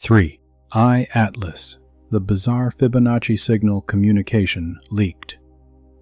3. I-Atlas. The bizarre Fibonacci signal communication leaked.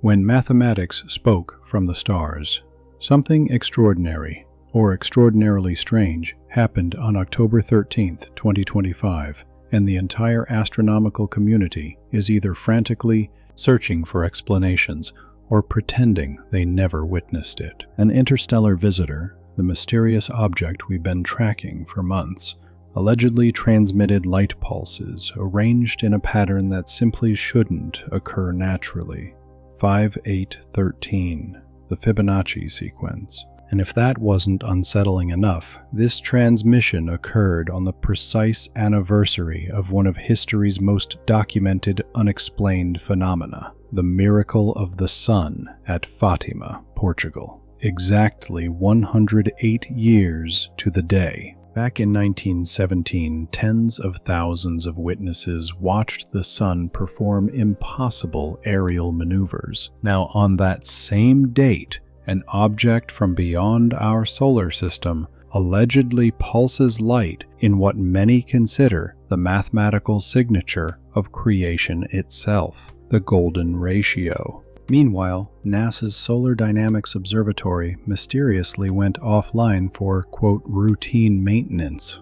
When mathematics spoke from the stars, something extraordinary, or extraordinarily strange, happened on October 13, 2025, and the entire astronomical community is either frantically searching for explanations or pretending they never witnessed it. An interstellar visitor, the mysterious object we've been tracking for months, allegedly transmitted light pulses arranged in a pattern that simply shouldn't occur naturally. 5813, the Fibonacci sequence. And if that wasn't unsettling enough, this transmission occurred on the precise anniversary of one of history's most documented unexplained phenomena, the miracle of the sun at Fátima, Portugal. Exactly 108 years to the day. Back in 1917, tens of thousands of witnesses watched the sun perform impossible aerial maneuvers. Now, on that same date, an object from beyond our solar system allegedly pulses light in what many consider the mathematical signature of creation itself, the golden ratio. Meanwhile, NASA's Solar Dynamics Observatory mysteriously went offline for, quote, routine maintenance.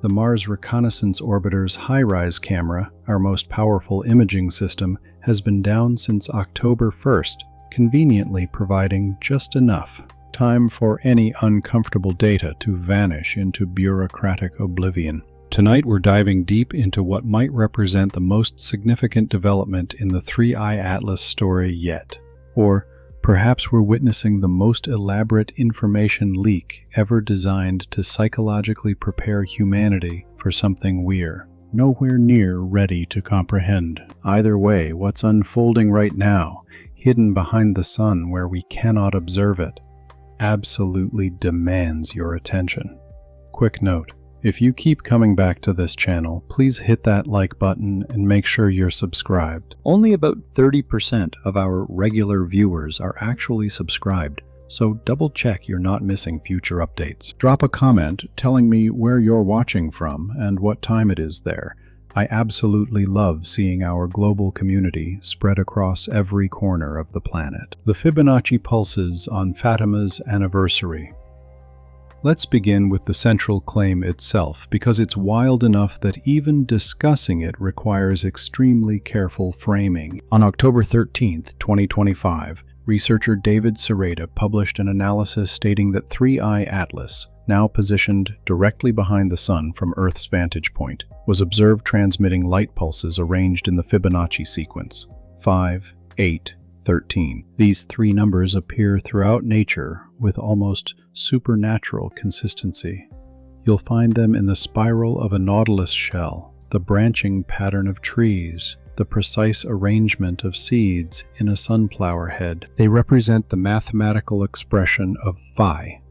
The Mars Reconnaissance Orbiter's HiRISE camera, our most powerful imaging system, has been down since October 1st, conveniently providing just enough time for any uncomfortable data to vanish into bureaucratic oblivion. Tonight we're diving deep into what might represent the most significant development in the 3I Atlas story yet. Or perhaps we're witnessing the most elaborate information leak ever designed to psychologically prepare humanity for something we're nowhere near ready to comprehend. Either way, what's unfolding right now, hidden behind the sun where we cannot observe it, absolutely demands your attention. Quick note. If you keep coming back to this channel, please hit that like button and make sure you're subscribed. Only about 30% of our regular viewers are actually subscribed, so double check you're not missing future updates. Drop a comment telling me where you're watching from and what time it is there. I absolutely love seeing our global community spread across every corner of the planet. The Fibonacci pulses on Fátima's anniversary. Let's begin with the central claim itself, because it's wild enough that even discussing it requires extremely careful framing. On October 13, 2025, researcher David Sereda published an analysis stating that 3I Atlas, now positioned directly behind the sun from Earth's vantage point, was observed transmitting light pulses arranged in the Fibonacci sequence, 5, 8, 13. These three numbers appear throughout nature with almost supernatural consistency. You'll find them in the spiral of a nautilus shell, the branching pattern of trees, the precise arrangement of seeds in a sunflower head. They represent the mathematical expression of phi,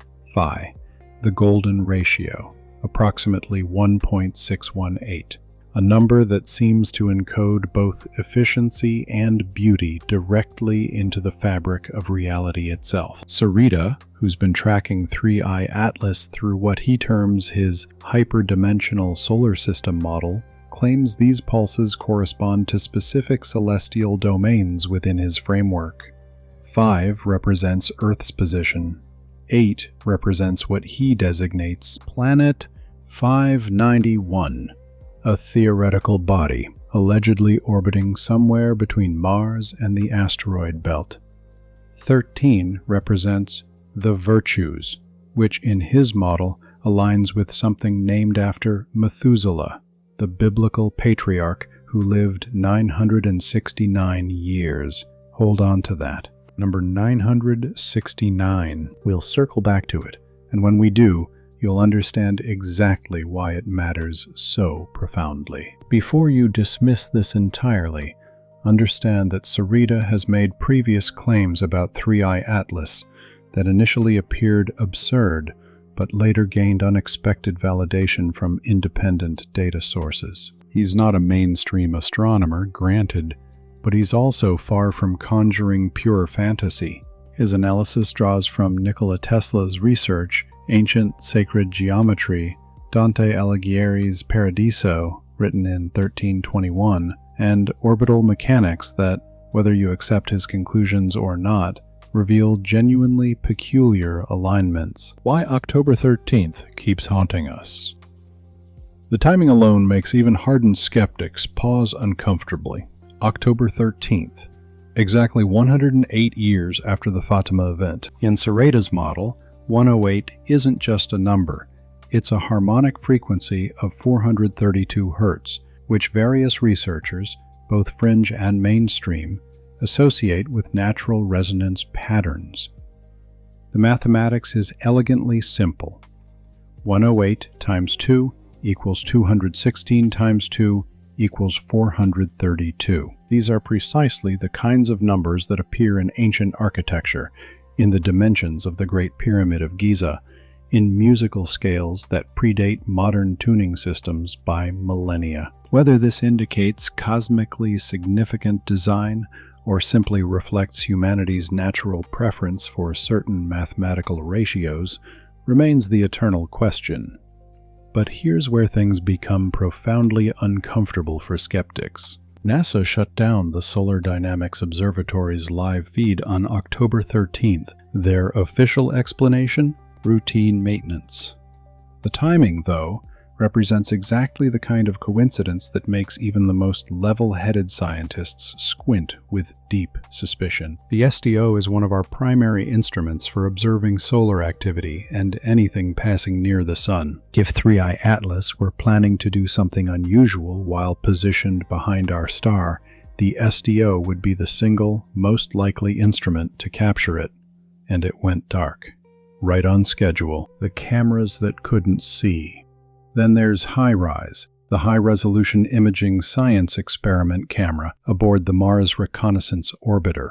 the golden ratio, approximately 1.618. A number that seems to encode both efficiency and beauty directly into the fabric of reality itself. Sereda, who's been tracking 3I Atlas through what he terms his hyperdimensional solar system model, claims these pulses correspond to specific celestial domains within his framework. 5 represents Earth's position. 8 represents what he designates Planet 591. A theoretical body, allegedly orbiting somewhere between Mars and the asteroid belt. 13 represents the virtues, which in his model aligns with something named after Methuselah, the biblical patriarch who lived 969 years. Hold on to that. Number 969. We'll circle back to it, and when we do, you'll understand exactly why it matters so profoundly. Before you dismiss this entirely, understand that Sereda has made previous claims about 3I Atlas that initially appeared absurd, but later gained unexpected validation from independent data sources. He's not a mainstream astronomer, granted, but he's also far from conjuring pure fantasy. His analysis draws from Nikola Tesla's research, ancient sacred geometry, Dante Alighieri's Paradiso, written in 1321, and orbital mechanics that, whether you accept his conclusions or not, reveal genuinely peculiar alignments. Why October 13th keeps haunting us. The timing alone makes even hardened skeptics pause uncomfortably. October 13th, exactly 108 years after the Fátima event. In Serrata's model, 108 isn't just a number, it's a harmonic frequency of 432 Hz, which various researchers, both fringe and mainstream, associate with natural resonance patterns. The mathematics is elegantly simple. 108 times 2 equals 216 times 2 equals 432. These are precisely the kinds of numbers that appear in ancient architecture, in the dimensions of the Great Pyramid of Giza, in musical scales that predate modern tuning systems by millennia. Whether this indicates cosmically significant design or simply reflects humanity's natural preference for certain mathematical ratios remains the eternal question. But here's where things become profoundly uncomfortable for skeptics. NASA shut down the Solar Dynamics Observatory's live feed on October 13th. Their official explanation? Routine maintenance. The timing, though, represents exactly the kind of coincidence that makes even the most level-headed scientists squint with deep suspicion. The SDO is one of our primary instruments for observing solar activity and anything passing near the Sun. If 3i Atlas were planning to do something unusual while positioned behind our star, the SDO would be the single, most likely instrument to capture it. And it went dark. Right on schedule. The cameras that couldn't see. Then there's HiRISE, the high-resolution imaging science experiment camera aboard the Mars Reconnaissance Orbiter.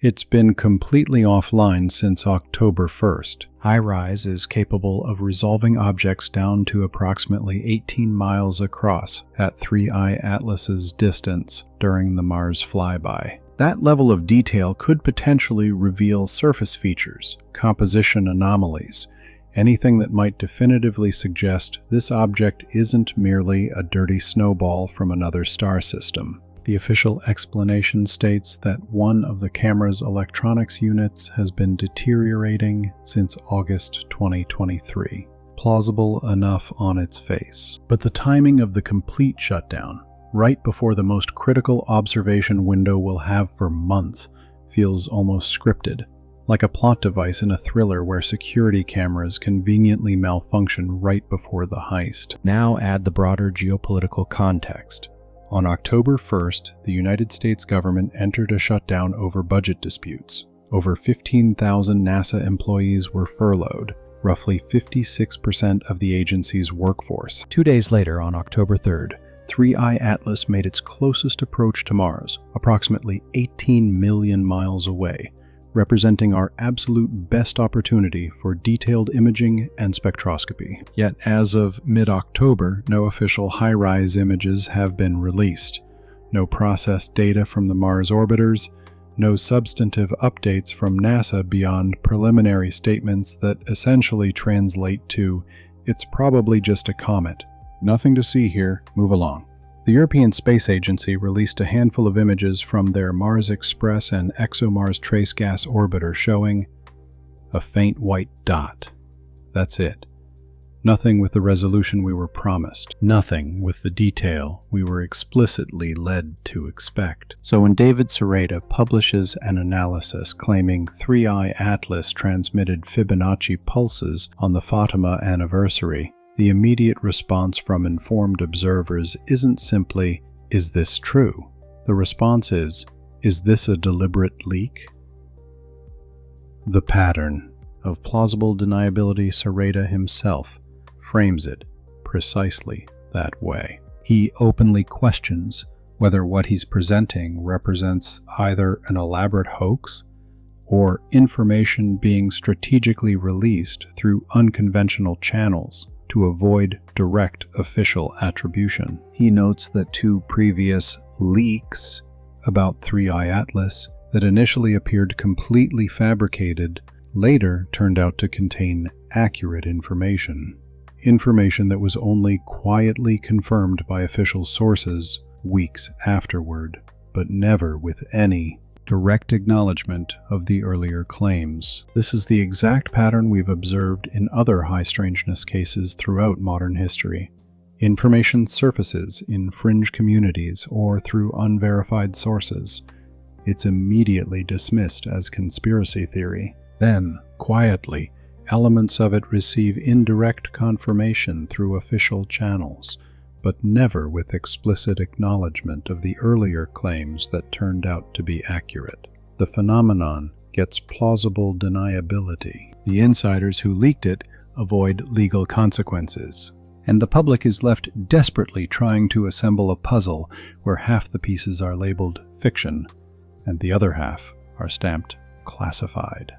It's been completely offline since October 1st. HiRISE is capable of resolving objects down to approximately 18 miles across at 3i Atlas's distance during the Mars flyby. That level of detail could potentially reveal surface features, composition anomalies, anything that might definitively suggest this object isn't merely a dirty snowball from another star system. The official explanation states that one of the camera's electronics units has been deteriorating since August 2023. Plausible enough on its face. But the timing of the complete shutdown, right before the most critical observation window we'll have for months, feels almost scripted. Like a plot device in a thriller where security cameras conveniently malfunction right before the heist. Now add the broader geopolitical context. On October 1st, the United States government entered a shutdown over budget disputes. Over 15,000 NASA employees were furloughed, roughly 56% of the agency's workforce. 2 days later, on October 3rd, 3i Atlas made its closest approach to Mars, approximately 18 million miles away, representing our absolute best opportunity for detailed imaging and spectroscopy. Yet as of mid-October, no official HiRISE images have been released, no processed data from the Mars orbiters, no substantive updates from NASA beyond preliminary statements that essentially translate to, "It's probably just a comet. Nothing to see here, move along." The European Space Agency released a handful of images from their Mars Express and ExoMars Trace Gas orbiter showing a faint white dot. That's it. Nothing with the resolution we were promised. Nothing with the detail we were explicitly led to expect. So when David Serrata publishes an analysis claiming 3i Atlas transmitted Fibonacci pulses on the Fátima anniversary, the immediate response from informed observers isn't simply, "Is this true?" The response is this a deliberate leak? The pattern of plausible deniability Serrata himself frames it precisely that way. He openly questions whether what he's presenting represents either an elaborate hoax or information being strategically released through unconventional channels to avoid direct official attribution. He notes that 2 previous leaks about 3i Atlas that initially appeared completely fabricated later turned out to contain accurate information. information that was only quietly confirmed by official sources weeks afterward, but never with any direct acknowledgement of the earlier claims. This is the exact pattern we've observed in other high strangeness cases throughout modern history. Information surfaces in fringe communities or through unverified sources. It's immediately dismissed as conspiracy theory. Then, quietly, elements of it receive indirect confirmation through official channels, but never with explicit acknowledgement of the earlier claims that turned out to be accurate. The phenomenon gets plausible deniability. The insiders who leaked it avoid legal consequences, and the public is left desperately trying to assemble a puzzle where half the pieces are labeled fiction and the other half are stamped classified.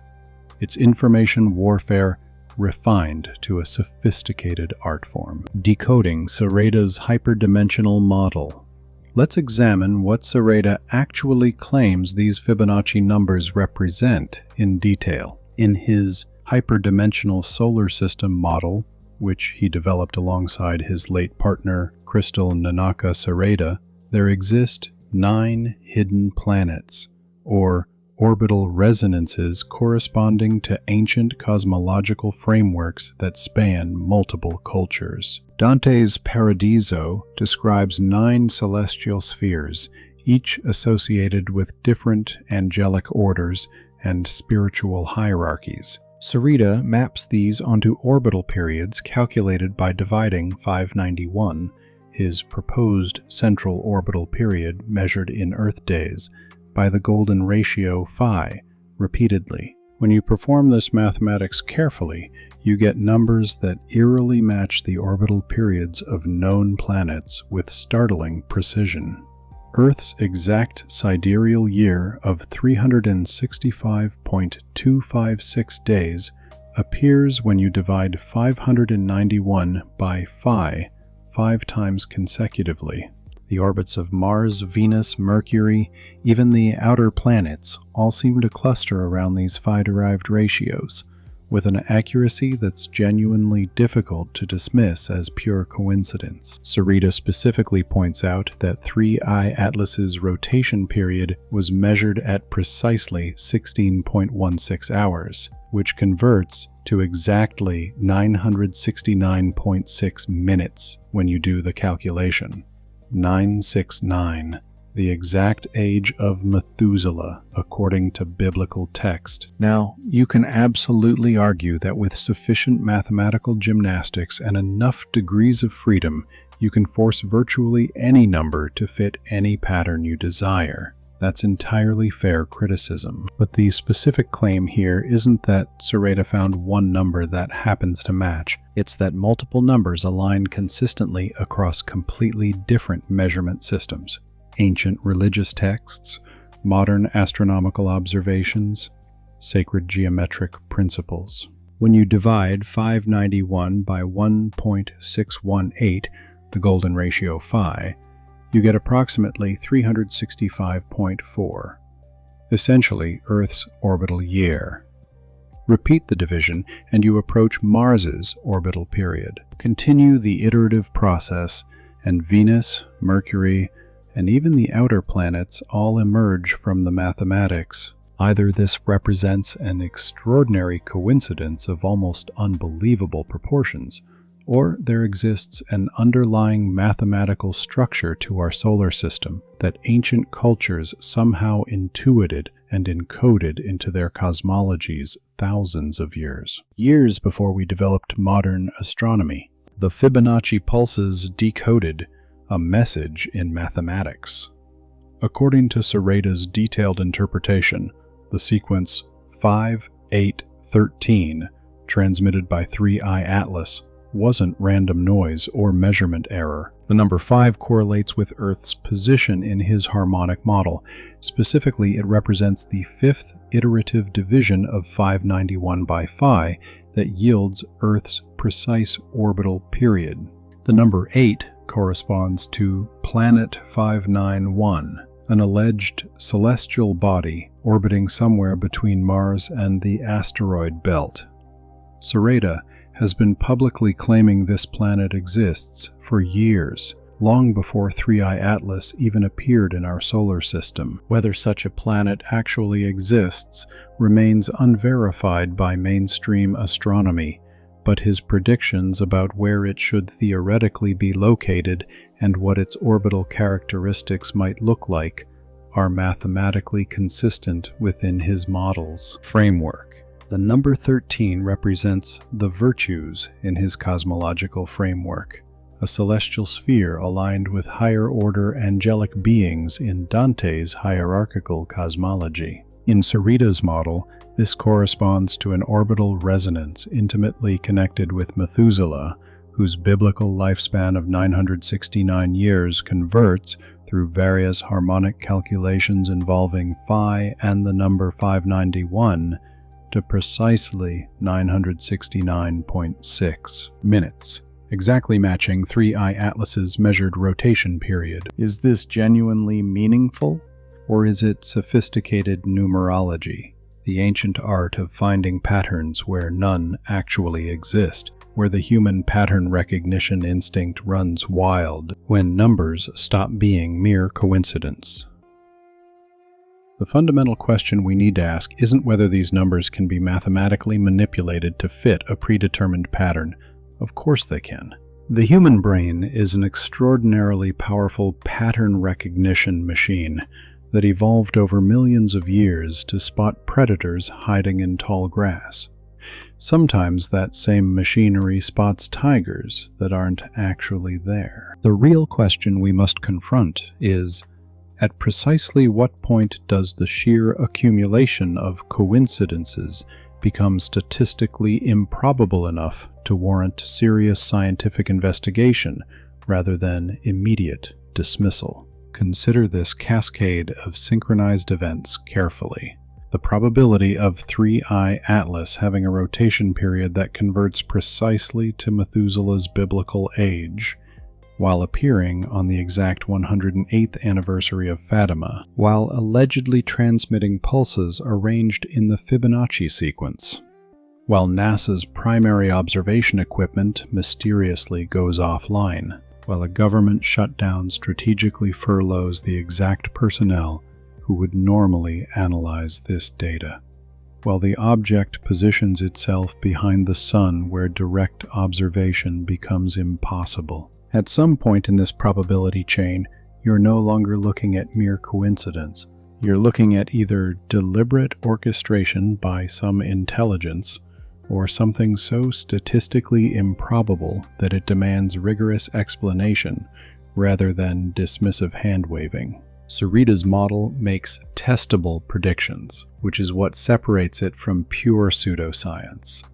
It's information warfare refined to a sophisticated art form. Decoding Sereda's hyperdimensional model. Let's examine what Sereda actually claims these Fibonacci numbers represent in detail. In his hyperdimensional solar system model, which he developed alongside his late partner Crystal Nanaka Sereda, there exist 9 hidden planets, or orbital resonances corresponding to ancient cosmological frameworks that span multiple cultures. Dante's Paradiso describes 9 celestial spheres, each associated with different angelic orders and spiritual hierarchies. Sereda maps these onto orbital periods calculated by dividing 591, his proposed central orbital period measured in Earth days, by the golden ratio phi repeatedly. When you perform this mathematics carefully, you get numbers that eerily match the orbital periods of known planets with startling precision. Earth's exact sidereal year of 365.256 days appears when you divide 591 by phi 5 times consecutively. The orbits of Mars, Venus, Mercury, even the outer planets all seem to cluster around these phi-derived ratios, with an accuracy that's genuinely difficult to dismiss as pure coincidence. Sereda specifically points out that 3I Atlas's rotation period was measured at precisely 16.16 hours, which converts to exactly 969.6 minutes when you do the calculation. 969, the exact age of Methuselah, according to biblical text. Now, you can absolutely argue that with sufficient mathematical gymnastics and enough degrees of freedom, you can force virtually any number to fit any pattern you desire. That's entirely fair criticism. But the specific claim here isn't that Sereda found one number that happens to match. It's that multiple numbers align consistently across completely different measurement systems. Ancient religious texts, modern astronomical observations, sacred geometric principles. When you divide 591 by 1.618, the golden ratio phi, you get approximately 365.4, essentially Earth's orbital year. Repeat the division and you approach Mars's orbital period. Continue the iterative process and Venus, Mercury, and even the outer planets all emerge from the mathematics. Either this represents an extraordinary coincidence of almost unbelievable proportions, or there exists an underlying mathematical structure to our solar system that ancient cultures somehow intuited and encoded into their cosmologies thousands of years before we developed modern astronomy. The Fibonacci pulses decoded a message in mathematics. According to Sereda's detailed interpretation, the sequence 5813, transmitted by 3I Atlas, wasn't random noise or measurement error. The number 5 correlates with Earth's position in his harmonic model. Specifically, it represents the 5th iterative division of 591 by phi that yields Earth's precise orbital period. The number 8 corresponds to Planet 591, an alleged celestial body orbiting somewhere between Mars and the asteroid belt. Sereda has been publicly claiming this planet exists for years, long before 3I Atlas even appeared in our solar system. Whether such a planet actually exists remains unverified by mainstream astronomy, but his predictions about where it should theoretically be located and what its orbital characteristics might look like are mathematically consistent within his model's framework. The number 13 represents the virtues in his cosmological framework, a celestial sphere aligned with higher-order angelic beings in Dante's hierarchical cosmology. In Sarita's model, this corresponds to an orbital resonance intimately connected with Methuselah, whose biblical lifespan of 969 years converts, through various harmonic calculations involving phi and the number 591, to precisely 969.6 minutes, exactly matching 3I Atlas's measured rotation period. Is this genuinely meaningful, or is it sophisticated numerology, the ancient art of finding patterns where none actually exist, where the human pattern recognition instinct runs wild when numbers stop being mere coincidence? The fundamental question we need to ask isn't whether these numbers can be mathematically manipulated to fit a predetermined pattern. Of course they can. The human brain is an extraordinarily powerful pattern recognition machine that evolved over millions of years to spot predators hiding in tall grass. Sometimes that same machinery spots tigers that aren't actually there. The real question we must confront is, at precisely what point does the sheer accumulation of coincidences become statistically improbable enough to warrant serious scientific investigation rather than immediate dismissal? Consider this cascade of synchronized events carefully. The probability of 3I Atlas having a rotation period that converts precisely to Methuselah's biblical age, while appearing on the exact 108th anniversary of Fátima, while allegedly transmitting pulses arranged in the Fibonacci sequence, while NASA's primary observation equipment mysteriously goes offline, while a government shutdown strategically furloughs the exact personnel who would normally analyze this data, while the object positions itself behind the sun where direct observation becomes impossible. At some point in this probability chain, you're no longer looking at mere coincidence. You're looking at either deliberate orchestration by some intelligence, or something so statistically improbable that it demands rigorous explanation rather than dismissive hand-waving. Sarita's model makes testable predictions, which is what separates it from pure pseudoscience.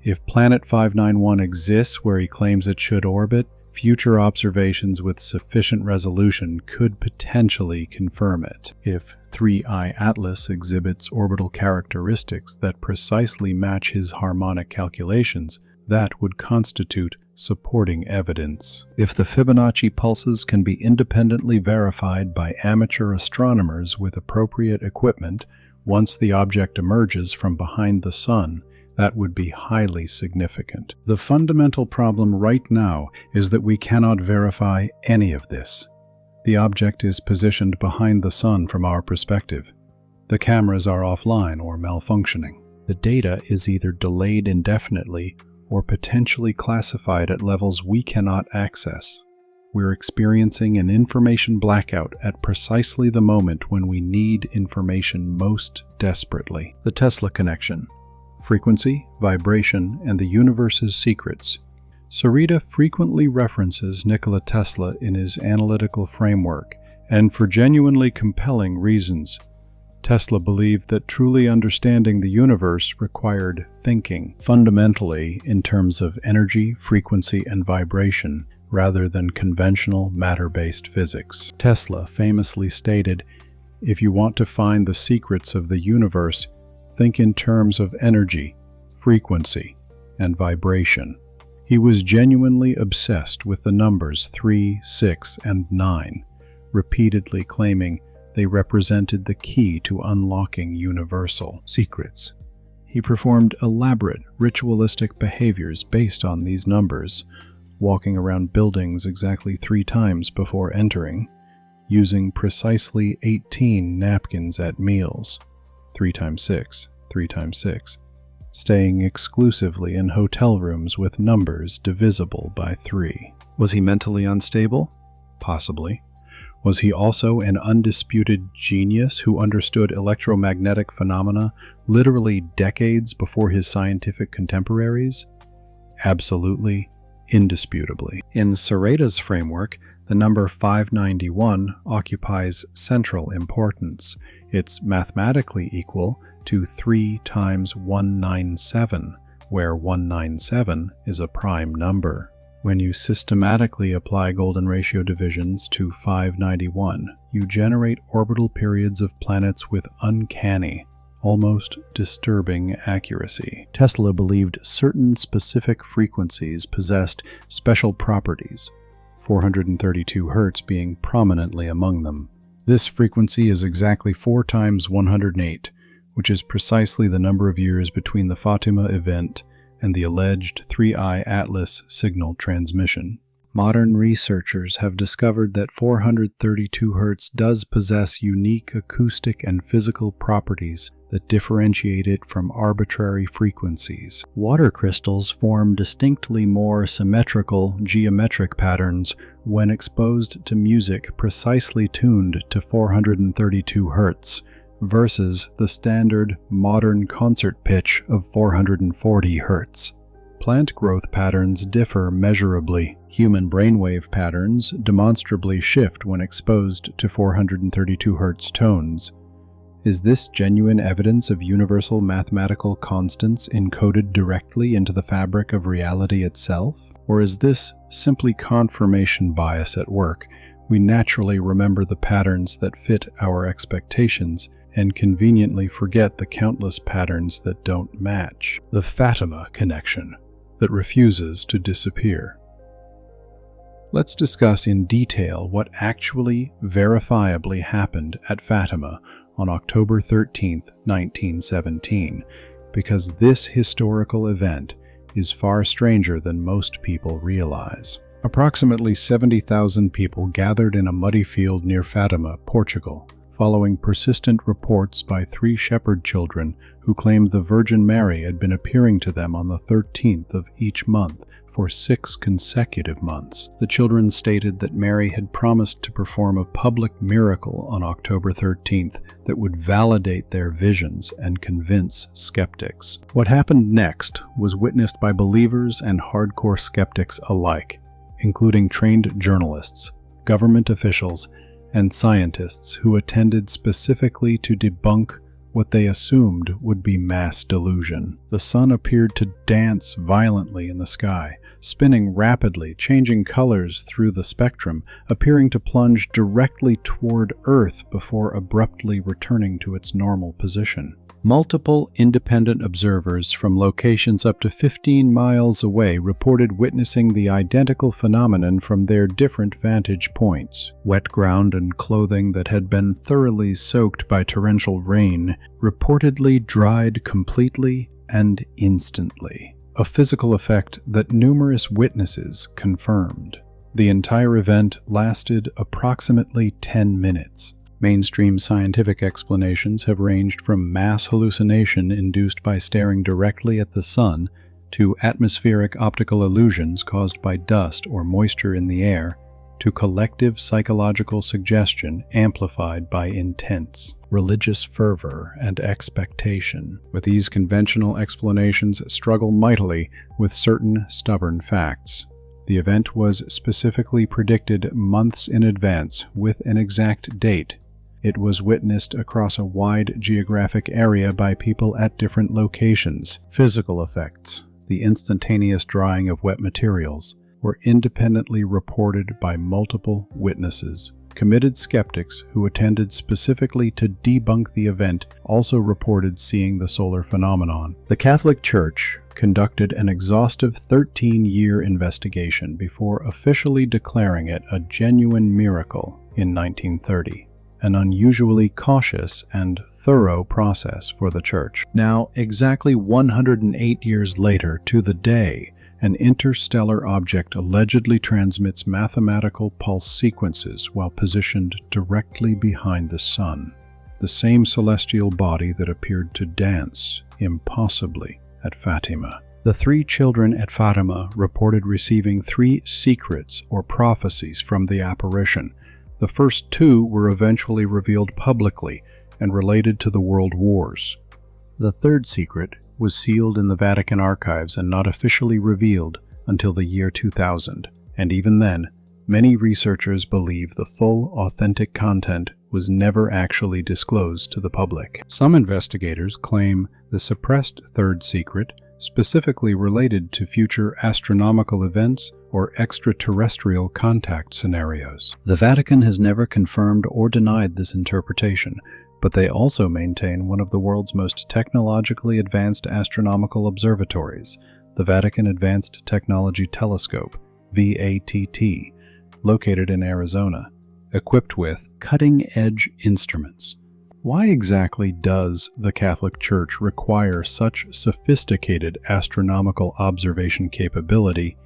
If Planet 591 exists where he claims it should orbit, future observations with sufficient resolution could potentially confirm it. If 3I Atlas exhibits orbital characteristics that precisely match his harmonic calculations, that would constitute supporting evidence. If the Fibonacci pulses can be independently verified by amateur astronomers with appropriate equipment, once the object emerges from behind the sun, that would be highly significant. The fundamental problem right now is that we cannot verify any of this. The object is positioned behind the sun from our perspective. The cameras are offline or malfunctioning. The data is either delayed indefinitely or potentially classified at levels we cannot access. We're experiencing an information blackout at precisely the moment when we need information most desperately. The Tesla connection. Frequency, vibration, and the universe's secrets. Sarita frequently references Nikola Tesla in his analytical framework, and for genuinely compelling reasons. Tesla believed that truly understanding the universe required thinking, fundamentally in terms of energy, frequency, and vibration, rather than conventional matter-based physics. Tesla famously stated, "If you want to find the secrets of the universe, think in terms of energy, frequency, and vibration." He was genuinely obsessed with the numbers 3, 6, and 9, repeatedly claiming they represented the key to unlocking universal secrets. He performed elaborate ritualistic behaviors based on these numbers, walking around buildings exactly 3 times before entering, using precisely 18 napkins at meals, 3 times 6, 3 times 6, staying exclusively in hotel rooms with numbers divisible by 3. Was he mentally unstable? Possibly. Was he also an undisputed genius who understood electromagnetic phenomena literally decades before his scientific contemporaries? Absolutely, indisputably. In Serrata's framework, the number 591 occupies central importance. It's mathematically equal to 3 times 197, where 197 is a prime number. When you systematically apply golden ratio divisions to 591, you generate orbital periods of planets with uncanny, almost disturbing accuracy. Tesla believed certain specific frequencies possessed special properties, 432 Hz being prominently among them. This frequency is exactly 4 times 108, which is precisely the number of years between the Fátima event and the alleged 3I Atlas signal transmission. Modern researchers have discovered that 432 Hz does possess unique acoustic and physical properties that differentiate it from arbitrary frequencies. Water crystals form distinctly more symmetrical geometric patterns when exposed to music precisely tuned to 432 Hz, versus the standard modern concert pitch of 440 Hz. Plant growth patterns differ measurably. Human brainwave patterns demonstrably shift when exposed to 432 Hz tones. Is this genuine evidence of universal mathematical constants encoded directly into the fabric of reality itself? Or is this simply confirmation bias at work? We naturally remember the patterns that fit our expectations and conveniently forget the countless patterns that don't match. The Fátima connection that refuses to disappear. Let's discuss in detail what actually verifiably happened at Fátima on October 13, 1917, because this historical event is far stranger than most people realize. Approximately 70,000 people gathered in a muddy field near Fátima, Portugal, following persistent reports by 3 shepherd children who claimed the Virgin Mary had been appearing to them on the 13th of each month for 6 consecutive months. The children stated that Mary had promised to perform a public miracle on October 13th that would validate their visions and convince skeptics. What happened next was witnessed by believers and hardcore skeptics alike, including trained journalists, government officials, and scientists who attended specifically to debunk what they assumed would be mass delusion. The sun appeared to dance violently in the sky, spinning rapidly, changing colors through the spectrum, appearing to plunge directly toward Earth before abruptly returning to its normal position. Multiple independent observers from locations up to 15 miles away reported witnessing the identical phenomenon from their different vantage points. Wet ground and clothing that had been thoroughly soaked by torrential rain reportedly dried completely and instantly, a physical effect that numerous witnesses confirmed. The entire event lasted approximately 10 minutes. Mainstream scientific explanations have ranged from mass hallucination induced by staring directly at the sun to atmospheric optical illusions caused by dust or moisture in the air to collective psychological suggestion amplified by intense religious fervor and expectation. But these conventional explanations struggle mightily with certain stubborn facts. The event was specifically predicted months in advance with an exact date. It was witnessed across a wide geographic area by people at different locations. Physical effects, the instantaneous drying of wet materials, were independently reported by multiple witnesses. Committed skeptics who attended specifically to debunk the event also reported seeing the solar phenomenon. The Catholic Church conducted an exhaustive 13-year investigation before officially declaring it a genuine miracle in 1930. an unusually cautious and thorough process for the Church. Now, exactly 108 years later to the day, an interstellar object allegedly transmits mathematical pulse sequences while positioned directly behind the Sun, the same celestial body that appeared to dance impossibly at Fátima. The 3 children at Fátima reported receiving 3 secrets or prophecies from the apparition. The first 2 were eventually revealed publicly and related to the world wars. The third secret was sealed in the Vatican archives and not officially revealed until the year 2000, and even then, many researchers believe the full, authentic content was never actually disclosed to the public. Some investigators claim the suppressed third secret specifically related to future astronomical events or extraterrestrial contact scenarios. The Vatican has never confirmed or denied this interpretation, but they also maintain one of the world's most technologically advanced astronomical observatories, the Vatican Advanced Technology Telescope, VATT, located in Arizona, equipped with cutting-edge instruments. Why exactly does the Catholic Church require such sophisticated astronomical observation capability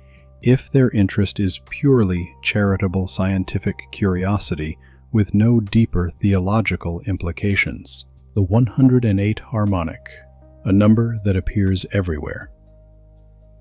if their interest is purely charitable scientific curiosity with no deeper theological implications? The 108 harmonic, a number that appears everywhere.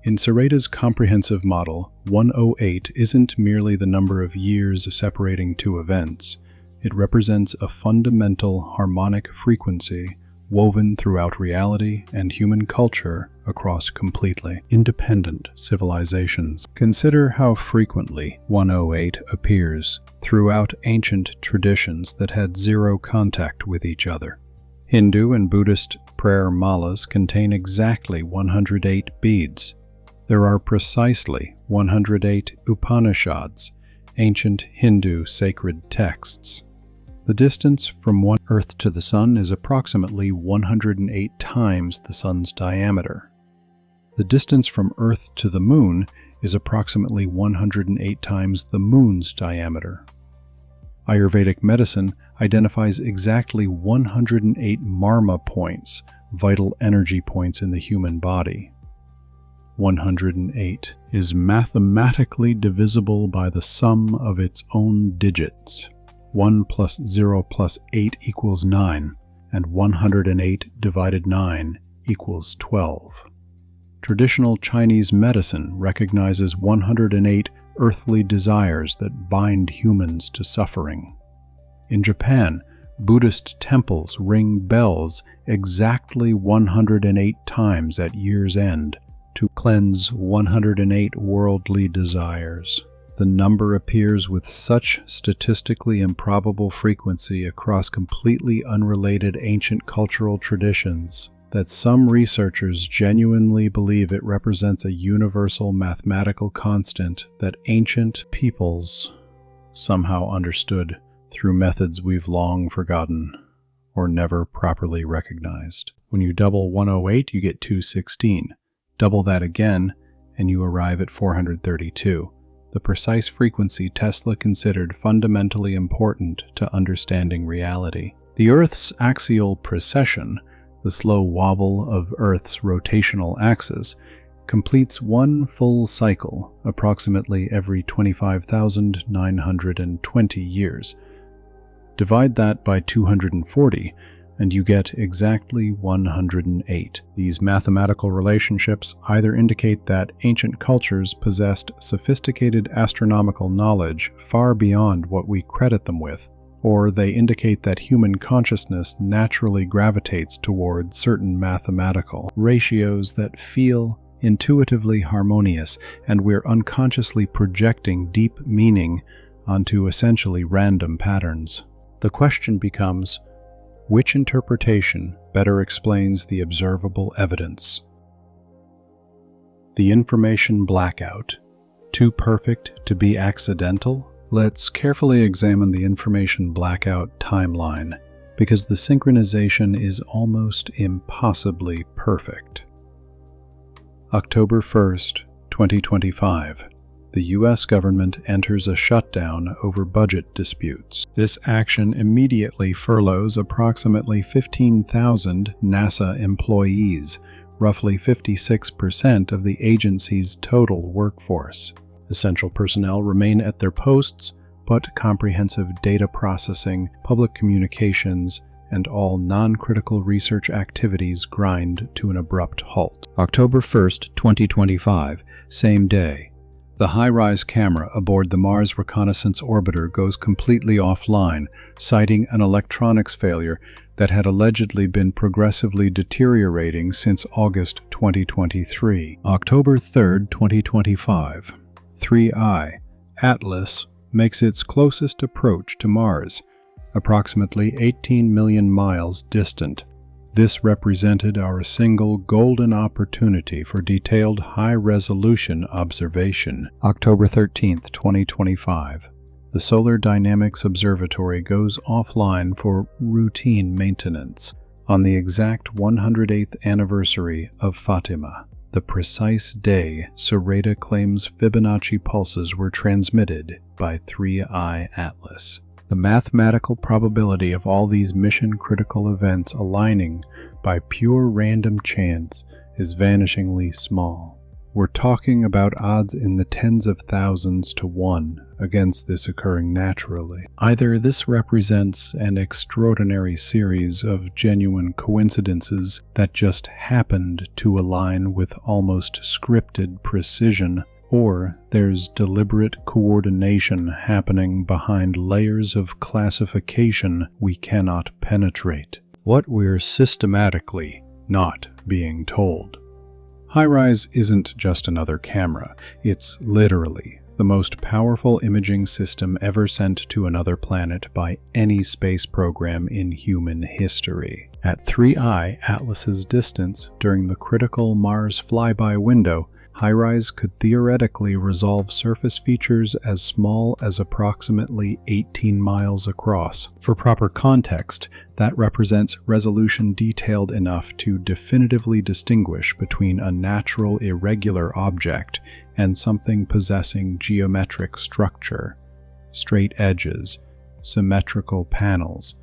In Sereda's comprehensive model, 108 isn't merely the number of years separating 2 events. It represents a fundamental harmonic frequency woven throughout reality and human culture across completely independent civilizations. Consider how frequently 108 appears throughout ancient traditions that had 0 contact with each other. Hindu and Buddhist prayer malas contain exactly 108 beads. There are precisely 108 Upanishads, ancient Hindu sacred texts. The distance from one Earth to the Sun is approximately 108 times the Sun's diameter. The distance from Earth to the Moon is approximately 108 times the Moon's diameter. Ayurvedic medicine identifies exactly 108 marma points, vital energy points in the human body. 108 is mathematically divisible by the sum of its own digits. 1 plus 0 plus 8 equals 9, and 108 divided 9 equals 12. Traditional Chinese medicine recognizes 108 earthly desires that bind humans to suffering. In Japan, Buddhist temples ring bells exactly 108 times at year's end to cleanse 108 worldly desires. The number appears with such statistically improbable frequency across completely unrelated ancient cultural traditions that some researchers genuinely believe it represents a universal mathematical constant that ancient peoples somehow understood through methods we've long forgotten or never properly recognized. When you double 108, you get 216. Double that again, and you arrive at 432. The precise frequency Tesla considered fundamentally important to understanding reality. The Earth's axial precession, the slow wobble of Earth's rotational axis, completes one full cycle approximately every 25,920 years. Divide that by 240, and you get exactly 108. These mathematical relationships either indicate that ancient cultures possessed sophisticated astronomical knowledge far beyond what we credit them with, or they indicate that human consciousness naturally gravitates toward certain mathematical ratios that feel intuitively harmonious, and we're unconsciously projecting deep meaning onto essentially random patterns. The question becomes, which interpretation better explains the observable evidence? The information blackout, too perfect to be accidental? Let's carefully examine the information blackout timeline, because the synchronization is almost impossibly perfect. October 1st, 2025. the U.S. government enters a shutdown over budget disputes. This action immediately furloughs approximately 15,000 NASA employees, roughly 56% of the agency's total workforce. Essential personnel remain at their posts, but comprehensive data processing, public communications, and all non-critical research activities grind to an abrupt halt. October 1st, 2025, same day. The high-rise camera aboard the Mars Reconnaissance Orbiter goes completely offline, citing an electronics failure that had allegedly been progressively deteriorating since August 2023. October 3rd, 2025. 3I, Atlas, makes its closest approach to Mars, approximately 18 million miles distant. This represented our single golden opportunity for detailed high-resolution observation. October 13th, 2025. The Solar Dynamics Observatory goes offline for routine maintenance on the exact 108th anniversary of Fátima, the precise day Sereda claims Fibonacci pulses were transmitted by 3I Atlas. The mathematical probability of all these mission-critical events aligning by pure random chance is vanishingly small. We're talking about odds in the tens of thousands to 1 against this occurring naturally. Either this represents an extraordinary series of genuine coincidences that just happened to align with almost scripted precision, or there's deliberate coordination happening behind layers of classification we cannot penetrate. What we're systematically not being told. HiRISE isn't just another camera, it's literally the most powerful imaging system ever sent to another planet by any space program in human history. At 3I Atlas's distance during the critical Mars flyby window, HiRISE could theoretically resolve surface features as small as approximately 18 miles across. For proper context, that represents resolution detailed enough to definitively distinguish between a natural irregular object and something possessing geometric structure, straight edges, symmetrical panels,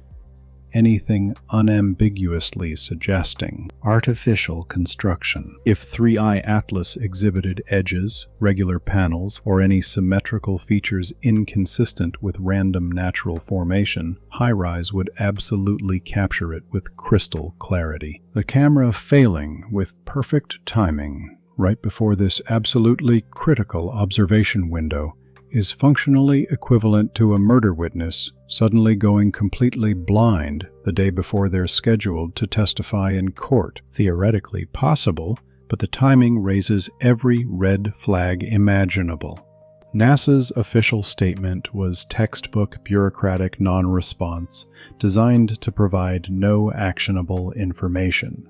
anything unambiguously suggesting artificial construction. If 3I Atlas exhibited edges, regular panels, or any symmetrical features inconsistent with random natural formation, HiRISE would absolutely capture it with crystal clarity. The camera failing with perfect timing right before this absolutely critical observation window is functionally equivalent to a murder witness suddenly going completely blind the day before they're scheduled to testify in court. Theoretically possible, but the timing raises every red flag imaginable. NASA's official statement was textbook bureaucratic non-response, designed to provide no actionable information.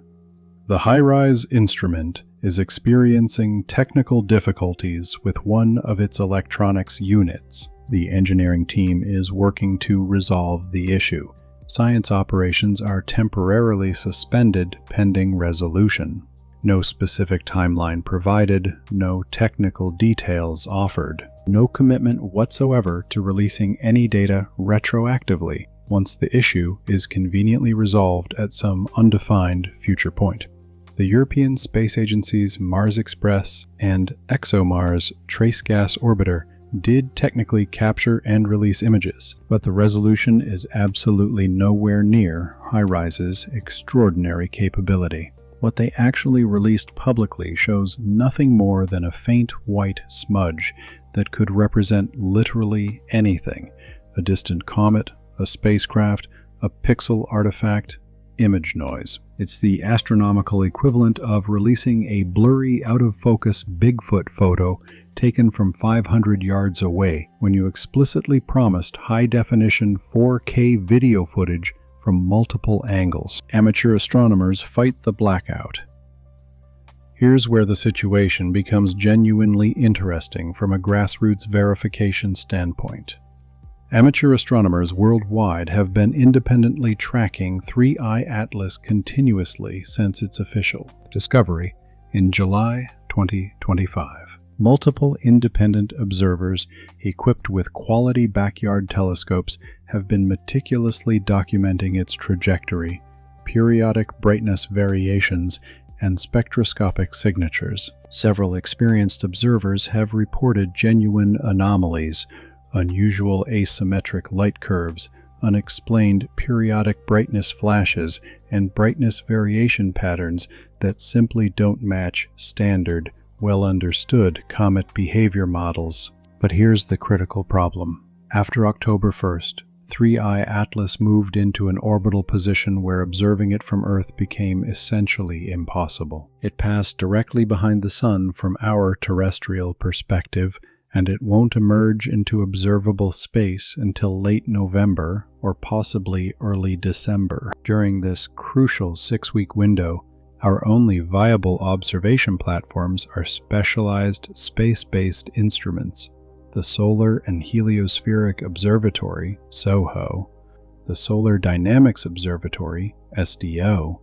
The HiRISE instrument is experiencing technical difficulties with one of its electronics units. The engineering team is working to resolve the issue. Science operations are temporarily suspended pending resolution. No specific timeline provided, no technical details offered. No commitment whatsoever to releasing any data retroactively once the issue is conveniently resolved at some undefined future point. The European Space Agency's Mars Express and ExoMars Trace Gas Orbiter did technically capture and release images, but the resolution is absolutely nowhere near HiRISE's extraordinary capability. What they actually released publicly shows nothing more than a faint white smudge that could represent literally anything: a distant comet, a spacecraft, a pixel artifact, image noise. It's the astronomical equivalent of releasing a blurry, out-of-focus Bigfoot photo taken from 500 yards away when you explicitly promised high-definition 4K video footage from multiple angles. Amateur astronomers fight the blackout. Here's where the situation becomes genuinely interesting from a grassroots verification standpoint. Amateur astronomers worldwide have been independently tracking 3I Atlas continuously since its official discovery in July 2025. Multiple independent observers equipped with quality backyard telescopes have been meticulously documenting its trajectory, periodic brightness variations, and spectroscopic signatures. Several experienced observers have reported genuine anomalies, unusual asymmetric light curves, unexplained periodic brightness flashes, and brightness variation patterns that simply don't match standard, well-understood comet behavior models. But here's the critical problem. After October 1st, 3I Atlas moved into an orbital position where observing it from Earth became essentially impossible. It passed directly behind the Sun from our terrestrial perspective, and it won't emerge into observable space until late November or possibly early December. During this crucial 6-week window, our only viable observation platforms are specialized space-based instruments: the Solar and Heliospheric Observatory, SOHO, the Solar Dynamics Observatory, SDO,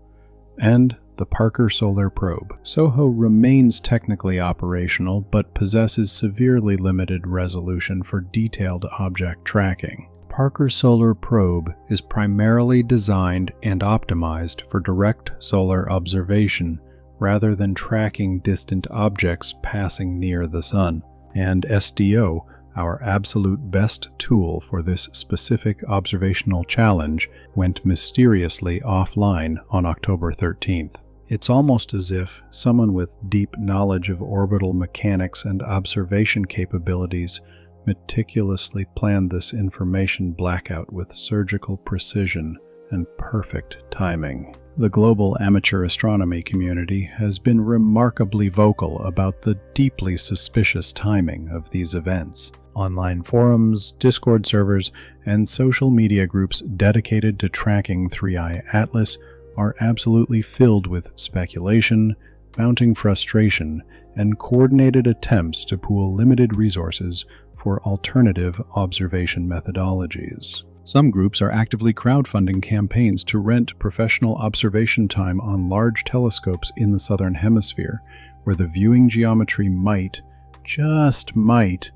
and the Parker Solar Probe. SOHO remains technically operational, but possesses severely limited resolution for detailed object tracking. Parker Solar Probe is primarily designed and optimized for direct solar observation rather than tracking distant objects passing near the Sun. And SDO, our absolute best tool for this specific observational challenge, went mysteriously offline on October 13th. It's almost as if someone with deep knowledge of orbital mechanics and observation capabilities meticulously planned this information blackout with surgical precision and perfect timing. The global amateur astronomy community has been remarkably vocal about the deeply suspicious timing of these events. Online forums, Discord servers, and social media groups dedicated to tracking 3I Atlas are absolutely filled with speculation, mounting frustration, and coordinated attempts to pool limited resources for alternative observation methodologies. Some groups are actively crowdfunding campaigns to rent professional observation time on large telescopes in the southern hemisphere, where the viewing geometry might, just might,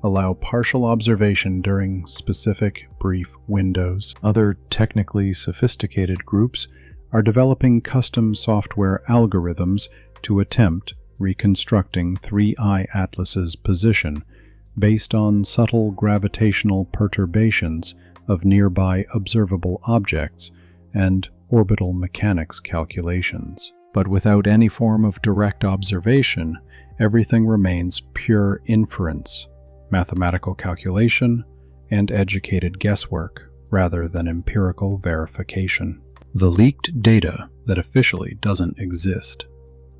allow partial observation during specific brief windows. Other technically sophisticated groups are developing custom software algorithms to attempt reconstructing 3I Atlas's position based on subtle gravitational perturbations of nearby observable objects and orbital mechanics calculations. But without any form of direct observation, everything remains pure inference, mathematical calculation, and educated guesswork, rather than empirical verification. The leaked data that officially doesn't exist.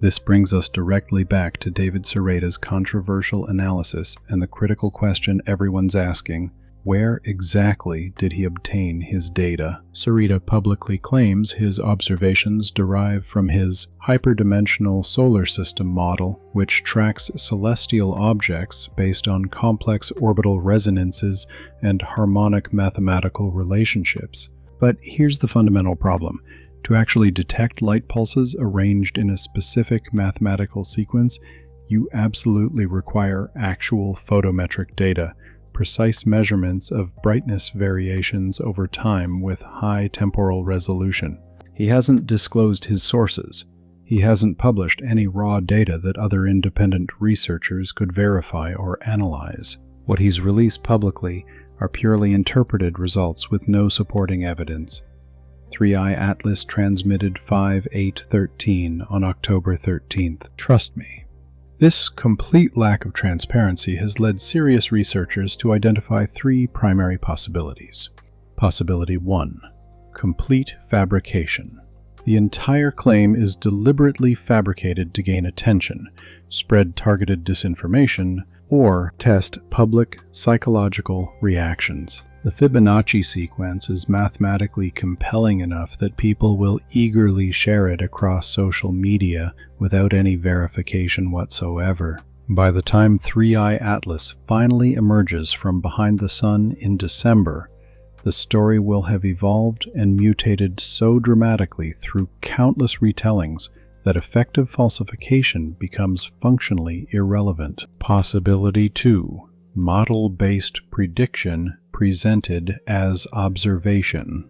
This brings us directly back to David Sereta's controversial analysis and the critical question everyone's asking: where exactly did he obtain his data? Sereta publicly claims his observations derive from his hyperdimensional solar system model, which tracks celestial objects based on complex orbital resonances and harmonic mathematical relationships. But here's the fundamental problem. To actually detect light pulses arranged in a specific mathematical sequence, you absolutely require actual photometric data, precise measurements of brightness variations over time with high temporal resolution. He hasn't disclosed his sources. He hasn't published any raw data that other independent researchers could verify or analyze. What he's released publicly are purely interpreted results with no supporting evidence. 3I Atlas transmitted 5/8/13 on October 13th. Trust me, this complete lack of transparency has led serious researchers to identify 3 primary possibilities. Possibility 1. Complete fabrication. The entire claim is deliberately fabricated to gain attention, spread targeted disinformation, or test public psychological reactions. The Fibonacci sequence is mathematically compelling enough that people will eagerly share it across social media without any verification whatsoever. By the time 3I Atlas finally emerges from behind the Sun in December, the story will have evolved and mutated so dramatically through countless retellings that effective falsification becomes functionally irrelevant. Possibility 2. Model-based prediction presented as observation.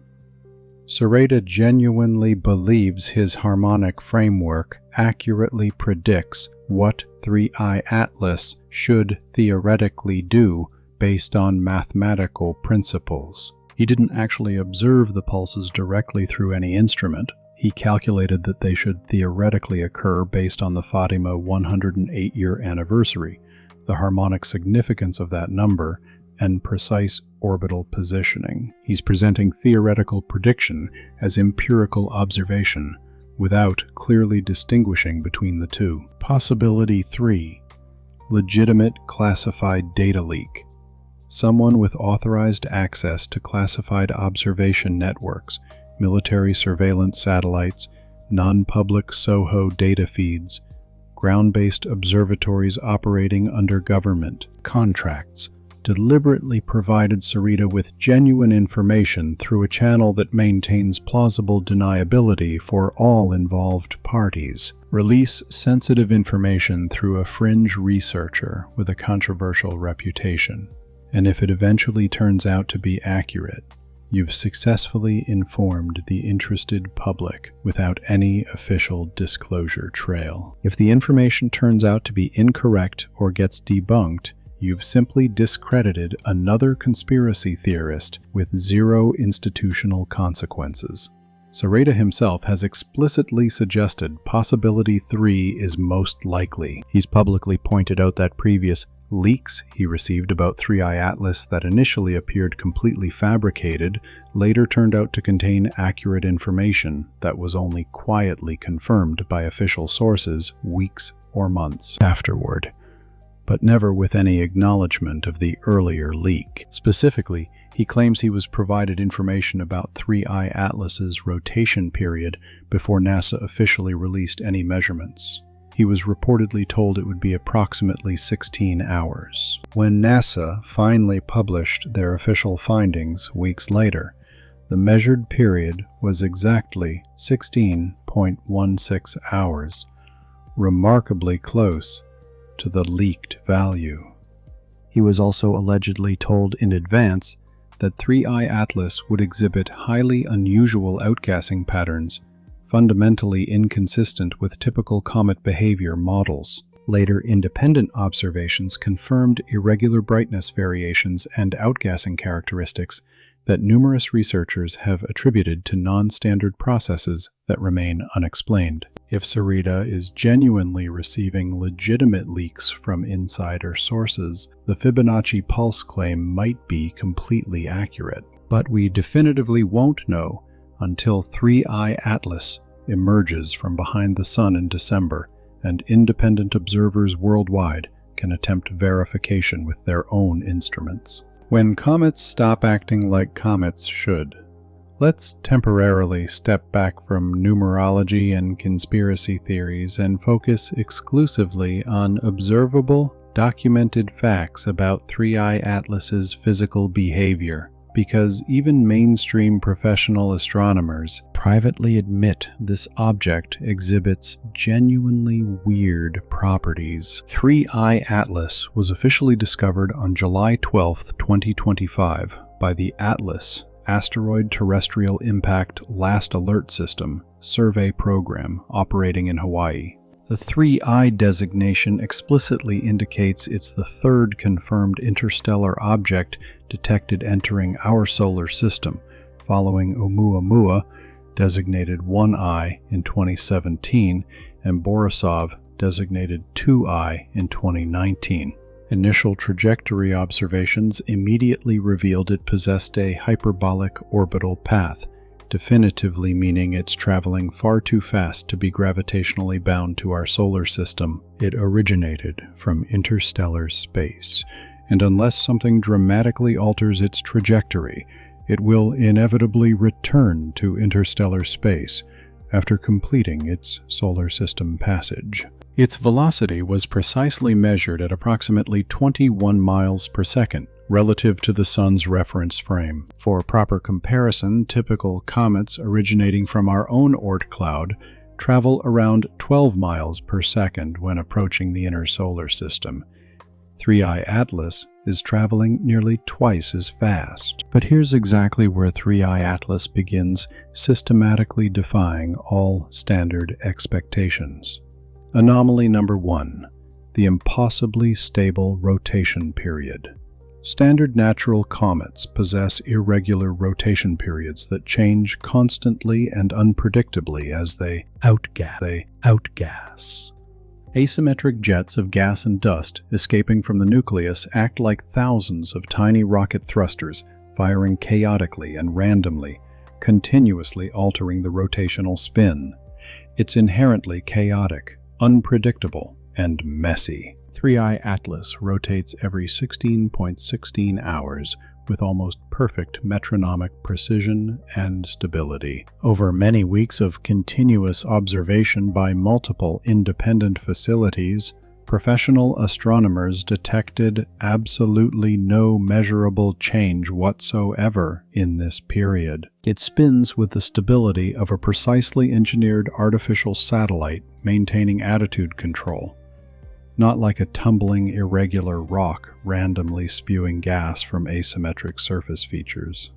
Sereda genuinely believes his harmonic framework accurately predicts what 3i Atlas should theoretically do based on mathematical principles. He didn't actually observe the pulses directly through any instrument. He calculated that they should theoretically occur based on the Fátima 108-year anniversary, the harmonic significance of that number, and precise orbital positioning. He's presenting theoretical prediction as empirical observation, without clearly distinguishing between the two. Possibility 3. Legitimate classified data leak. Someone with authorized access to classified observation networks, military surveillance satellites, non-public SOHO data feeds, ground-based observatories operating under government contracts, deliberately provided Sereda with genuine information through a channel that maintains plausible deniability for all involved parties. Release sensitive information through a fringe researcher with a controversial reputation. And if it eventually turns out to be accurate, you've successfully informed the interested public without any official disclosure trail. If the information turns out to be incorrect or gets debunked, you've simply discredited another conspiracy theorist with zero institutional consequences. Sereda himself has explicitly suggested possibility 3 is most likely. He's publicly pointed out that previous leaks he received about 3i Atlas that initially appeared completely fabricated later turned out to contain accurate information that was only quietly confirmed by official sources weeks or months afterward, but never with any acknowledgement of the earlier leak. Specifically, he claims he was provided information about 3i Atlas's rotation period before NASA officially released any measurements. He was reportedly told it would be approximately 16 hours. When NASA finally published their official findings weeks later, the measured period was exactly 16.16 hours, remarkably close to the leaked value. He was also allegedly told in advance that 3i Atlas would exhibit highly unusual outgassing patterns, fundamentally inconsistent with typical comet behavior models. Later independent observations confirmed irregular brightness variations and outgassing characteristics that numerous researchers have attributed to non-standard processes that remain unexplained. If Sereda is genuinely receiving legitimate leaks from insider sources, the Fibonacci pulse claim might be completely accurate. But we definitively won't know until 3i Atlas emerges from behind the sun in December, and independent observers worldwide can attempt verification with their own instruments. When comets stop acting like comets should. Let's temporarily step back from numerology and conspiracy theories and focus exclusively on observable, documented facts about 3i Atlas's physical behavior, because even mainstream professional astronomers privately admit this object exhibits genuinely weird properties. 3i Atlas was officially discovered on July 12, 2025 by the ATLAS Asteroid Terrestrial Impact Last Alert System survey program operating in Hawaii. The 3i designation explicitly indicates it's the third confirmed interstellar object detected entering our solar system, following Oumuamua, designated 1i in 2017, and Borisov, designated 2i in 2019. Initial trajectory observations immediately revealed it possessed a hyperbolic orbital path, definitively meaning it's traveling far too fast to be gravitationally bound to our solar system. It originated from interstellar space, and unless something dramatically alters its trajectory, it will inevitably return to interstellar space after completing its solar system passage. Its velocity was precisely measured at approximately 21 miles per second, relative to the Sun's reference frame. For proper comparison, typical comets originating from our own Oort cloud travel around 12 miles per second when approaching the inner solar system. 3I Atlas is traveling nearly twice as fast. But here's exactly where 3I Atlas begins systematically defying all standard expectations. Anomaly number 1. The impossibly stable rotation period. Standard natural comets possess irregular rotation periods that change constantly and unpredictably as they outgas. Asymmetric jets of gas and dust escaping from the nucleus act like thousands of tiny rocket thrusters, firing chaotically and randomly, continuously altering the rotational spin. It's inherently chaotic, unpredictable, and messy. 3I Atlas rotates every 16.16 hours with almost perfect metronomic precision and stability. Over many weeks of continuous observation by multiple independent facilities, professional astronomers detected absolutely no measurable change whatsoever in this period. It spins with the stability of a precisely engineered artificial satellite maintaining attitude control, not like a tumbling, irregular rock randomly spewing gas from asymmetric surface features.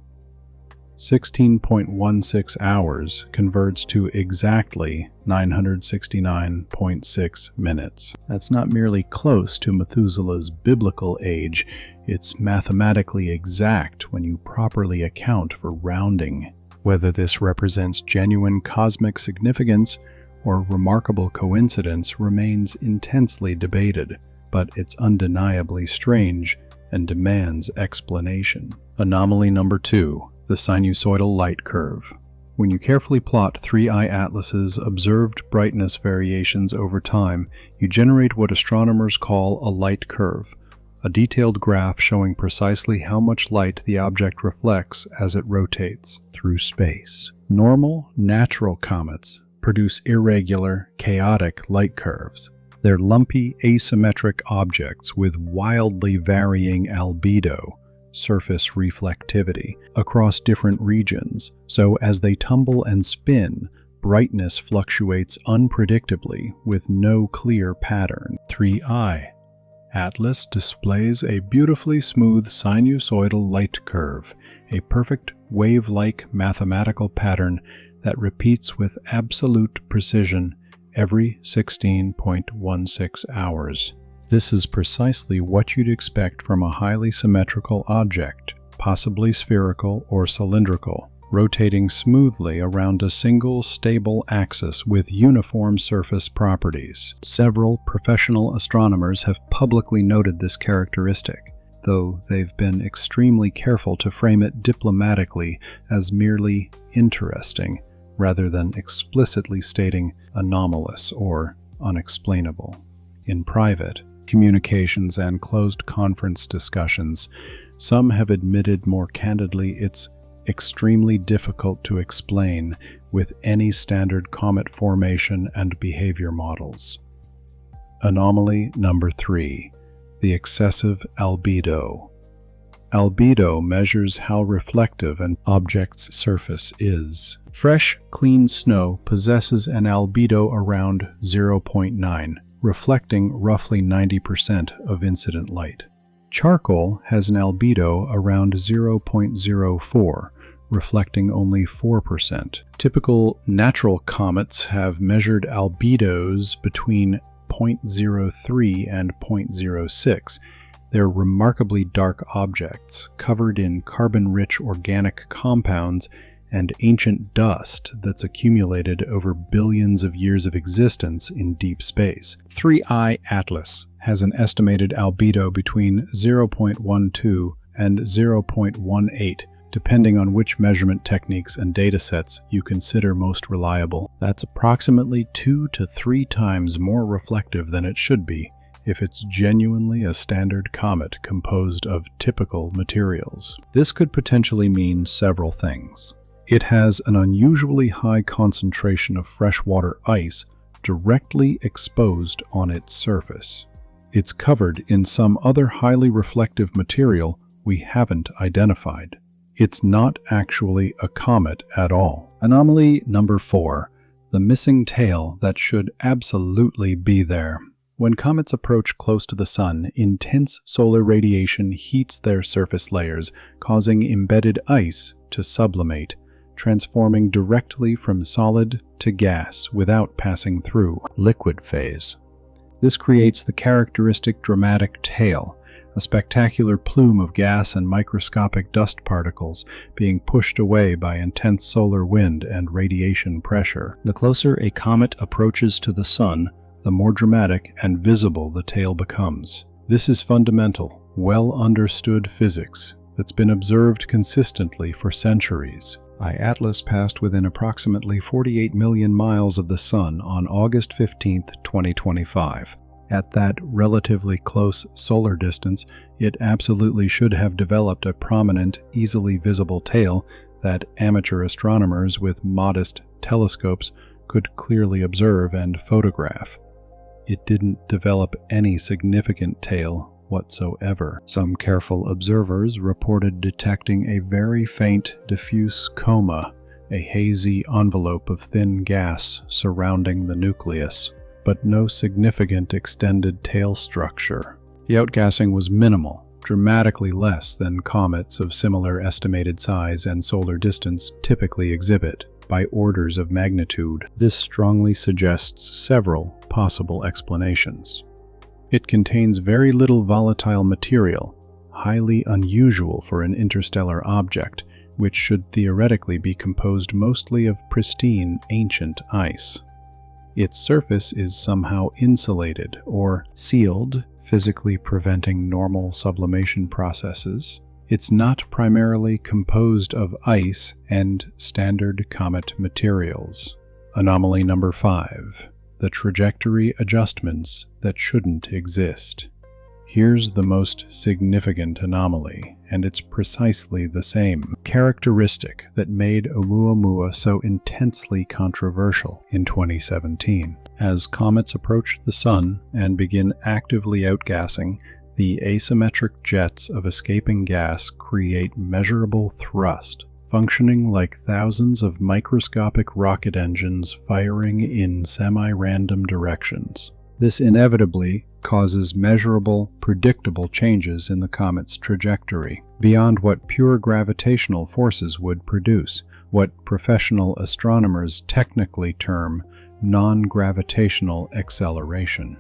16.16 hours converts to exactly 969.6 minutes. That's not merely close to Methuselah's biblical age, it's mathematically exact when you properly account for rounding. Whether this represents genuine cosmic significance or remarkable coincidence remains intensely debated, but it's undeniably strange and demands explanation. Anomaly number 2. The sinusoidal light curve. When you carefully plot 3I Atlas's observed brightness variations over time, you generate what astronomers call a light curve, a detailed graph showing precisely how much light the object reflects as it rotates through space. Normal, natural comets produce irregular, chaotic light curves. They're lumpy, asymmetric objects with wildly varying albedo, surface reflectivity, across different regions, so as they tumble and spin, brightness fluctuates unpredictably with no clear pattern. 3I Atlas displays a beautifully smooth sinusoidal light curve, a perfect wave-like mathematical pattern that repeats with absolute precision every 16.16 hours. This is precisely what you'd expect from a highly symmetrical object, possibly spherical or cylindrical, rotating smoothly around a single stable axis with uniform surface properties. Several professional astronomers have publicly noted this characteristic, though they've been extremely careful to frame it diplomatically as merely interesting, rather than explicitly stating anomalous or unexplainable. In private communications and closed conference discussions, some have admitted more candidly it's extremely difficult to explain with any standard comet formation and behavior models. Anomaly number 3. The excessive albedo. Albedo measures how reflective an object's surface is. Fresh, clean snow possesses an albedo around 0.9, reflecting roughly 90% of incident light. Charcoal has an albedo around 0.04, reflecting only 4%. Typical natural comets have measured albedos between 0.03 and 0.06. They're remarkably dark objects, covered in carbon-rich organic compounds and ancient dust that's accumulated over billions of years of existence in deep space. 3I Atlas has an estimated albedo between 0.12 and 0.18, depending on which measurement techniques and datasets you consider most reliable. That's approximately 2 to 3 times more reflective than it should be if it's genuinely a standard comet composed of typical materials. This could potentially mean several things. It has an unusually high concentration of freshwater ice directly exposed on its surface. It's covered in some other highly reflective material we haven't identified. It's not actually a comet at all. Anomaly number 4. the missing tail that should absolutely be there. When comets approach close to the Sun, intense solar radiation heats their surface layers, causing embedded ice to sublimate, transforming directly from solid to gas without passing through liquid phase. This creates the characteristic dramatic tail, a spectacular plume of gas and microscopic dust particles being pushed away by intense solar wind and radiation pressure. The closer a comet approaches to the Sun, the more dramatic and visible the tail becomes. This is fundamental, well-understood physics that's been observed consistently for centuries. Atlas passed within approximately 48 million miles of the Sun on August 15, 2025. At that relatively close solar distance, it absolutely should have developed a prominent, easily visible tail that amateur astronomers with modest telescopes could clearly observe and photograph. It didn't develop any significant tail whatsoever. Some careful observers reported detecting a very faint, diffuse coma, a hazy envelope of thin gas surrounding the nucleus, but no significant extended tail structure. The outgassing was minimal, dramatically less than comets of similar estimated size and solar distance typically exhibit, by orders of magnitude. This strongly suggests several possible explanations. It contains very little volatile material, highly unusual for an interstellar object, which should theoretically be composed mostly of pristine, ancient ice. Its surface is somehow insulated or sealed, physically preventing normal sublimation processes. It's not primarily composed of ice and standard comet materials. Anomaly number 5. The trajectory adjustments that shouldn't exist. Here's the most significant anomaly, and it's precisely the same characteristic that made Oumuamua so intensely controversial in 2017. As comets approach the Sun and begin actively outgassing, the asymmetric jets of escaping gas create measurable thrust, functioning like thousands of microscopic rocket engines firing in semi-random directions. This inevitably causes measurable, predictable changes in the comet's trajectory, beyond what pure gravitational forces would produce, what professional astronomers technically term non-gravitational acceleration.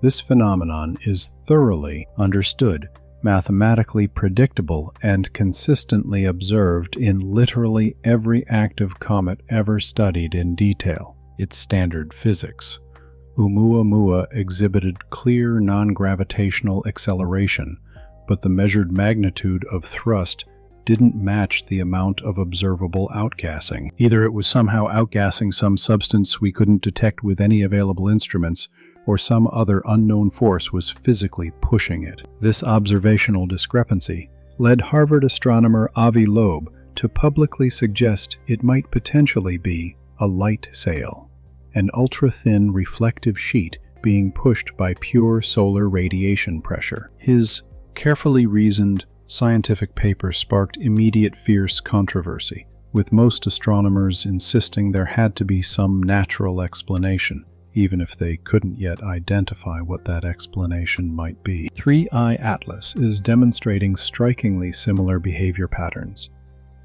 This phenomenon is thoroughly understood, mathematically predictable, and consistently observed in literally every active comet ever studied in detail. It's standard physics. Oumuamua exhibited clear non-gravitational acceleration, but the measured magnitude of thrust didn't match the amount of observable outgassing. Either it was somehow outgassing some substance we couldn't detect with any available instruments, or some other unknown force was physically pushing it. This observational discrepancy led Harvard astronomer Avi Loeb to publicly suggest it might potentially be a light sail, an ultra-thin reflective sheet being pushed by pure solar radiation pressure. His carefully reasoned scientific paper sparked immediate fierce controversy, with most astronomers insisting there had to be some natural explanation, even if they couldn't yet identify what that explanation might be. 3I Atlas is demonstrating strikingly similar behavior patterns.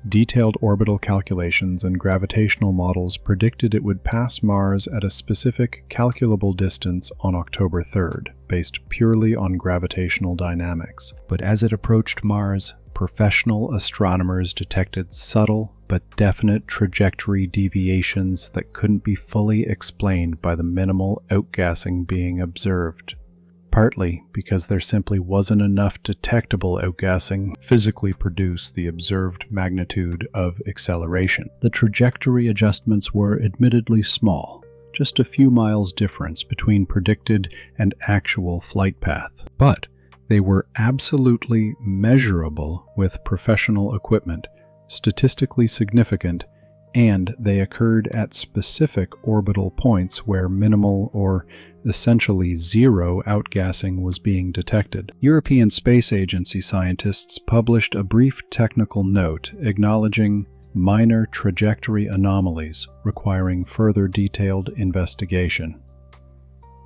Detailed orbital calculations and gravitational models predicted it would pass Mars at a specific calculable distance on October 3rd, based purely on gravitational dynamics. But as it approached Mars, professional astronomers detected subtle but definite trajectory deviations that couldn't be fully explained by the minimal outgassing being observed, partly because there simply wasn't enough detectable outgassing to physically produce the observed magnitude of acceleration. The trajectory adjustments were admittedly small, just a few miles difference between predicted and actual flight path, but they were absolutely measurable with professional equipment, statistically significant, and they occurred at specific orbital points where minimal or essentially zero outgassing was being detected. European Space Agency scientists published a brief technical note acknowledging minor trajectory anomalies requiring further detailed investigation.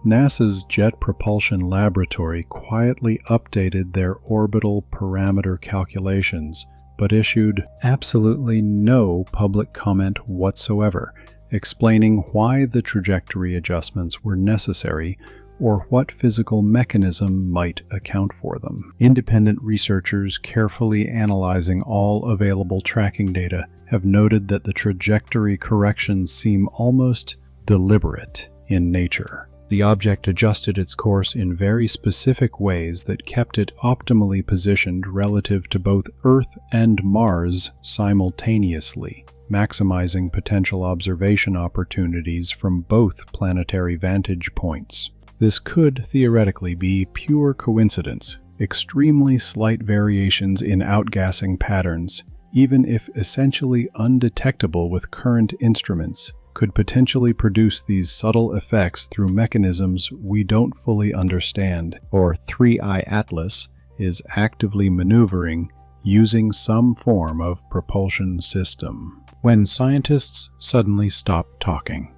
NASA's Jet Propulsion Laboratory quietly updated their orbital parameter calculations, but issued absolutely no public comment whatsoever, explaining why the trajectory adjustments were necessary or what physical mechanism might account for them. Independent researchers carefully analyzing all available tracking data have noted that the trajectory corrections seem almost deliberate in nature. The object adjusted its course in very specific ways that kept it optimally positioned relative to both Earth and Mars simultaneously, maximizing potential observation opportunities from both planetary vantage points. This could theoretically be pure coincidence, extremely slight variations in outgassing patterns, even if essentially undetectable with current instruments, could potentially produce these subtle effects through mechanisms we don't fully understand, or 3i Atlas is actively maneuvering using some form of propulsion system. When scientists suddenly stop talking.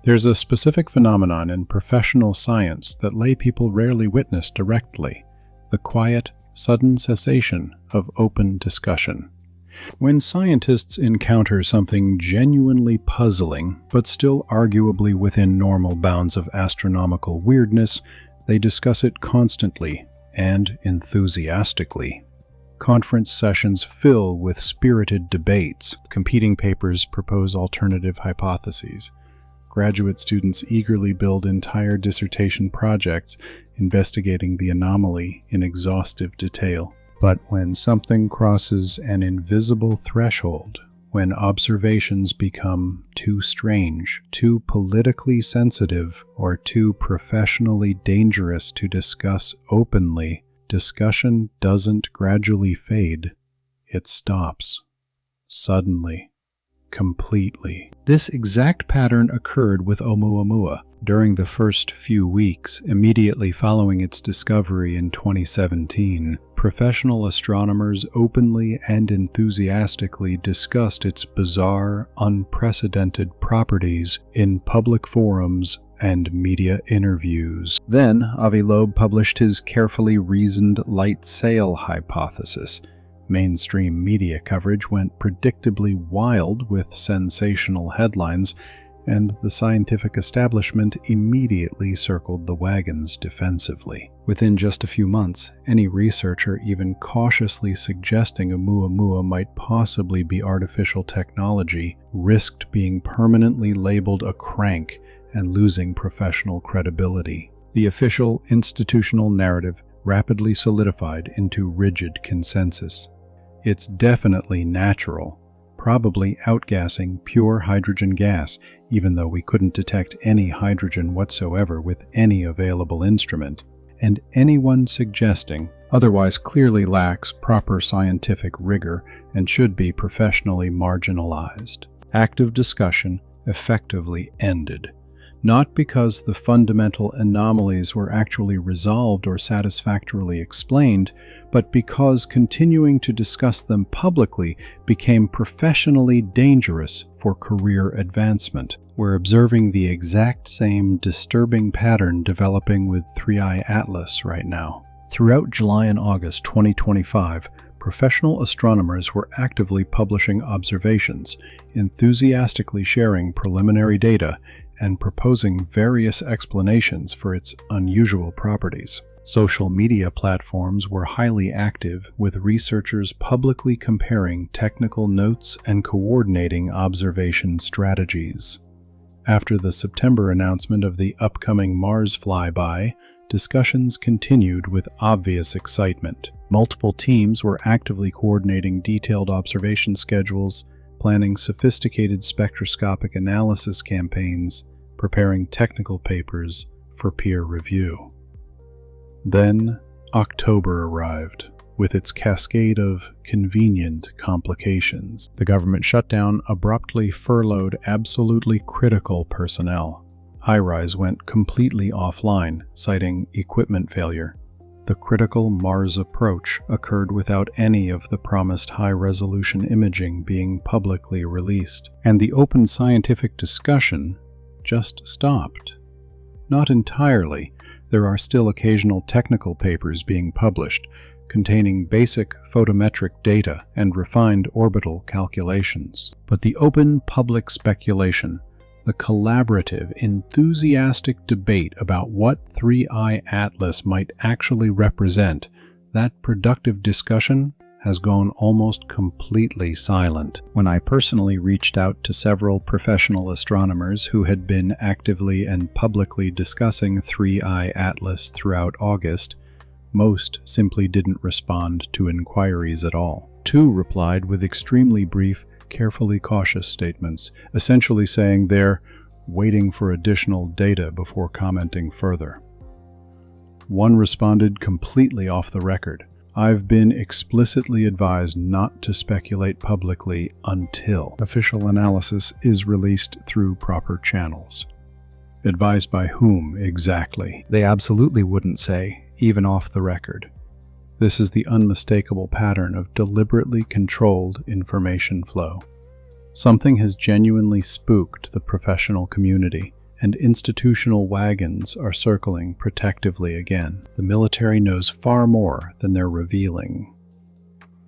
There's a specific phenomenon in professional science that lay people rarely witness directly: the quiet, sudden cessation of open discussion. When scientists encounter something genuinely puzzling, but still arguably within normal bounds of astronomical weirdness, they discuss it constantly and enthusiastically. Conference sessions fill with spirited debates. Competing papers propose alternative hypotheses. Graduate students eagerly build entire dissertation projects investigating the anomaly in exhaustive detail. But when something crosses an invisible threshold, when observations become too strange, too politically sensitive, or too professionally dangerous to discuss openly, discussion doesn't gradually fade. It stops. Suddenly. Completely. This exact pattern occurred with Oumuamua during the first few weeks immediately following its discovery in 2017. Professional astronomers openly and enthusiastically discussed its bizarre, unprecedented properties in public forums and media interviews. Then, Avi Loeb published his carefully reasoned light sail hypothesis. Mainstream media coverage went predictably wild with sensational headlines, and the scientific establishment immediately circled the wagons defensively. Within just a few months, any researcher even cautiously suggesting Oumuamua might possibly be artificial technology risked being permanently labeled a crank and losing professional credibility. The official institutional narrative rapidly solidified into rigid consensus. It's definitely natural, probably outgassing pure hydrogen gas, even though we couldn't detect any hydrogen whatsoever with any available instrument, and anyone suggesting otherwise clearly lacks proper scientific rigor and should be professionally marginalized. Active discussion effectively ended. Not because the fundamental anomalies were actually resolved or satisfactorily explained, but because continuing to discuss them publicly became professionally dangerous for career advancement. We're observing the exact same disturbing pattern developing with 3i Atlas right now. Throughout July and August 2025, professional astronomers were actively publishing observations, enthusiastically sharing preliminary data, and proposing various explanations for its unusual properties. Social media platforms were highly active, with researchers publicly comparing technical notes and coordinating observation strategies. After the September announcement of the upcoming Mars flyby, discussions continued with obvious excitement. Multiple teams were actively coordinating detailed observation schedules, planning sophisticated spectroscopic analysis campaigns, preparing technical papers for peer review. Then, October arrived, with its cascade of convenient complications. The government shutdown abruptly furloughed absolutely critical personnel. HiRISE went completely offline, citing equipment failure. The critical Mars approach occurred without any of the promised high-resolution imaging being publicly released, and the open scientific discussion just stopped. Not entirely. There are still occasional technical papers being published, containing basic photometric data and refined orbital calculations. But the open public speculation, the collaborative, enthusiastic debate about what 3I Atlas might actually represent, that productive discussion has gone almost completely silent. When I personally reached out to several professional astronomers who had been actively and publicly discussing 3I Atlas throughout August, most simply didn't respond to inquiries at all. 2 replied with extremely brief, carefully cautious statements, essentially saying they're waiting for additional data before commenting further. 1 responded completely off the record. I've been explicitly advised not to speculate publicly until official analysis is released through proper channels. Advised by whom exactly? They absolutely wouldn't say, even off the record. This is the unmistakable pattern of deliberately controlled information flow. Something has genuinely spooked the professional community, and institutional wagons are circling protectively again. The military knows far more than they're revealing.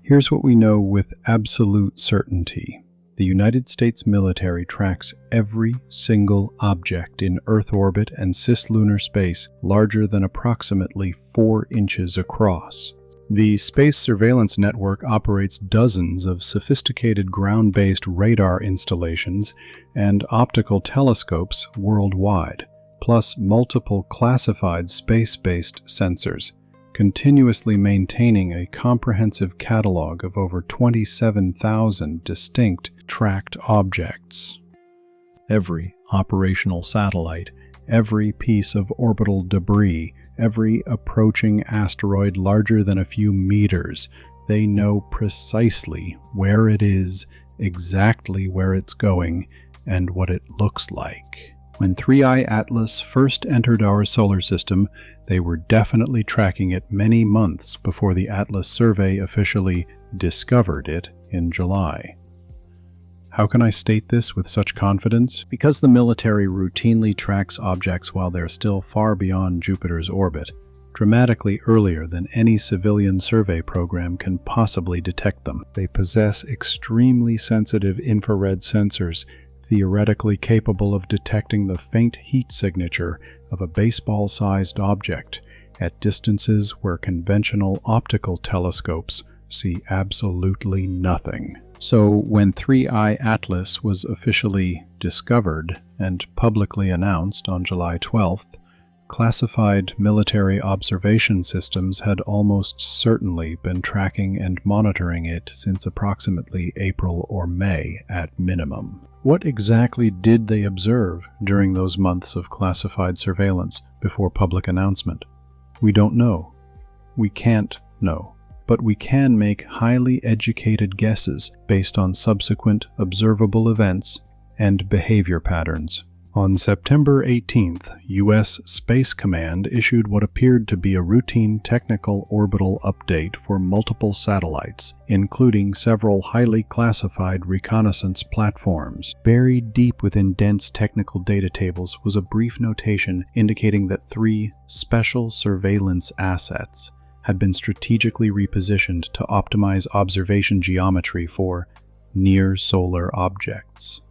Here's what we know with absolute certainty. The United States military tracks every single object in Earth orbit and cislunar space larger than approximately 4 inches across. The Space Surveillance Network operates dozens of sophisticated ground-based radar installations and optical telescopes worldwide, plus multiple classified space-based sensors, continuously maintaining a comprehensive catalog of over 27,000 distinct tracked objects. Every operational satellite, every piece of orbital debris, every approaching asteroid larger than a few meters, they know precisely where it is, exactly where it's going, and what it looks like. When 3I Atlas first entered our solar system, they were definitely tracking it many months before the Atlas survey officially discovered it in July. How can I state this with such confidence? Because the military routinely tracks objects while they're still far beyond Jupiter's orbit, dramatically earlier than any civilian survey program can possibly detect them. They possess extremely sensitive infrared sensors, theoretically capable of detecting the faint heat signature of a baseball-sized object at distances where conventional optical telescopes see absolutely nothing. So when 3I Atlas was officially discovered and publicly announced on July 12th, classified military observation systems had almost certainly been tracking and monitoring it since approximately April or May at minimum. What exactly did they observe during those months of classified surveillance before public announcement? We don't know. We can't know. But we can make highly educated guesses based on subsequent observable events and behavior patterns. On September 18th, U.S. Space Command issued what appeared to be a routine technical orbital update for multiple satellites, including several highly classified reconnaissance platforms. Buried deep within dense technical data tables was a brief notation indicating that 3 special surveillance assets had been strategically repositioned to optimize observation geometry for near-solar objects.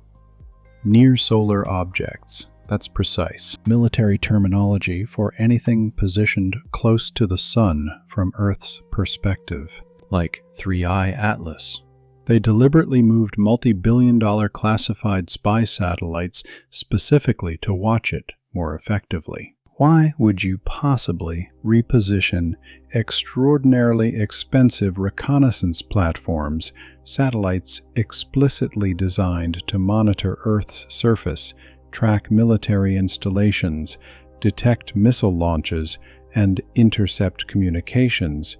Near-solar objects, that's precise. Military terminology for anything positioned close to the Sun from Earth's perspective, like 3I Atlas. They deliberately moved multi-billion-dollar classified spy satellites specifically to watch it more effectively. Why would you possibly reposition extraordinarily expensive reconnaissance platforms, satellites explicitly designed to monitor Earth's surface, track military installations, detect missile launches, and intercept communications,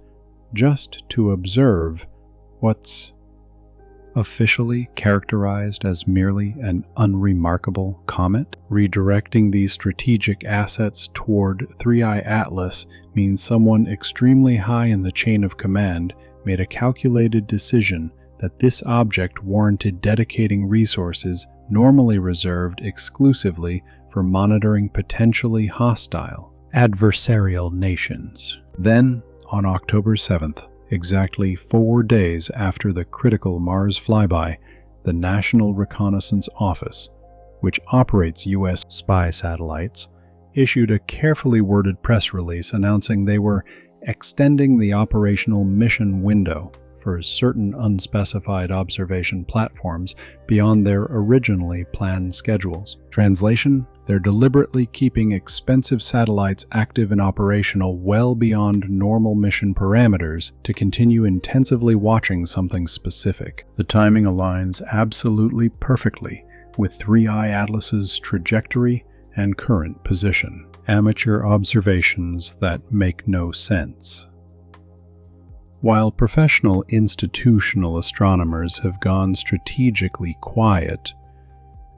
just to observe what's officially characterized as merely an unremarkable comet. Redirecting these strategic assets toward 3i Atlas means someone extremely high in the chain of command made a calculated decision that this object warranted dedicating resources normally reserved exclusively for monitoring potentially hostile, adversarial nations. Then, on October 7th, exactly 4 days after the critical Mars flyby, the National Reconnaissance Office, which operates U.S. spy satellites, issued a carefully worded press release announcing they were extending the operational mission window for certain unspecified observation platforms beyond their originally planned schedules. Translation: they're deliberately keeping expensive satellites active and operational well beyond normal mission parameters to continue intensively watching something specific. The timing aligns absolutely perfectly with 3i Atlas's trajectory and current position. Amateur observations that make no sense. While professional institutional astronomers have gone strategically quiet,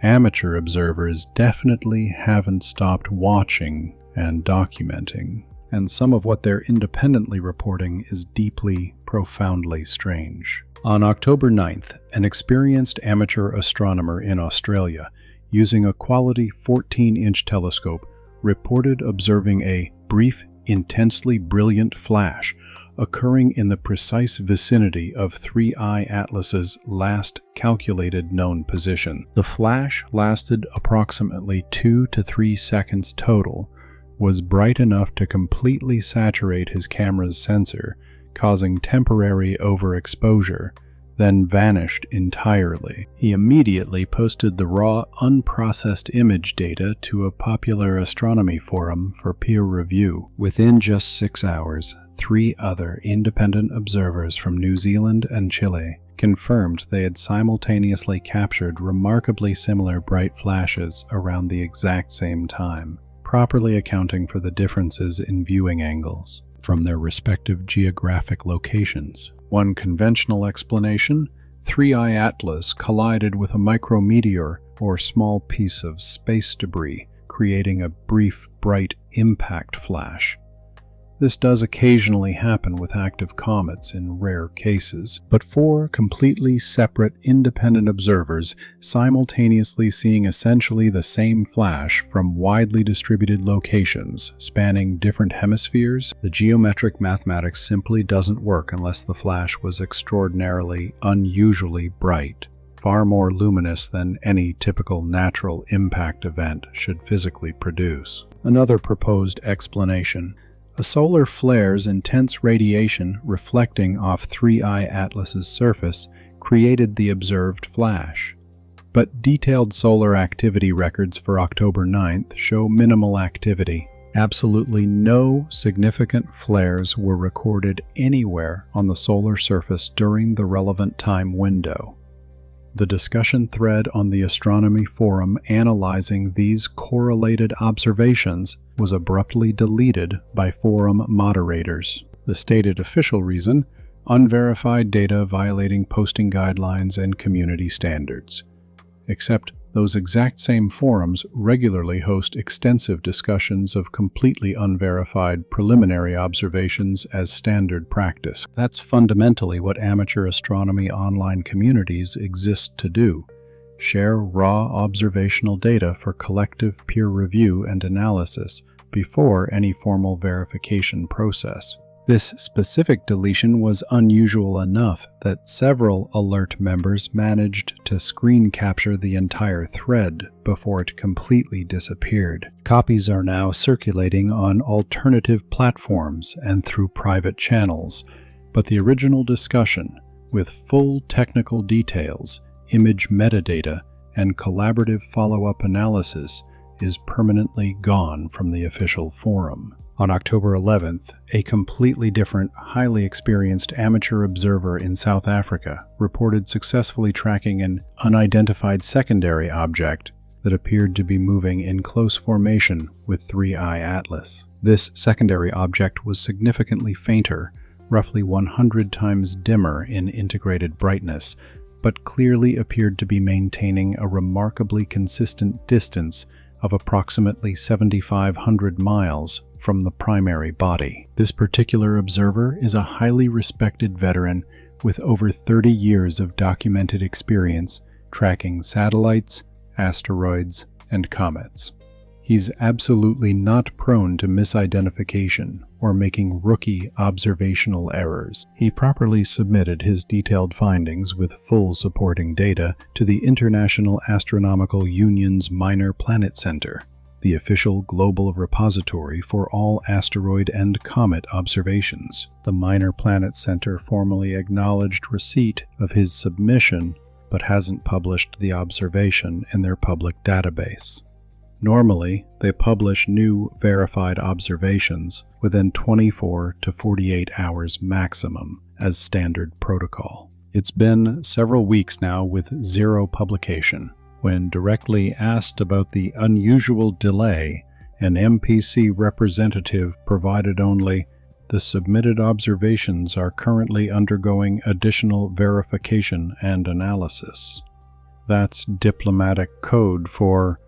amateur observers definitely haven't stopped watching and documenting, and some of what they're independently reporting is deeply, profoundly strange. On October 9th, an experienced amateur astronomer in Australia, using a quality 14-inch telescope, reported observing a brief, intensely brilliant flash occurring in the precise vicinity of 3i Atlas's last calculated known position. The flash lasted approximately 2 to 3 seconds total, was bright enough to completely saturate his camera's sensor, causing temporary overexposure, then vanished entirely. He immediately posted the raw, unprocessed image data to a popular astronomy forum for peer review. Within just 6 hours, 3 other independent observers from New Zealand and Chile confirmed they had simultaneously captured remarkably similar bright flashes around the exact same time, properly accounting for the differences in viewing angles from their respective geographic locations. One conventional explanation: 3i Atlas collided with a micrometeor or small piece of space debris, creating a brief, bright impact flash. This does occasionally happen with active comets in rare cases, but 4 completely separate independent observers simultaneously seeing essentially the same flash from widely distributed locations spanning different hemispheres, the geometric mathematics simply doesn't work unless the flash was extraordinarily, unusually bright, far more luminous than any typical natural impact event should physically produce. Another proposed explanation: a solar flare's intense radiation reflecting off 3i Atlas's surface created the observed flash. But detailed solar activity records for October 9th show minimal activity. Absolutely no significant flares were recorded anywhere on the solar surface during the relevant time window. The discussion thread on the astronomy forum analyzing these correlated observations was abruptly deleted by forum moderators. The stated official reason: unverified data violating posting guidelines and community standards. Except those exact same forums regularly host extensive discussions of completely unverified preliminary observations as standard practice. That's fundamentally what amateur astronomy online communities exist to do: share raw observational data for collective peer review and analysis before any formal verification process. This specific deletion was unusual enough that several alert members managed to screen capture the entire thread before it completely disappeared. Copies are now circulating on alternative platforms and through private channels, but the original discussion, with full technical details, image metadata, and collaborative follow-up analysis, is permanently gone from the official forum. On October 11th, a completely different, highly experienced amateur observer in South Africa reported successfully tracking an unidentified secondary object that appeared to be moving in close formation with 3i Atlas. This secondary object was significantly fainter, roughly 100 times dimmer in integrated brightness, but clearly appeared to be maintaining a remarkably consistent distance of approximately 7,500 miles from the primary body. This particular observer is a highly respected veteran with over 30 years of documented experience tracking satellites, asteroids, and comets. He's absolutely not prone to misidentification or making rookie observational errors. He properly submitted his detailed findings with full supporting data to the International Astronomical Union's Minor Planet Center, the official global repository for all asteroid and comet observations. The Minor Planet Center formally acknowledged receipt of his submission, but hasn't published the observation in their public database. Normally, they publish new verified observations within 24 to 48 hours maximum as standard protocol. It's been several weeks now with zero publication. When directly asked about the unusual delay, an MPC representative provided only, "The submitted observations are currently undergoing additional verification and analysis." That's diplomatic code for,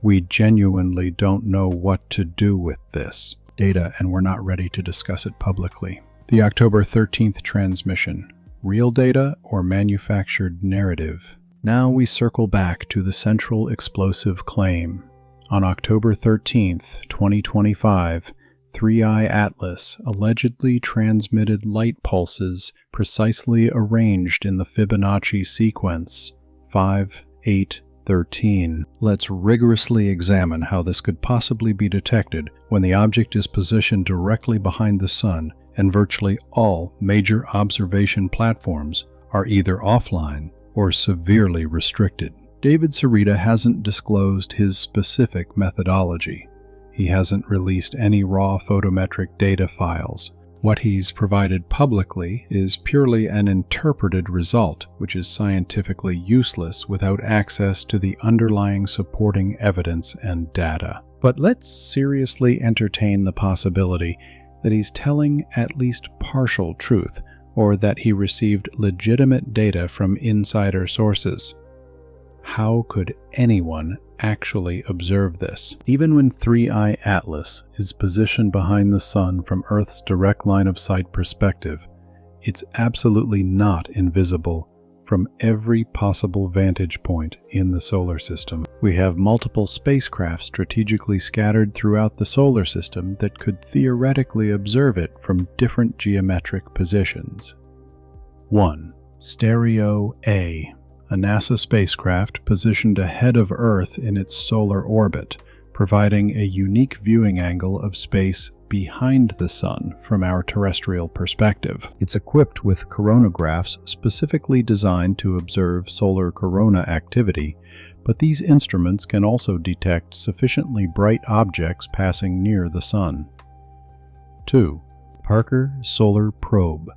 "We genuinely don't know what to do with this data and we're not ready to discuss it publicly." The October 13th transmission, real data or manufactured narrative? Now we circle back to the central explosive claim. On October 13th, 2025, 3i Atlas allegedly transmitted light pulses precisely arranged in the Fibonacci sequence 5, 8, 13. Let's rigorously examine how this could possibly be detected when the object is positioned directly behind the Sun and virtually all major observation platforms are either offline or severely restricted. David Sarita hasn't disclosed his specific methodology. He hasn't released any raw photometric data files. What he's provided publicly is purely an interpreted result, which is scientifically useless without access to the underlying supporting evidence and data. But let's seriously entertain the possibility that he's telling at least partial truth, or that he received legitimate data from insider sources. How could anyone actually observe this? Even when 3i Atlas is positioned behind the Sun from Earth's direct line of sight perspective, it's absolutely not invisible from every possible vantage point in the solar system. We have multiple spacecraft strategically scattered throughout the solar system that could theoretically observe it from different geometric positions. 1. Stereo A, a NASA spacecraft positioned ahead of Earth in its solar orbit, providing a unique viewing angle of space behind the Sun from our terrestrial perspective. It's equipped with coronagraphs specifically designed to observe solar corona activity, but these instruments can also detect sufficiently bright objects passing near the Sun. 2. Parker Solar Probe,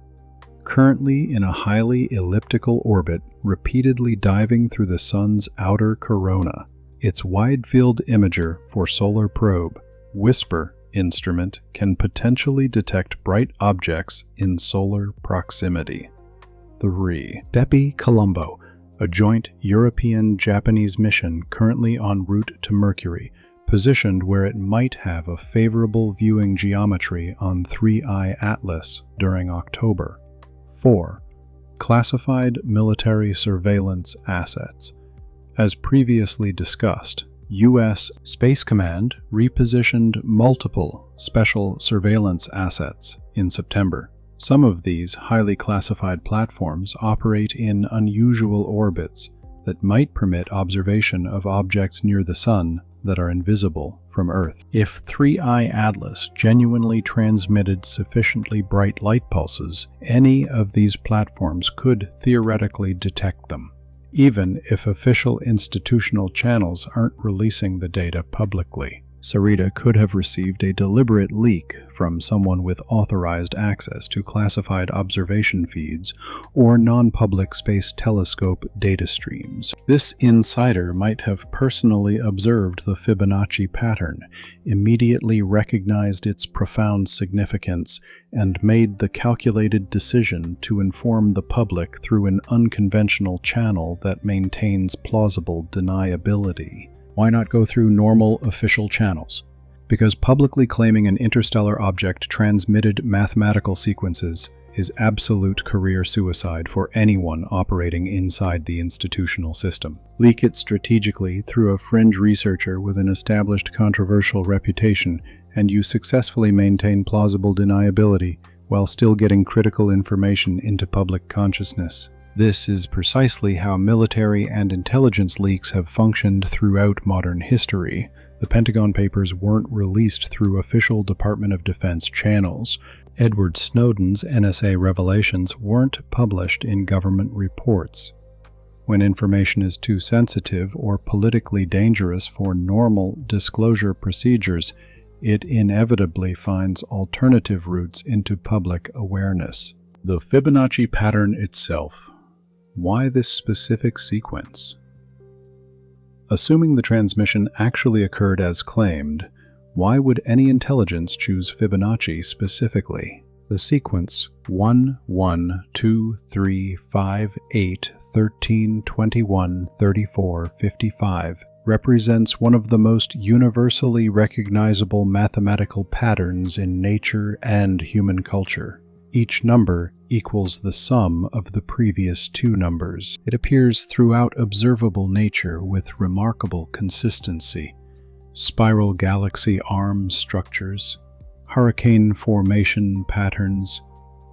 currently in a highly elliptical orbit, repeatedly diving through the Sun's outer corona. Its wide-field imager for Solar Probe, WHISPER instrument can potentially detect bright objects in solar proximity. 3. Bepi Colombo, a joint European-Japanese mission currently en route to Mercury, positioned where it might have a favorable viewing geometry on 3i Atlas during October. 4. Classified military surveillance assets. As previously discussed, U.S. Space Command repositioned multiple special surveillance assets in September. Some of these highly classified platforms operate in unusual orbits that might permit observation of objects near the Sun that are invisible from Earth. If 3i Atlas genuinely transmitted sufficiently bright light pulses, any of these platforms could theoretically detect them, even if official institutional channels aren't releasing the data publicly. Sarita could have received a deliberate leak from someone with authorized access to classified observation feeds or non-public space telescope data streams. This insider might have personally observed the Fibonacci pattern, immediately recognized its profound significance, and made the calculated decision to inform the public through an unconventional channel that maintains plausible deniability. Why not go through normal official channels? Because publicly claiming an interstellar object transmitted mathematical sequences is absolute career suicide for anyone operating inside the institutional system. Leak it strategically through a fringe researcher with an established controversial reputation, and you successfully maintain plausible deniability while still getting critical information into public consciousness. This is precisely how military and intelligence leaks have functioned throughout modern history. The Pentagon Papers weren't released through official Department of Defense channels. Edward Snowden's NSA revelations weren't published in government reports. When information is too sensitive or politically dangerous for normal disclosure procedures, it inevitably finds alternative routes into public awareness. The Fibonacci pattern itself. Why this specific sequence? Assuming the transmission actually occurred as claimed, why would any intelligence choose Fibonacci specifically? The sequence 1, 1, 2, 3, 5, 8, 13, 21, 34, 55 represents one of the most universally recognizable mathematical patterns in nature and human culture. Each number equals the sum of the previous two numbers. It appears throughout observable nature with remarkable consistency. Spiral galaxy arm structures, hurricane formation patterns,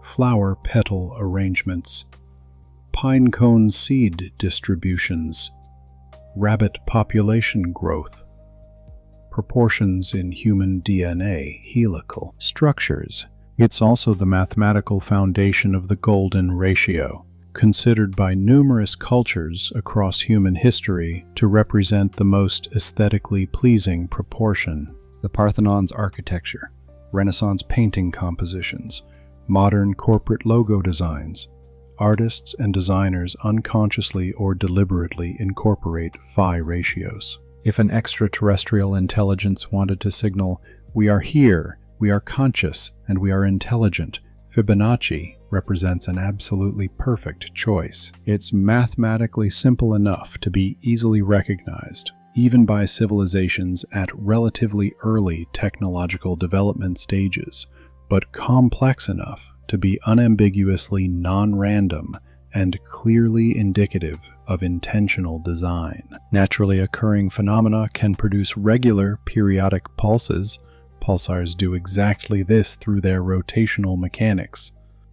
flower petal arrangements, pine cone seed distributions, rabbit population growth, proportions in human DNA, helical structures. It's also the mathematical foundation of the golden ratio, considered by numerous cultures across human history to represent the most aesthetically pleasing proportion. The Parthenon's architecture, Renaissance painting compositions, modern corporate logo designs. Artists and designers unconsciously or deliberately incorporate phi ratios. If an extraterrestrial intelligence wanted to signal, "We are here, we are conscious, and we are intelligent," Fibonacci represents an absolutely perfect choice. It's mathematically simple enough to be easily recognized, even by civilizations at relatively early technological development stages, but complex enough to be unambiguously non-random and clearly indicative of intentional design. Naturally occurring phenomena can produce regular periodic pulses. Pulsars do exactly this through their rotational mechanics.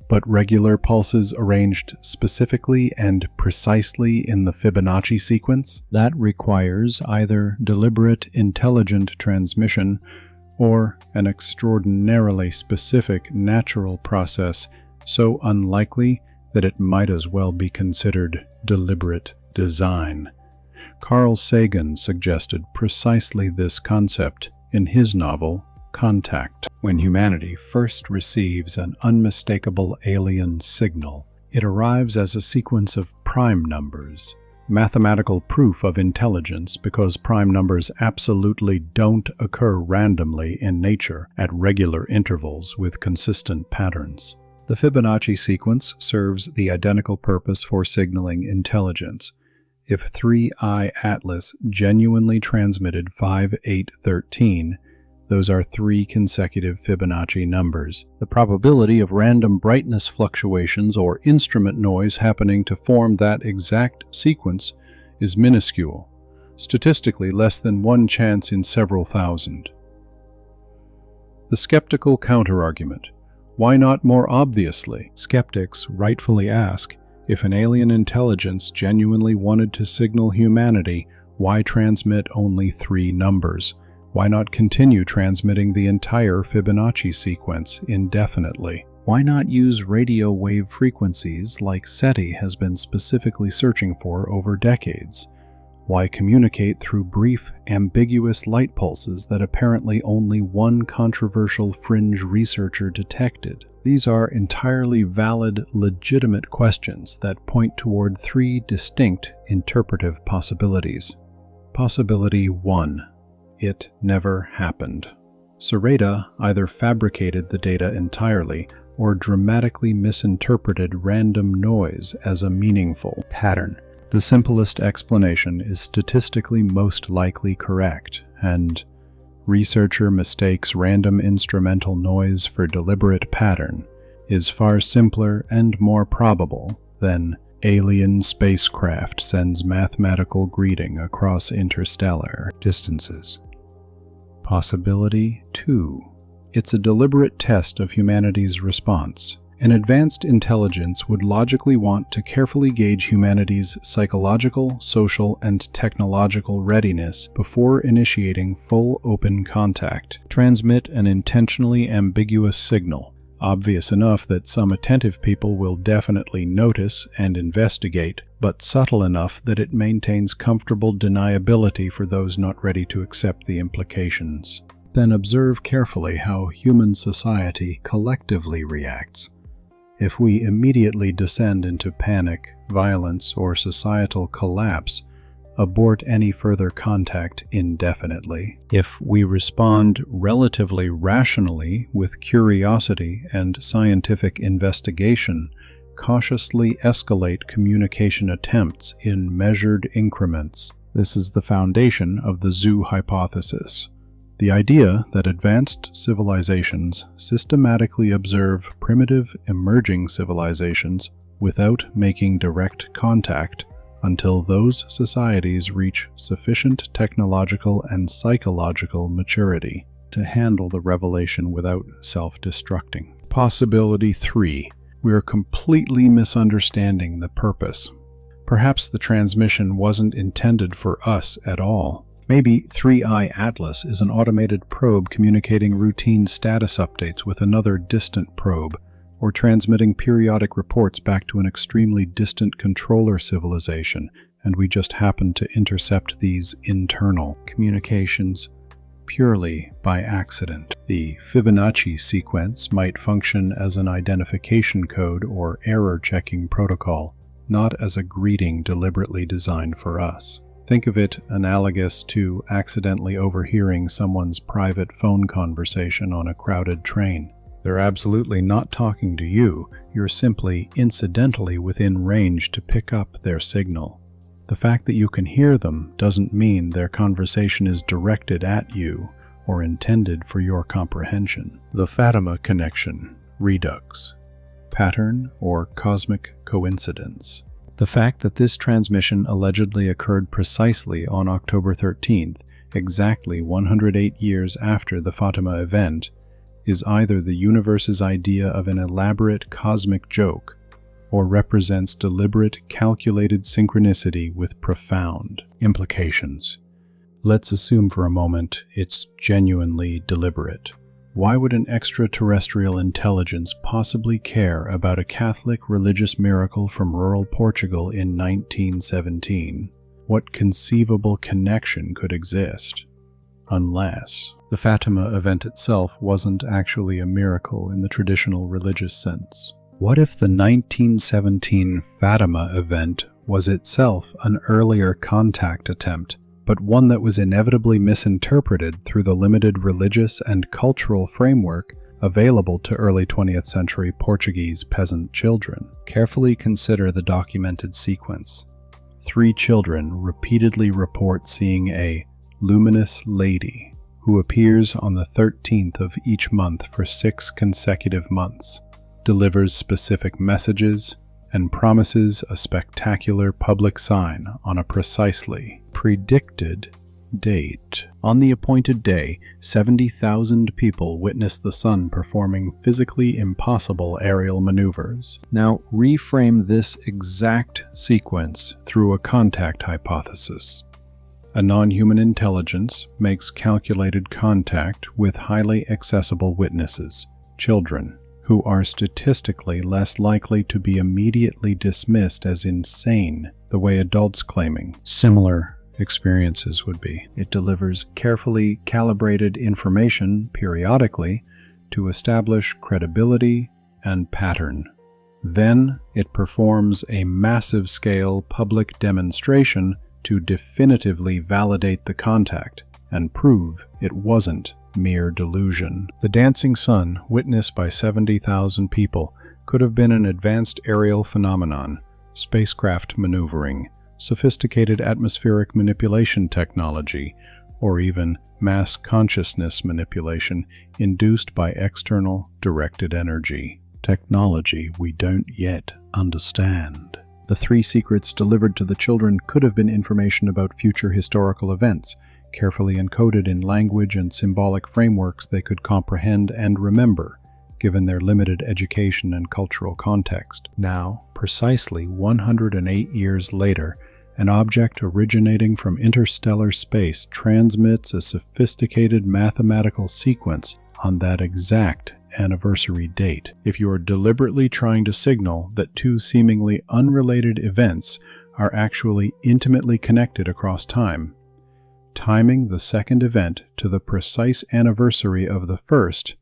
But regular pulses arranged specifically and precisely in the Fibonacci sequence, that requires either deliberate intelligent transmission or an extraordinarily specific natural process so unlikely that it might as well be considered deliberate design. Carl Sagan suggested precisely this concept in his novel Contact. When humanity first receives an unmistakable alien signal, it arrives as a sequence of prime numbers, mathematical proof of intelligence because prime numbers absolutely don't occur randomly in nature at regular intervals with consistent patterns. The Fibonacci sequence serves the identical purpose for signaling intelligence. If 3i Atlas genuinely transmitted 5813, those are 3 consecutive Fibonacci numbers. The probability of random brightness fluctuations or instrument noise happening to form that exact sequence is minuscule, statistically less than 1 chance in several thousand. The skeptical counterargument. Why not more obviously? Skeptics rightfully ask, if an alien intelligence genuinely wanted to signal humanity, why transmit only 3 numbers? Why not continue transmitting the entire Fibonacci sequence indefinitely? Why not use radio wave frequencies like SETI has been specifically searching for over decades? Why communicate through brief, ambiguous light pulses that apparently only one controversial fringe researcher detected? These are entirely valid, legitimate questions that point toward three distinct interpretive possibilities. Possibility 1. It never happened. Sereda either fabricated the data entirely or dramatically misinterpreted random noise as a meaningful pattern. The simplest explanation is statistically most likely correct, and researcher mistakes random instrumental noise for deliberate pattern is far simpler and more probable than alien spacecraft sends mathematical greeting across interstellar distances. Possibility 2. It's a deliberate test of humanity's response. An advanced intelligence would logically want to carefully gauge humanity's psychological, social, and technological readiness before initiating full open contact. Transmit an intentionally ambiguous signal, obvious enough that some attentive people will definitely notice and investigate, but subtle enough that it maintains comfortable deniability for those not ready to accept the implications. Then observe carefully how human society collectively reacts. If we immediately descend into panic, violence, or societal collapse, abort any further contact indefinitely. If we respond relatively rationally with curiosity and scientific investigation, cautiously escalate communication attempts in measured increments. This is the foundation of the zoo hypothesis. The idea that advanced civilizations systematically observe primitive emerging civilizations without making direct contact until those societies reach sufficient technological and psychological maturity to handle the revelation without self-destructing. Possibility 3. We are completely misunderstanding the purpose. Perhaps the transmission wasn't intended for us at all. Maybe 3i Atlas is an automated probe communicating routine status updates with another distant probe, or transmitting periodic reports back to an extremely distant controller civilization, and we just happen to intercept these internal communications purely by accident. The Fibonacci sequence might function as an identification code or error-checking protocol, not as a greeting deliberately designed for us. Think of it analogous to accidentally overhearing someone's private phone conversation on a crowded train. They're absolutely not talking to you, you're simply incidentally within range to pick up their signal. The fact that you can hear them doesn't mean their conversation is directed at you or intended for your comprehension. The Fátima connection, redux, pattern or cosmic coincidence. The fact that this transmission allegedly occurred precisely on October 13th, exactly 108 years after the Fátima event, is either the universe's idea of an elaborate cosmic joke or represents deliberate, calculated synchronicity with profound implications. Let's assume for a moment it's genuinely deliberate. Why would an extraterrestrial intelligence possibly care about a Catholic religious miracle from rural Portugal in 1917? What conceivable connection could exist? Unless the Fátima event itself wasn't actually a miracle in the traditional religious sense. What if the 1917 Fátima event was itself an earlier contact attempt, but one that was inevitably misinterpreted through the limited religious and cultural framework available to early 20th century Portuguese peasant children? Carefully consider the documented sequence. 3 children repeatedly report seeing a luminous lady who appears on the 13th of each month for 6 consecutive months, delivers specific messages, and promises a spectacular public sign on a precisely predicted date. On the appointed day, 70,000 people witnessed the sun performing physically impossible aerial maneuvers. Now, reframe this exact sequence through a contact hypothesis. A non-human intelligence makes calculated contact with highly accessible witnesses, children, who are statistically less likely to be immediately dismissed as insane, the way adults claiming similar experiences would be. It delivers carefully calibrated information periodically to establish credibility and pattern. Then it performs a massive-scale public demonstration to definitively validate the contact and prove it wasn't mere delusion. The dancing sun, witnessed by 70,000 people, could have been an advanced aerial phenomenon, spacecraft maneuvering, sophisticated atmospheric manipulation technology, or even mass consciousness manipulation induced by external directed energy. Technology we don't yet understand. The 3 secrets delivered to the children could have been information about future historical events, carefully encoded in language and symbolic frameworks they could comprehend and remember, given their limited education and cultural context. Now, precisely 108 years later, an object originating from interstellar space transmits a sophisticated mathematical sequence on that exact anniversary date. If you are deliberately trying to signal that 2 seemingly unrelated events are actually intimately connected across time, timing the second event to the precise anniversary of the first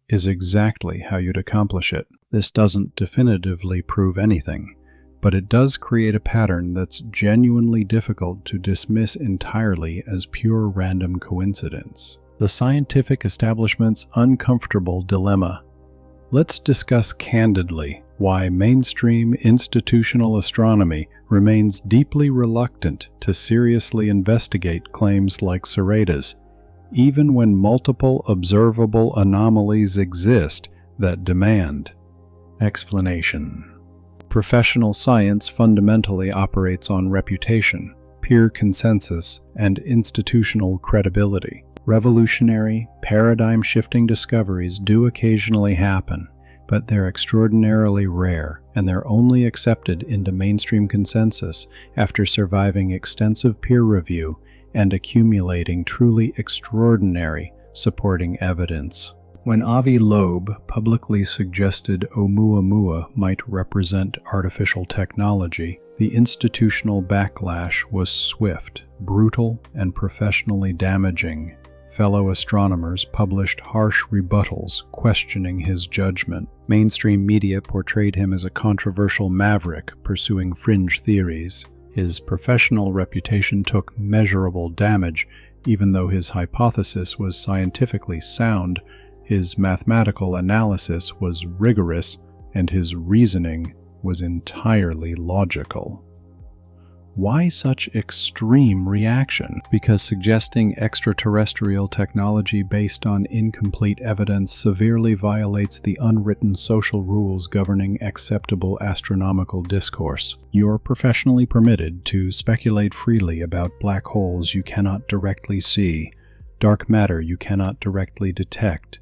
is exactly how you'd accomplish it. This doesn't definitively prove anything, but it does create a pattern that's genuinely difficult to dismiss entirely as pure random coincidence. The scientific establishment's uncomfortable dilemma. Let's discuss candidly why mainstream institutional astronomy remains deeply reluctant to seriously investigate claims like Serrata's, even when multiple observable anomalies exist that demand explanation. Professional science fundamentally operates on reputation, peer consensus, and institutional credibility. Revolutionary, paradigm-shifting discoveries do occasionally happen, but they're extraordinarily rare, and they're only accepted into mainstream consensus after surviving extensive peer review and accumulating truly extraordinary supporting evidence. When Avi Loeb publicly suggested Oumuamua might represent artificial technology, the institutional backlash was swift, brutal, and professionally damaging. Fellow astronomers published harsh rebuttals questioning his judgment. Mainstream media portrayed him as a controversial maverick pursuing fringe theories. His professional reputation took measurable damage, even though his hypothesis was scientifically sound, his mathematical analysis was rigorous, and his reasoning was entirely logical. Why such extreme reaction? Because suggesting extraterrestrial technology based on incomplete evidence severely violates the unwritten social rules governing acceptable astronomical discourse. You're professionally permitted to speculate freely about black holes you cannot directly see, dark matter you cannot directly detect,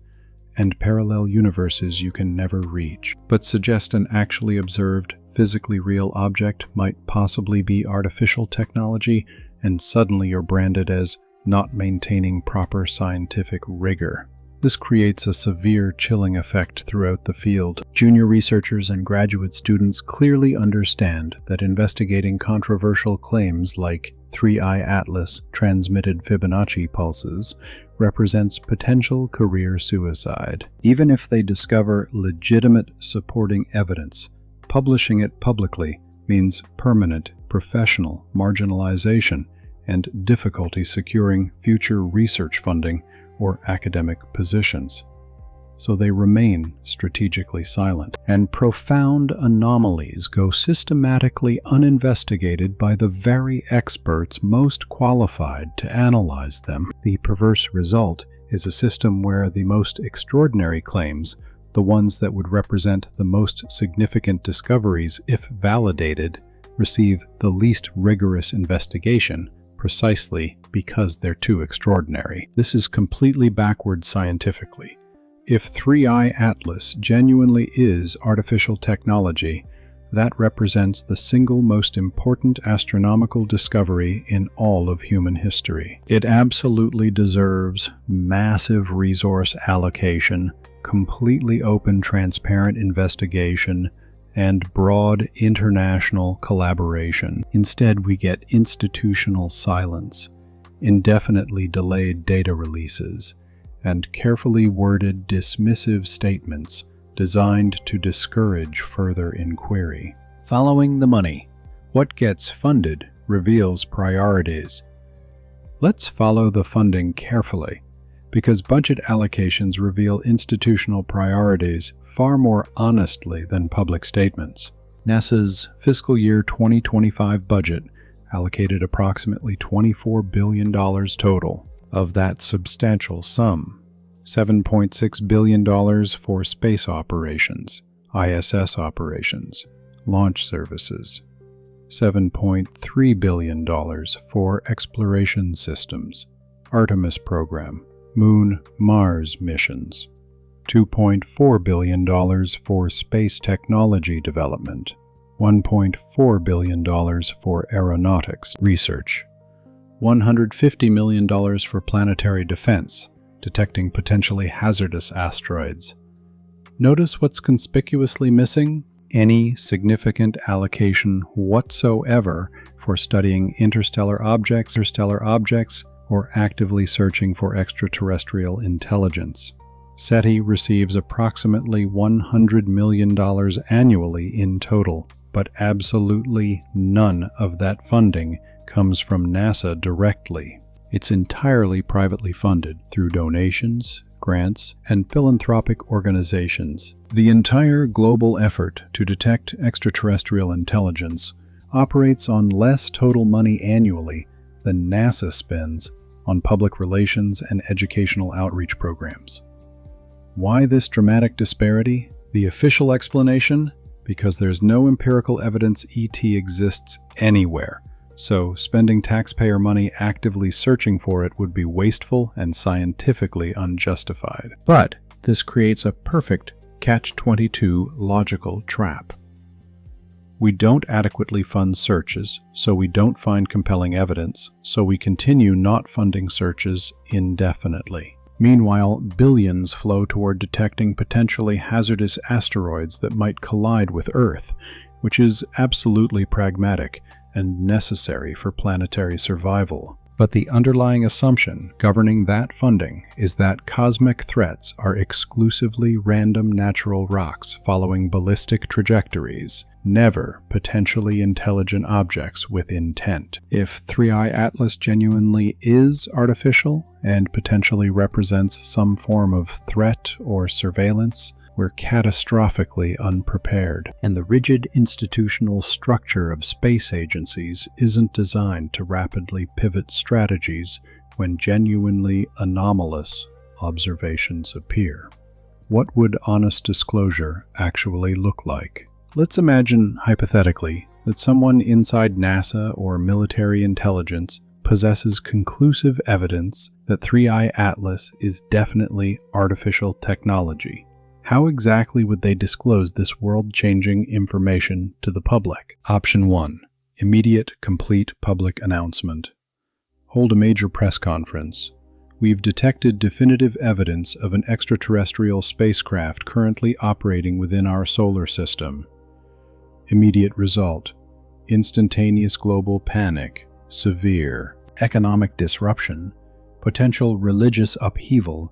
and parallel universes you can never reach. But suggest an actually observed, physically real object might possibly be artificial technology, and suddenly you're branded as not maintaining proper scientific rigor. This creates a severe chilling effect throughout the field. Junior researchers and graduate students clearly understand that investigating controversial claims like 3-eye atlas transmitted Fibonacci pulses represents potential career suicide. Even if they discover legitimate supporting evidence, publishing it publicly means permanent professional marginalization and difficulty securing future research funding or academic positions. So they remain strategically silent. And profound anomalies go systematically uninvestigated by the very experts most qualified to analyze them. The perverse result is a system where the most extraordinary claims, the ones that would represent the most significant discoveries if validated, receive the least rigorous investigation, precisely because they're too extraordinary. This is completely backward scientifically. If 3-eye atlas genuinely is artificial technology, that represents the single most important astronomical discovery in all of human history. It absolutely deserves massive resource allocation, completely open, transparent investigation, and broad international collaboration. Instead, we get institutional silence, indefinitely delayed data releases, and carefully worded dismissive statements designed to discourage further inquiry. Following the money. What gets funded reveals priorities. Let's follow the funding carefully, because budget allocations reveal institutional priorities far more honestly than public statements. NASA's fiscal year 2025 budget allocated approximately $24 billion total. Of that substantial sum, $7.6 billion for space operations, ISS operations, launch services, $7.3 billion for exploration systems, Artemis program, Moon-Mars missions, $2.4 billion for space technology development, $1.4 billion for aeronautics research, $150 million for planetary defense, detecting potentially hazardous asteroids. Notice what's conspicuously missing? Any significant allocation whatsoever for studying interstellar objects, or actively searching for extraterrestrial intelligence. SETI receives approximately $100 million annually in total, but absolutely none of that funding comes from NASA directly. It's entirely privately funded through donations, grants, and philanthropic organizations. The entire global effort to detect extraterrestrial intelligence operates on less total money annually than NASA spends on public relations and educational outreach programs. Why this dramatic disparity? The official explanation? Because there's no empirical evidence ET exists anywhere, so spending taxpayer money actively searching for it would be wasteful and scientifically unjustified. But this creates a perfect catch-22 logical trap. We don't adequately fund searches, so we don't find compelling evidence, so we continue not funding searches indefinitely. Meanwhile, billions flow toward detecting potentially hazardous asteroids that might collide with Earth, which is absolutely pragmatic and necessary for planetary survival. But the underlying assumption governing that funding is that cosmic threats are exclusively random natural rocks following ballistic trajectories, never potentially intelligent objects with intent. If 3I Atlas genuinely is artificial and potentially represents some form of threat or surveillance, we're catastrophically unprepared. And the rigid institutional structure of space agencies isn't designed to rapidly pivot strategies when genuinely anomalous observations appear. What would honest disclosure actually look like? Let's imagine, hypothetically, that someone inside NASA or military intelligence possesses conclusive evidence that 3I Atlas is definitely artificial technology. How exactly would they disclose this world-changing information to the public? Option 1. Immediate, complete public announcement. Hold a major press conference. We've detected definitive evidence of an extraterrestrial spacecraft currently operating within our solar system. Immediate result: instantaneous global panic, severe economic disruption, potential religious upheaval,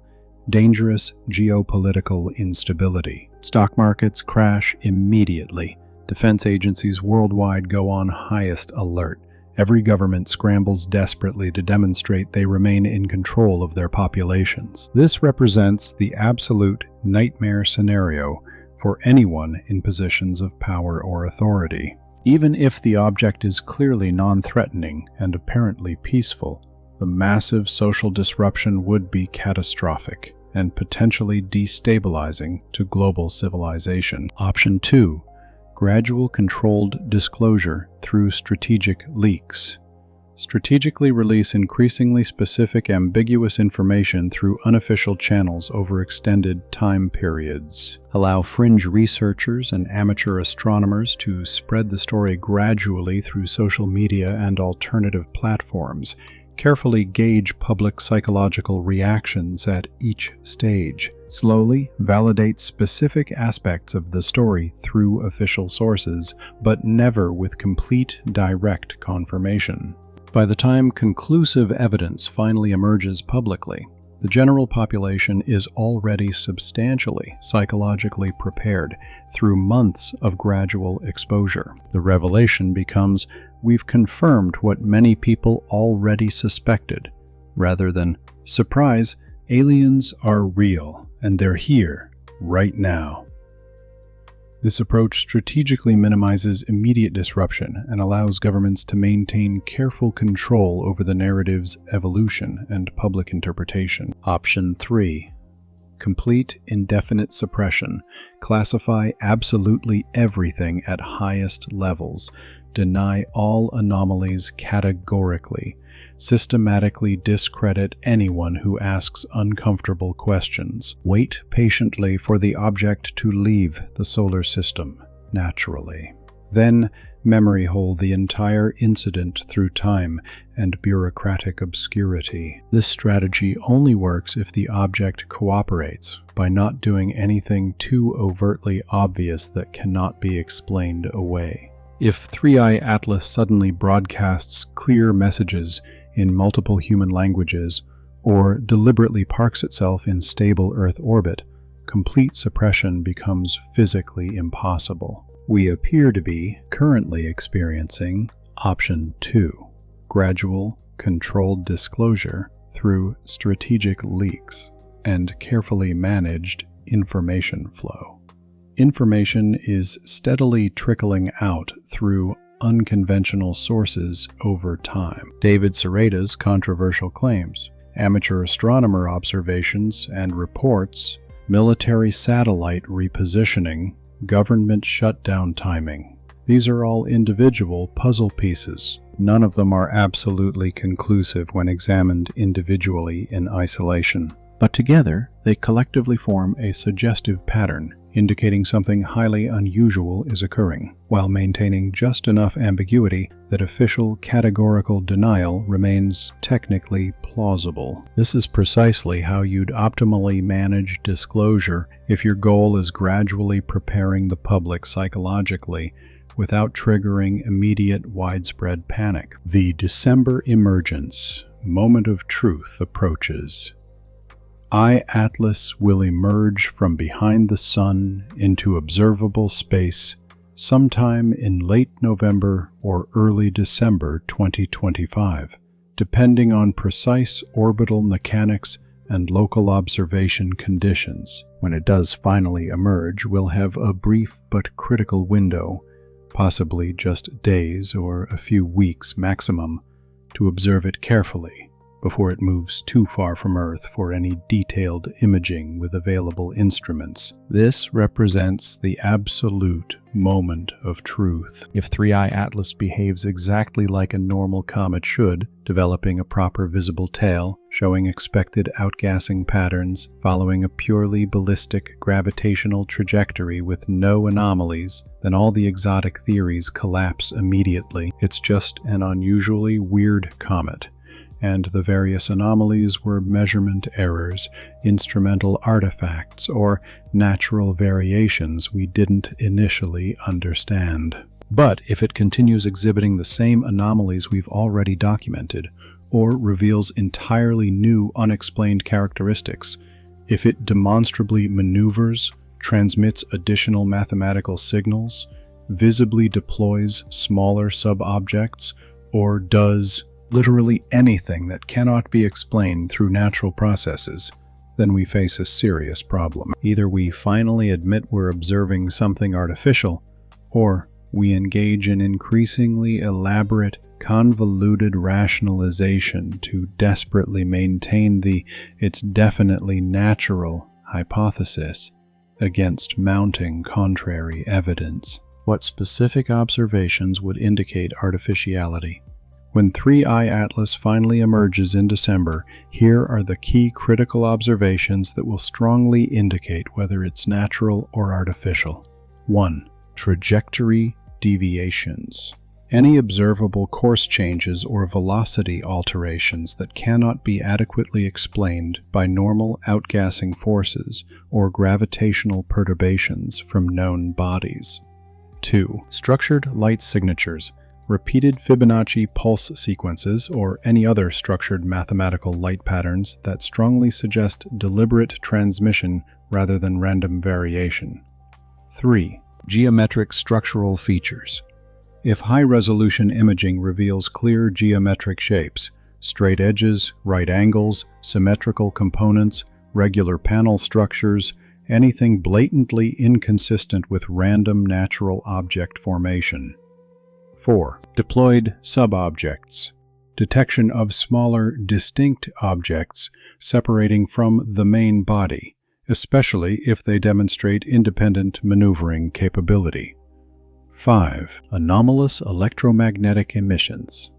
dangerous geopolitical instability. Stock markets crash immediately. Defense agencies worldwide go on highest alert. Every government scrambles desperately to demonstrate they remain in control of their populations. This represents the absolute nightmare scenario for anyone in positions of power or authority. Even if the object is clearly non-threatening and apparently peaceful, the massive social disruption would be catastrophic and potentially destabilizing to global civilization. Option 2. Gradual controlled disclosure through strategic leaks. Strategically release increasingly specific ambiguous information through unofficial channels over extended time periods. Allow fringe researchers and amateur astronomers to spread the story gradually through social media and alternative platforms, Carefully gauge public psychological reactions at each stage. Slowly validate specific aspects of the story through official sources, but never with complete, direct confirmation. By the time conclusive evidence finally emerges publicly, the general population is already substantially psychologically prepared through months of gradual exposure. The revelation becomes, we've confirmed what many people already suspected, rather than, surprise, aliens are real, and they're here, right now. This approach strategically minimizes immediate disruption and allows governments to maintain careful control over the narrative's evolution and public interpretation. Option 3. Complete indefinite suppression. Classify absolutely everything at highest levels. Deny all anomalies categorically. Systematically discredit anyone who asks uncomfortable questions. Wait patiently for the object to leave the solar system naturally. Then memory hole the entire incident through time and bureaucratic obscurity. This strategy only works if the object cooperates by not doing anything too overtly obvious that cannot be explained away. If 3i Atlas suddenly broadcasts clear messages in multiple human languages, or deliberately parks itself in stable Earth orbit, complete suppression becomes physically impossible. We appear to be currently experiencing Option 2, gradual, controlled disclosure through strategic leaks and carefully managed information flow. Information is steadily trickling out through unconventional sources over time. David Sereta's controversial claims, amateur astronomer observations and reports, military satellite repositioning, government shutdown timing. These are all individual puzzle pieces. None of them are absolutely conclusive when examined individually in isolation. But together, they collectively form a suggestive pattern, indicating something highly unusual is occurring, while maintaining just enough ambiguity that official categorical denial remains technically plausible. This is precisely how you'd optimally manage disclosure if your goal is gradually preparing the public psychologically without triggering immediate widespread panic. The December emergence, moment of truth, approaches. I-Atlas will emerge from behind the sun into observable space sometime in late November or early December 2025, depending on precise orbital mechanics and local observation conditions. When it does finally emerge, we'll have a brief but critical window, possibly just days or a few weeks maximum, to observe it carefully before it moves too far from Earth for any detailed imaging with available instruments. This represents the absolute moment of truth. If 3i Atlas behaves exactly like a normal comet should, developing a proper visible tail, showing expected outgassing patterns, following a purely ballistic gravitational trajectory with no anomalies, then all the exotic theories collapse immediately. It's just an unusually weird comet, and the various anomalies were measurement errors, instrumental artifacts, or natural variations we didn't initially understand. But if it continues exhibiting the same anomalies we've already documented, or reveals entirely new unexplained characteristics, if it demonstrably maneuvers, transmits additional mathematical signals, visibly deploys smaller sub-objects, or does literally anything that cannot be explained through natural processes, then we face a serious problem. Either we finally admit we're observing something artificial, or we engage in increasingly elaborate, convoluted rationalization to desperately maintain the "it's definitely natural" hypothesis against mounting contrary evidence. What specific observations would indicate artificiality? When 3i Atlas finally emerges in December, here are the key critical observations that will strongly indicate whether it's natural or artificial. 1. Trajectory deviations. Any observable course changes or velocity alterations that cannot be adequately explained by normal outgassing forces or gravitational perturbations from known bodies. 2. Structured light signatures. Repeated Fibonacci pulse sequences or any other structured mathematical light patterns that strongly suggest deliberate transmission rather than random variation. 3. Geometric structural features. If high-resolution imaging reveals clear geometric shapes, straight edges, right angles, symmetrical components, regular panel structures, anything blatantly inconsistent with random natural object formation. 4. Deployed subobjects. Detection of smaller, distinct objects separating from the main body, especially if they demonstrate independent maneuvering capability. 5. Anomalous electromagnetic emissions.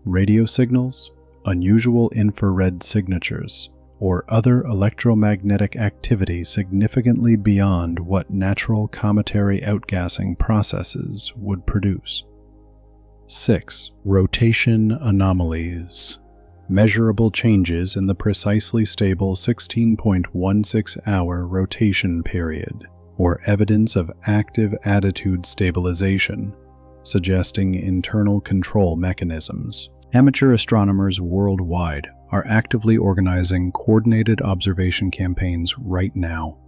Radio signals, unusual infrared signatures, or other electromagnetic activity significantly beyond what natural cometary outgassing processes would produce. 6. Rotation anomalies. Measurable changes in the precisely stable 16.16-hour rotation period, or evidence of active attitude stabilization, suggesting internal control mechanisms. Amateur astronomers worldwide are actively organizing coordinated observation campaigns right now.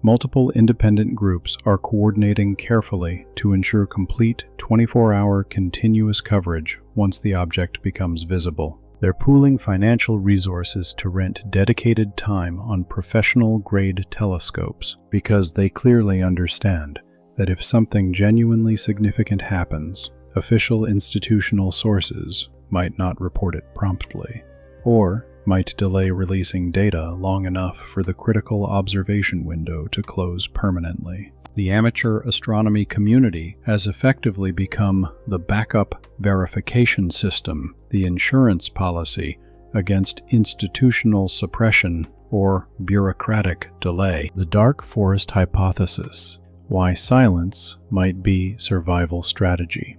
Multiple independent groups are coordinating carefully to ensure complete 24-hour continuous coverage once the object becomes visible. They're pooling financial resources to rent dedicated time on professional-grade telescopes because they clearly understand that if something genuinely significant happens, official institutional sources might not report it promptly, or might delay releasing data long enough for the critical observation window to close permanently. The amateur astronomy community has effectively become the backup verification system, the insurance policy against institutional suppression or bureaucratic delay. The dark forest hypothesis: why silence might be survival strategy.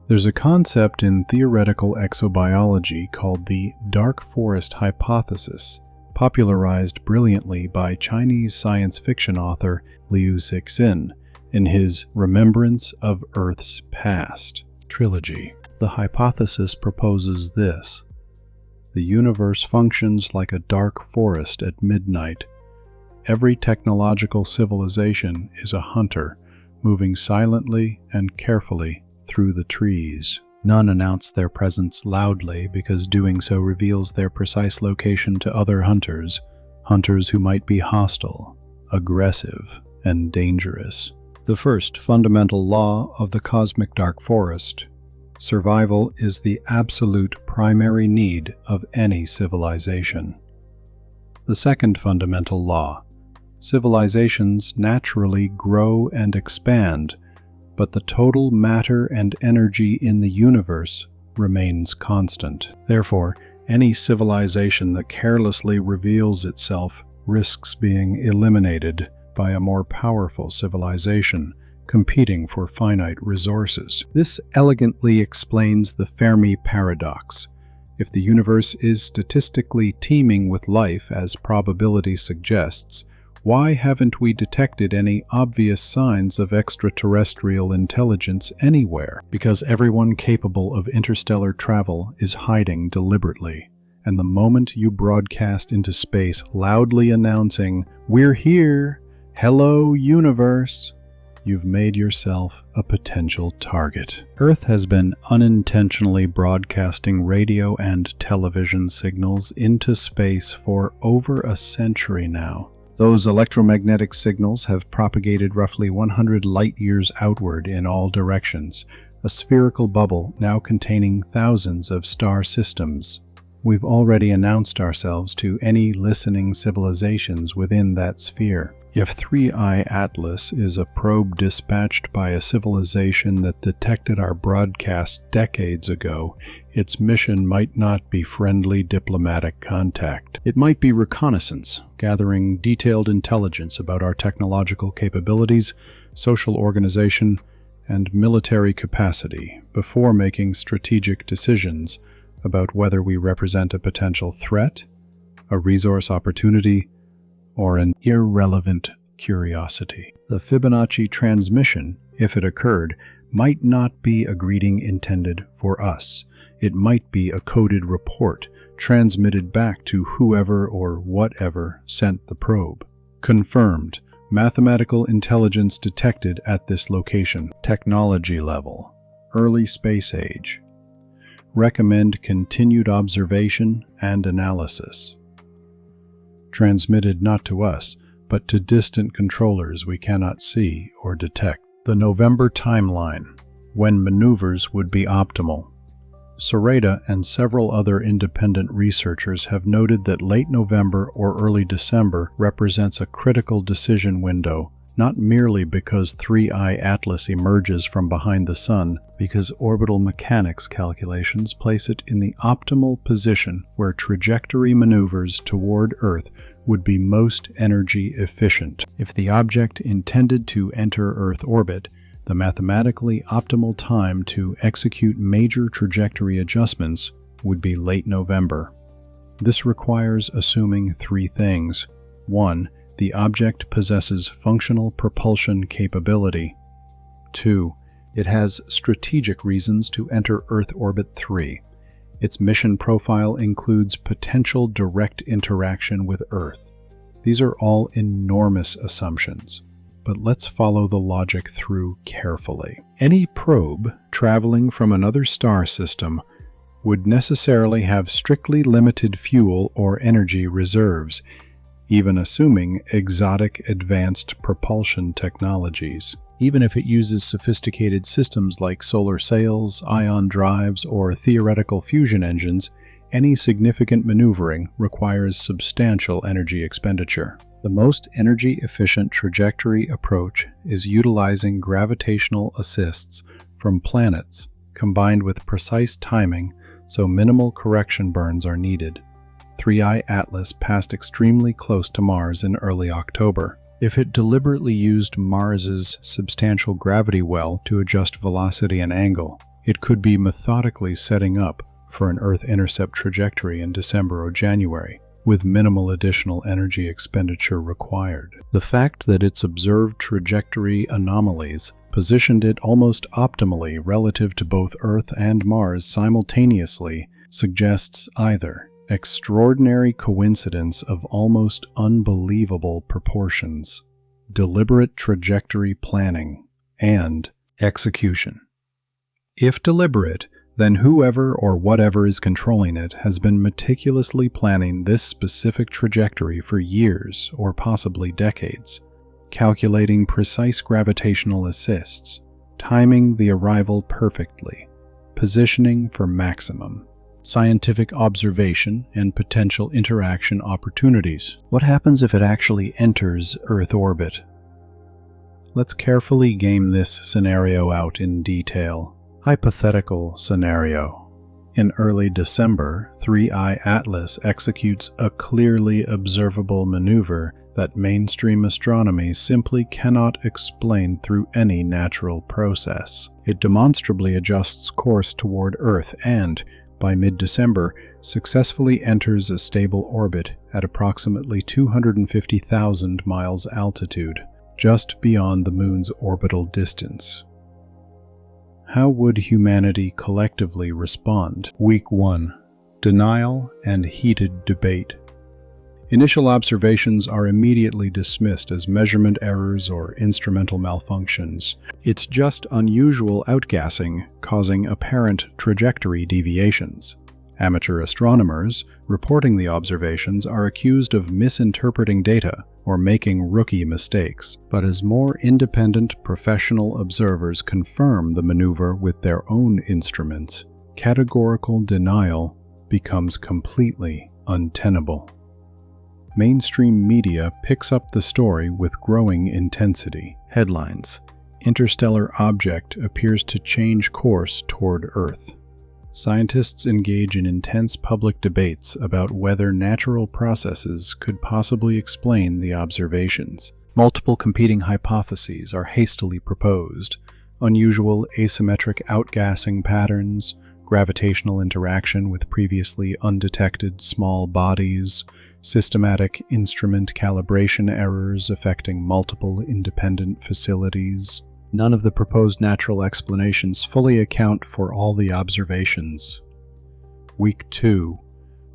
There's a concept in theoretical exobiology called the dark forest hypothesis, popularized brilliantly by Chinese science fiction author Liu Cixin in his Remembrance of Earth's Past trilogy. The hypothesis proposes this: the universe functions like a dark forest at midnight. Every technological civilization is a hunter, moving silently and carefully through the trees. None announce their presence loudly because doing so reveals their precise location to other hunters, hunters who might be hostile, aggressive, and dangerous. The first fundamental law of the cosmic dark forest: survival is the absolute primary need of any civilization. The second fundamental law: civilizations naturally grow and expand, but the total matter and energy in the universe remains constant. Therefore, any civilization that carelessly reveals itself risks being eliminated by a more powerful civilization competing for finite resources. This elegantly explains the Fermi paradox. If the universe is statistically teeming with life, as probability suggests, why haven't we detected any obvious signs of extraterrestrial intelligence anywhere? Because everyone capable of interstellar travel is hiding deliberately, and the moment you broadcast into space loudly announcing, "We're here! Hello, universe!" you've made yourself a potential target. Earth has been unintentionally broadcasting radio and television signals into space for over a century now. Those electromagnetic signals have propagated roughly 100 light-years outward in all directions, a spherical bubble now containing thousands of star systems. We've already announced ourselves to any listening civilizations within that sphere. If 3i Atlas is a probe dispatched by a civilization that detected our broadcast decades ago, its mission might not be friendly diplomatic contact. It might be reconnaissance, gathering detailed intelligence about our technological capabilities, social organization, and military capacity before making strategic decisions about whether we represent a potential threat, a resource opportunity, or an irrelevant curiosity. The Fibonacci transmission, if it occurred, might not be a greeting intended for us. It might be a coded report transmitted back to whoever or whatever sent the probe. Confirmed. Mathematical intelligence detected at this location. Technology level. Early space age. Recommend continued observation and analysis. Transmitted not to us, but to distant controllers we cannot see or detect. The November timeline, when maneuvers would be optimal. Sereda and several other independent researchers have noted that late November or early December represents a critical decision window, not merely because 3I Atlas emerges from behind the Sun, because orbital mechanics calculations place it in the optimal position where trajectory maneuvers toward Earth would be most energy efficient. If the object intended to enter Earth orbit, the mathematically optimal time to execute major trajectory adjustments would be late November. This requires assuming three things. 1. The object possesses functional propulsion capability. 2. It has strategic reasons to enter Earth orbit. 3. Its mission profile includes potential direct interaction with Earth. These are all enormous assumptions, but let's follow the logic through carefully. Any probe traveling from another star system would necessarily have strictly limited fuel or energy reserves, even assuming exotic advanced propulsion technologies. Even if it uses sophisticated systems like solar sails, ion drives, or theoretical fusion engines, any significant maneuvering requires substantial energy expenditure. The most energy-efficient trajectory approach is utilizing gravitational assists from planets combined with precise timing so minimal correction burns are needed. 3I Atlas passed extremely close to Mars in early October. If it deliberately used Mars's substantial gravity well to adjust velocity and angle, it could be methodically setting up for an Earth intercept trajectory in December or January, with minimal additional energy expenditure required. The fact that its observed trajectory anomalies positioned it almost optimally relative to both Earth and Mars simultaneously suggests either extraordinary coincidence of almost unbelievable proportions, deliberate trajectory planning, and execution. If deliberate, then whoever or whatever is controlling it has been meticulously planning this specific trajectory for years or possibly decades, calculating precise gravitational assists, timing the arrival perfectly, positioning for maximum, scientific observation, and potential interaction opportunities. What happens if it actually enters Earth orbit? Let's carefully game this scenario out in detail. Hypothetical scenario. In early December, 3I Atlas executes a clearly observable maneuver that mainstream astronomy simply cannot explain through any natural process. It demonstrably adjusts course toward Earth and, by mid-December, successfully enters a stable orbit at approximately 250,000 miles altitude, just beyond the Moon's orbital distance. How would humanity collectively respond? Week 1. Denial and heated debate. Initial observations are immediately dismissed as measurement errors or instrumental malfunctions. It's just unusual outgassing causing apparent trajectory deviations. Amateur astronomers reporting the observations are accused of misinterpreting data or making rookie mistakes. But as more independent professional observers confirm the maneuver with their own instruments, categorical denial becomes completely untenable. Mainstream media picks up the story with growing intensity. Headlines: Interstellar object appears to change course toward Earth. Scientists engage in intense public debates about whether natural processes could possibly explain the observations. Multiple competing hypotheses are hastily proposed, unusual asymmetric outgassing patterns, gravitational interaction with previously undetected small bodies, systematic instrument calibration errors affecting multiple independent facilities. None of the proposed natural explanations fully account for all the observations. Week 2.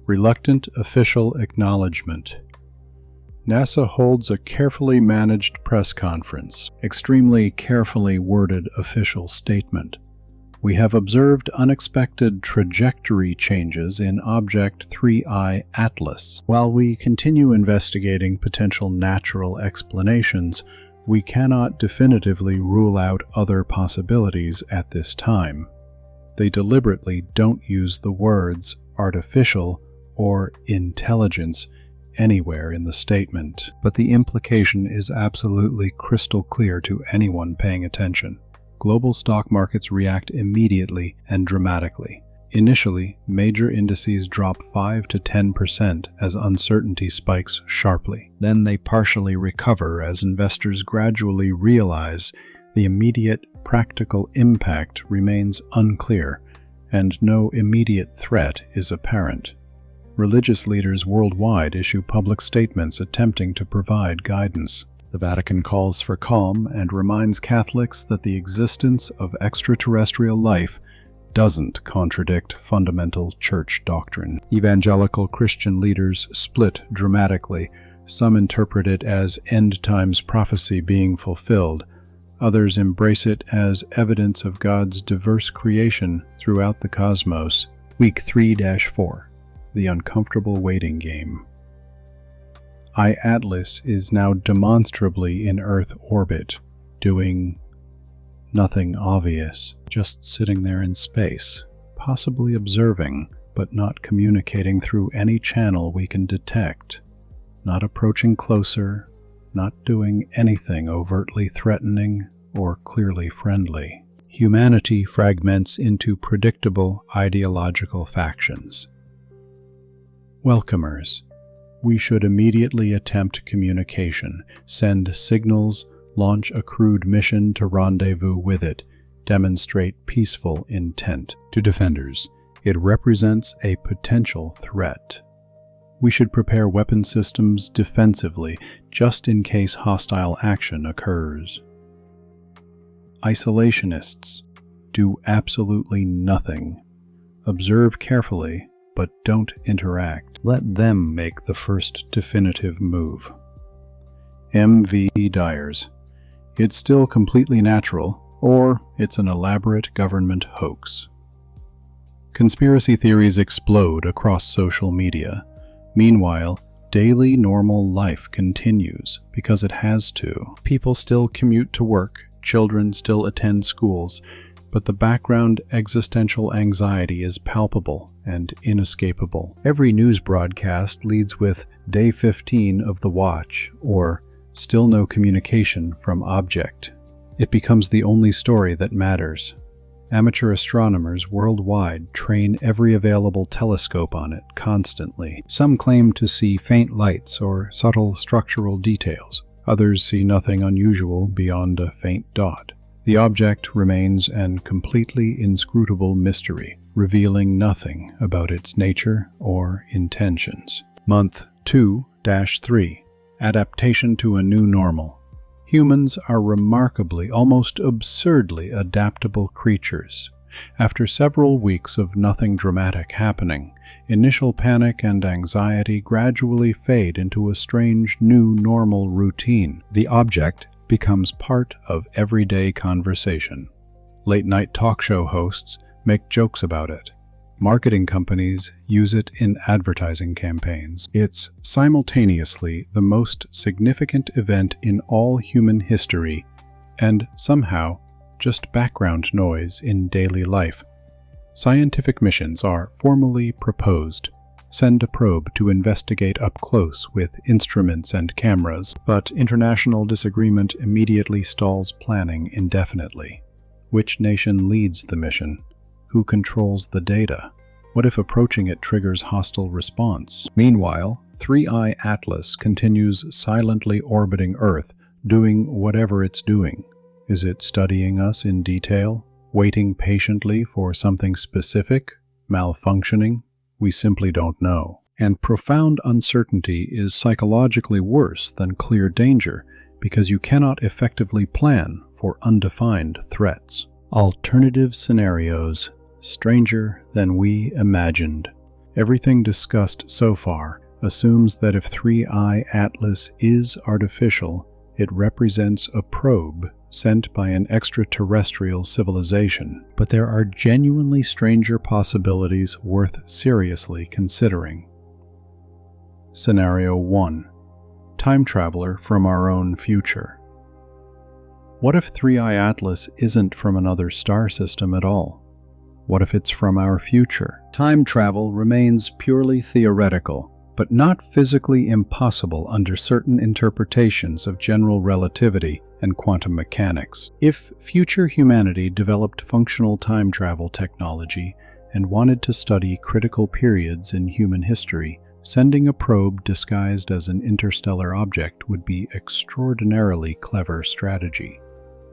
Reluctant official acknowledgement. NASA holds a carefully managed press conference, extremely carefully worded official statement. We have observed unexpected trajectory changes in Object 3I Atlas. While we continue investigating potential natural explanations, we cannot definitively rule out other possibilities at this time. They deliberately don't use the words artificial or intelligence anywhere in the statement, but the implication is absolutely crystal clear to anyone paying attention. Global stock markets react immediately and dramatically. Initially, major indices drop 5 to 10% as uncertainty spikes sharply. Then they partially recover as investors gradually realize the immediate practical impact remains unclear and no immediate threat is apparent. Religious leaders worldwide issue public statements attempting to provide guidance. The Vatican calls for calm and reminds Catholics that the existence of extraterrestrial life doesn't contradict fundamental church doctrine. Evangelical Christian leaders split dramatically. Some interpret it as end times prophecy being fulfilled. Others embrace it as evidence of God's diverse creation throughout the cosmos. Week 3-4. The uncomfortable waiting game. I-Atlas is now demonstrably in Earth orbit, doing nothing obvious, just sitting there in space, possibly observing, but not communicating through any channel we can detect, not approaching closer, not doing anything overtly threatening or clearly friendly. Humanity fragments into predictable ideological factions. Welcomers. We should immediately attempt communication, send signals, launch a crewed mission to rendezvous with it, demonstrate peaceful intent. To defenders, it represents a potential threat. We should prepare weapon systems defensively, just in case hostile action occurs. Isolationists. Do absolutely nothing. Observe carefully, but don't interact. Let them make the first definitive move. M.V. Dyers. It's still completely natural, or it's an elaborate government hoax. Conspiracy theories explode across social media. Meanwhile, daily normal life continues because it has to. People still commute to work, children still attend schools, but the background existential anxiety is palpable and inescapable. Every news broadcast leads with Day 15 of the watch, or still no communication from object. It becomes the only story that matters. Amateur astronomers worldwide train every available telescope on it constantly. Some claim to see faint lights or subtle structural details. Others see nothing unusual beyond a faint dot. The object remains an completely inscrutable mystery, revealing nothing about its nature or intentions. Month 2-3. Adaptation to a new normal. Humans are remarkably, almost absurdly adaptable creatures. After several weeks of nothing dramatic happening, initial panic and anxiety gradually fade into a strange new normal routine. The object becomes part of everyday conversation. Late-night talk show hosts make jokes about it. Marketing companies use it in advertising campaigns. It's simultaneously the most significant event in all human history and somehow just background noise in daily life. Scientific missions are formally proposed. Send a probe to investigate up close with instruments and cameras, but international disagreement immediately stalls planning indefinitely. Which nation leads the mission? Who controls the data? What if approaching it triggers hostile response? Meanwhile, 3I Atlas continues silently orbiting Earth, doing whatever it's doing. Is it studying us in detail, waiting patiently for something specific, malfunctioning? We simply don't know. And profound uncertainty is psychologically worse than clear danger because you cannot effectively plan for undefined threats. Alternative scenarios, stranger than we imagined. Everything discussed so far assumes that if 3I Atlas is artificial, it represents a probe sent by an extraterrestrial civilization. But there are genuinely stranger possibilities worth seriously considering. Scenario 1. Time traveler from our own future. What if 3I Atlas isn't from another star system at all? What if it's from our future? Time travel remains purely theoretical, but not physically impossible under certain interpretations of general relativity and quantum mechanics. If future humanity developed functional time travel technology and wanted to study critical periods in human history, sending a probe disguised as an interstellar object would be extraordinarily clever strategy.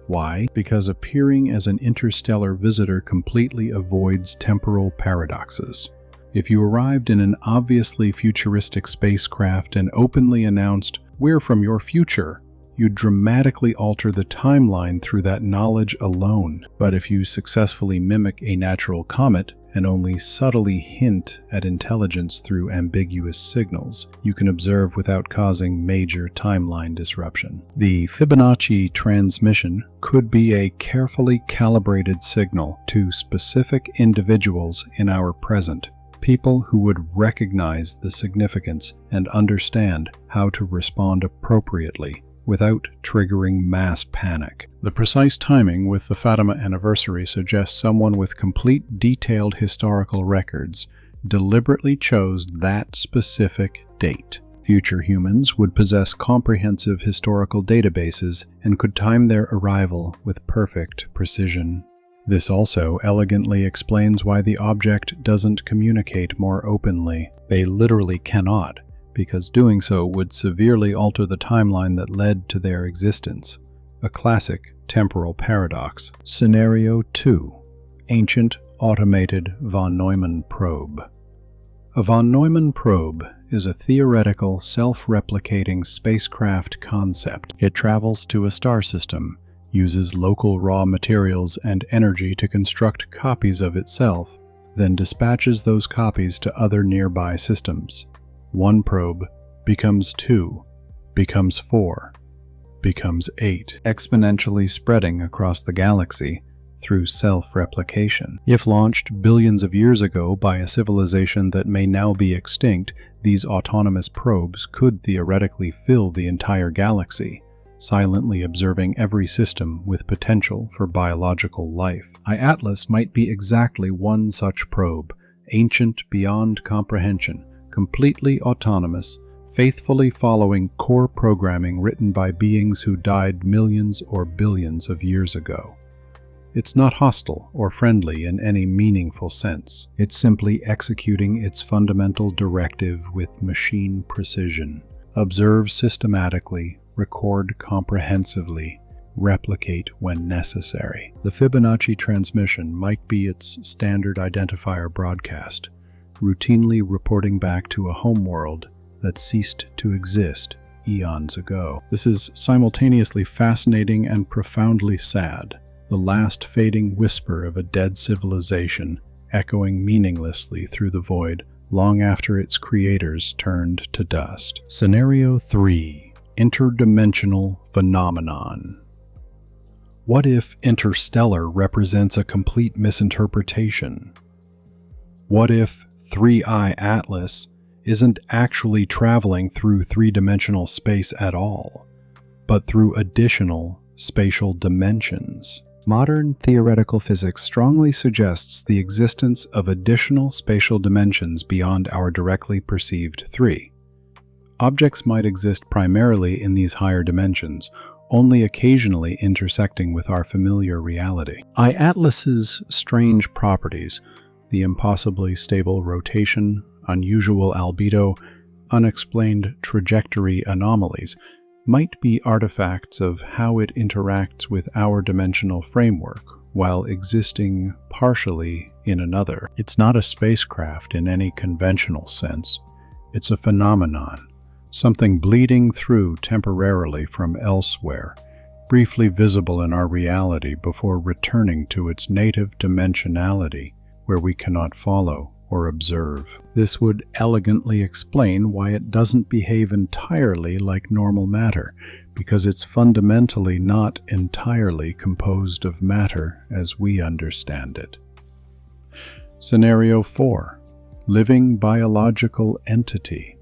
Why? Because appearing as an interstellar visitor completely avoids temporal paradoxes. If you arrived in an obviously futuristic spacecraft and openly announced, "We're from your future," you'd dramatically alter the timeline through that knowledge alone. But if you successfully mimic a natural comet and only subtly hint at intelligence through ambiguous signals, you can observe without causing major timeline disruption. The Fibonacci transmission could be a carefully calibrated signal to specific individuals in our present, people who would recognize the significance and understand how to respond appropriately without triggering mass panic. The precise timing with the Fátima anniversary suggests someone with complete detailed historical records deliberately chose that specific date. Future humans would possess comprehensive historical databases and could time their arrival with perfect precision. This also elegantly explains why the object doesn't communicate more openly. They literally cannot, because doing so would severely alter the timeline that led to their existence. A classic temporal paradox. Scenario 2. Ancient Automated von Neumann Probe. A von Neumann probe is a theoretical, self-replicating spacecraft concept. It travels to a star system, uses local raw materials and energy to construct copies of itself, then dispatches those copies to other nearby systems. One probe becomes 2, becomes 4, becomes 8, exponentially spreading across the galaxy through self-replication. If launched billions of years ago by a civilization that may now be extinct, these autonomous probes could theoretically fill the entire galaxy, silently observing every system with potential for biological life. Atlas might be exactly one such probe, ancient beyond comprehension, completely autonomous, faithfully following core programming written by beings who died millions or billions of years ago. It's not hostile or friendly in any meaningful sense. It's simply executing its fundamental directive with machine precision. Observe systematically, record comprehensively, replicate when necessary. The Fibonacci transmission might be its standard identifier broadcast, routinely reporting back to a homeworld that ceased to exist eons ago. This is simultaneously fascinating and profoundly sad, the last fading whisper of a dead civilization echoing meaninglessly through the void long after its creators turned to dust. Scenario 3. Interdimensional phenomenon. What if Interstellar represents a complete misinterpretation? What if 3I Atlas isn't actually traveling through three-dimensional space at all, but through additional spatial dimensions? Modern theoretical physics strongly suggests the existence of additional spatial dimensions beyond our directly perceived three. Objects might exist primarily in these higher dimensions, only occasionally intersecting with our familiar reality. Atlas's strange properties, the impossibly stable rotation, unusual albedo, unexplained trajectory anomalies, might be artifacts of how it interacts with our dimensional framework while existing partially in another. It's not a spacecraft in any conventional sense. It's a phenomenon, something bleeding through temporarily from elsewhere, briefly visible in our reality before returning to its native dimensionality where we cannot follow or observe. This would elegantly explain why it doesn't behave entirely like normal matter, because it's fundamentally not entirely composed of matter as we understand it. Scenario 4. Living biological entity.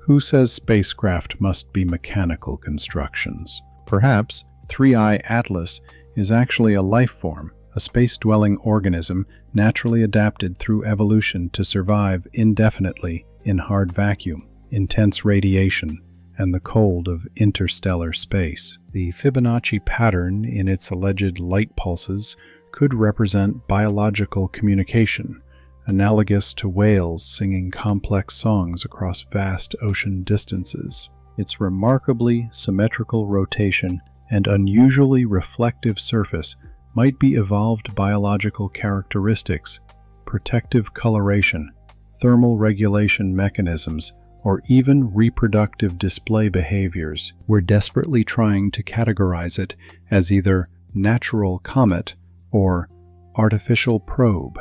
Who says spacecraft must be mechanical constructions? Perhaps 3I Atlas is actually a life form, a space-dwelling organism naturally adapted through evolution to survive indefinitely in hard vacuum, intense radiation, and the cold of interstellar space. The Fibonacci pattern in its alleged light pulses could represent biological communication, analogous to whales singing complex songs across vast ocean distances. Its remarkably symmetrical rotation and unusually reflective surface might be evolved biological characteristics, protective coloration, thermal regulation mechanisms, or even reproductive display behaviors. We're desperately trying to categorize it as either natural comet or artificial probe,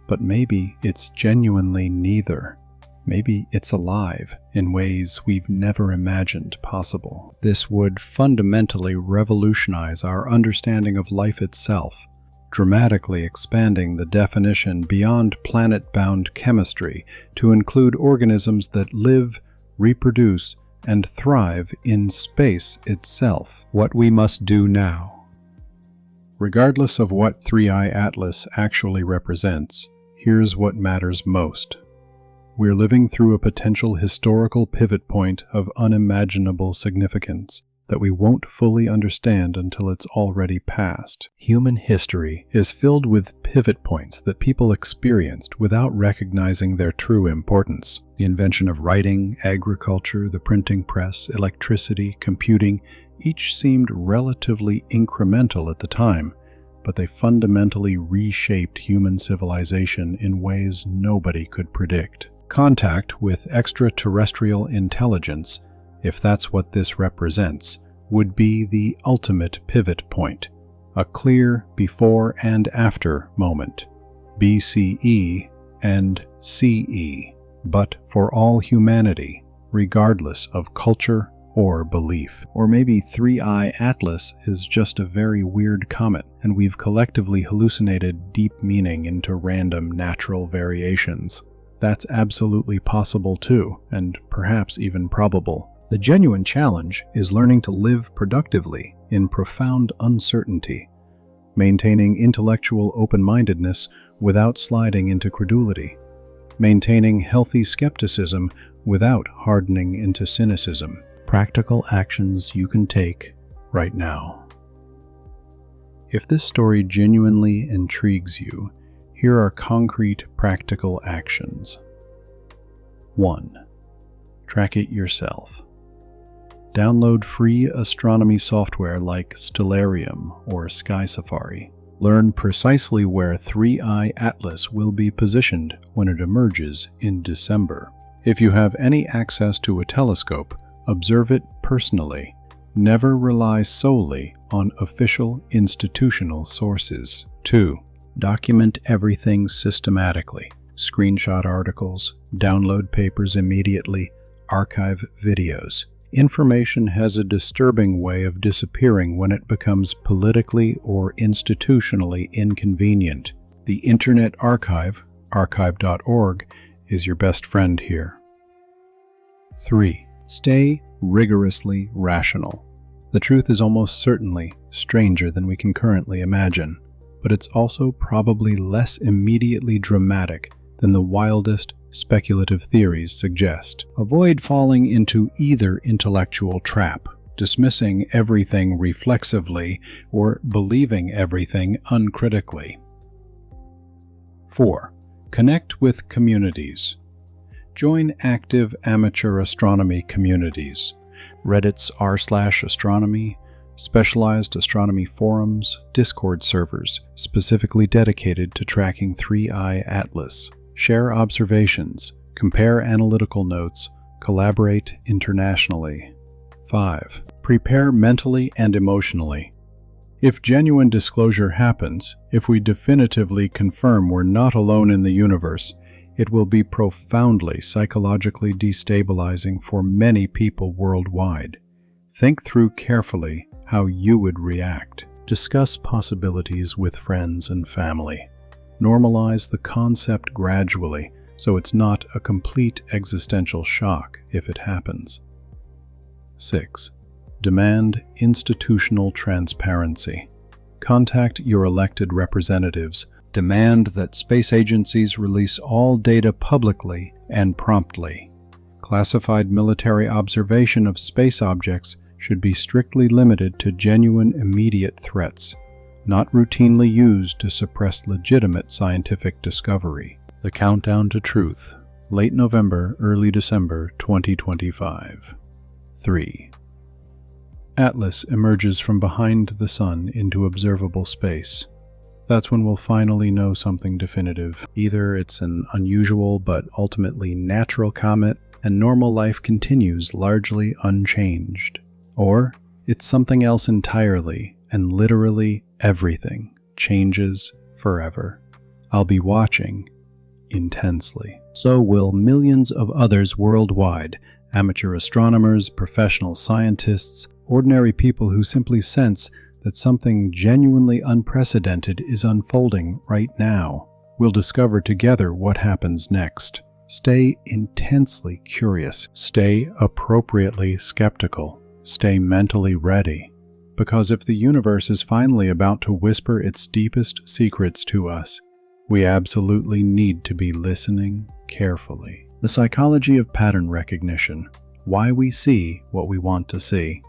but maybe it's genuinely neither. Maybe it's alive in ways we've never imagined possible. This would fundamentally revolutionize our understanding of life itself, dramatically expanding the definition beyond planet-bound chemistry to include organisms that live, reproduce, and thrive in space itself. What we must do now. Regardless of what 3I Atlas actually represents, here's what matters most. We're living through a potential historical pivot point of unimaginable significance that we won't fully understand until it's already past. Human history is filled with pivot points that people experienced without recognizing their true importance. The invention of writing, agriculture, the printing press, electricity, computing, each seemed relatively incremental at the time, but they fundamentally reshaped human civilization in ways nobody could predict. Contact with extraterrestrial intelligence, if that's what this represents, would be the ultimate pivot point, a clear before and after moment, BCE and CE, but for all humanity, regardless of culture or belief. Or maybe 3I Atlas is just a very weird comet, and we've collectively hallucinated deep meaning into random natural variations. That's absolutely possible too, and perhaps even probable. The genuine challenge is learning to live productively in profound uncertainty, maintaining intellectual open-mindedness without sliding into credulity, maintaining healthy skepticism without hardening into cynicism. Practical actions you can take right now. If this story genuinely intrigues you, here are concrete practical actions. 1. Track it yourself. Download free astronomy software like Stellarium or Sky Safari. Learn precisely where 3I Atlas will be positioned when it emerges in December. If you have any access to a telescope, observe it personally. Never rely solely on official institutional sources. 2. Document everything systematically. Screenshot articles, download papers immediately, archive videos. Information has a disturbing way of disappearing when it becomes politically or institutionally inconvenient. The Internet Archive, archive.org, is your best friend here. 3. Stay rigorously rational. The truth is almost certainly stranger than we can currently imagine, but it's also probably less immediately dramatic than the wildest speculative theories suggest. Avoid falling into either intellectual trap, dismissing everything reflexively or believing everything uncritically. 4. Connect with communities. Join active amateur astronomy communities. Reddit's r/astronomy, specialized astronomy forums, Discord servers specifically dedicated to tracking 3i Atlas. Share observations, compare analytical notes, collaborate internationally. 5. Prepare mentally and emotionally. If genuine disclosure happens, if we definitively confirm we're not alone in the universe, it will be profoundly psychologically destabilizing for many people worldwide. Think through carefully how you would react. Discuss possibilities with friends and family. Normalize the concept gradually so it's not a complete existential shock if it happens. 6. Demand institutional transparency. Contact your elected representatives. Demand that space agencies release all data publicly and promptly. Classified military observation of space objects should be strictly limited to genuine immediate threats, not routinely used to suppress legitimate scientific discovery. The countdown to truth, late November, early December 2025. 3. Atlas emerges from behind the sun into observable space. That's when we'll finally know something definitive. Either it's an unusual but ultimately natural comet and normal life continues largely unchanged. Or it's something else entirely, and literally everything changes forever. I'll be watching intensely. So will millions of others worldwide, amateur astronomers, professional scientists, ordinary people who simply sense that something genuinely unprecedented is unfolding right now. We'll discover together what happens next. Stay intensely curious. Stay appropriately skeptical. Stay mentally ready. Because if the universe is finally about to whisper its deepest secrets to us, we absolutely need to be listening carefully. The psychology of pattern recognition. Why we see what we want to see.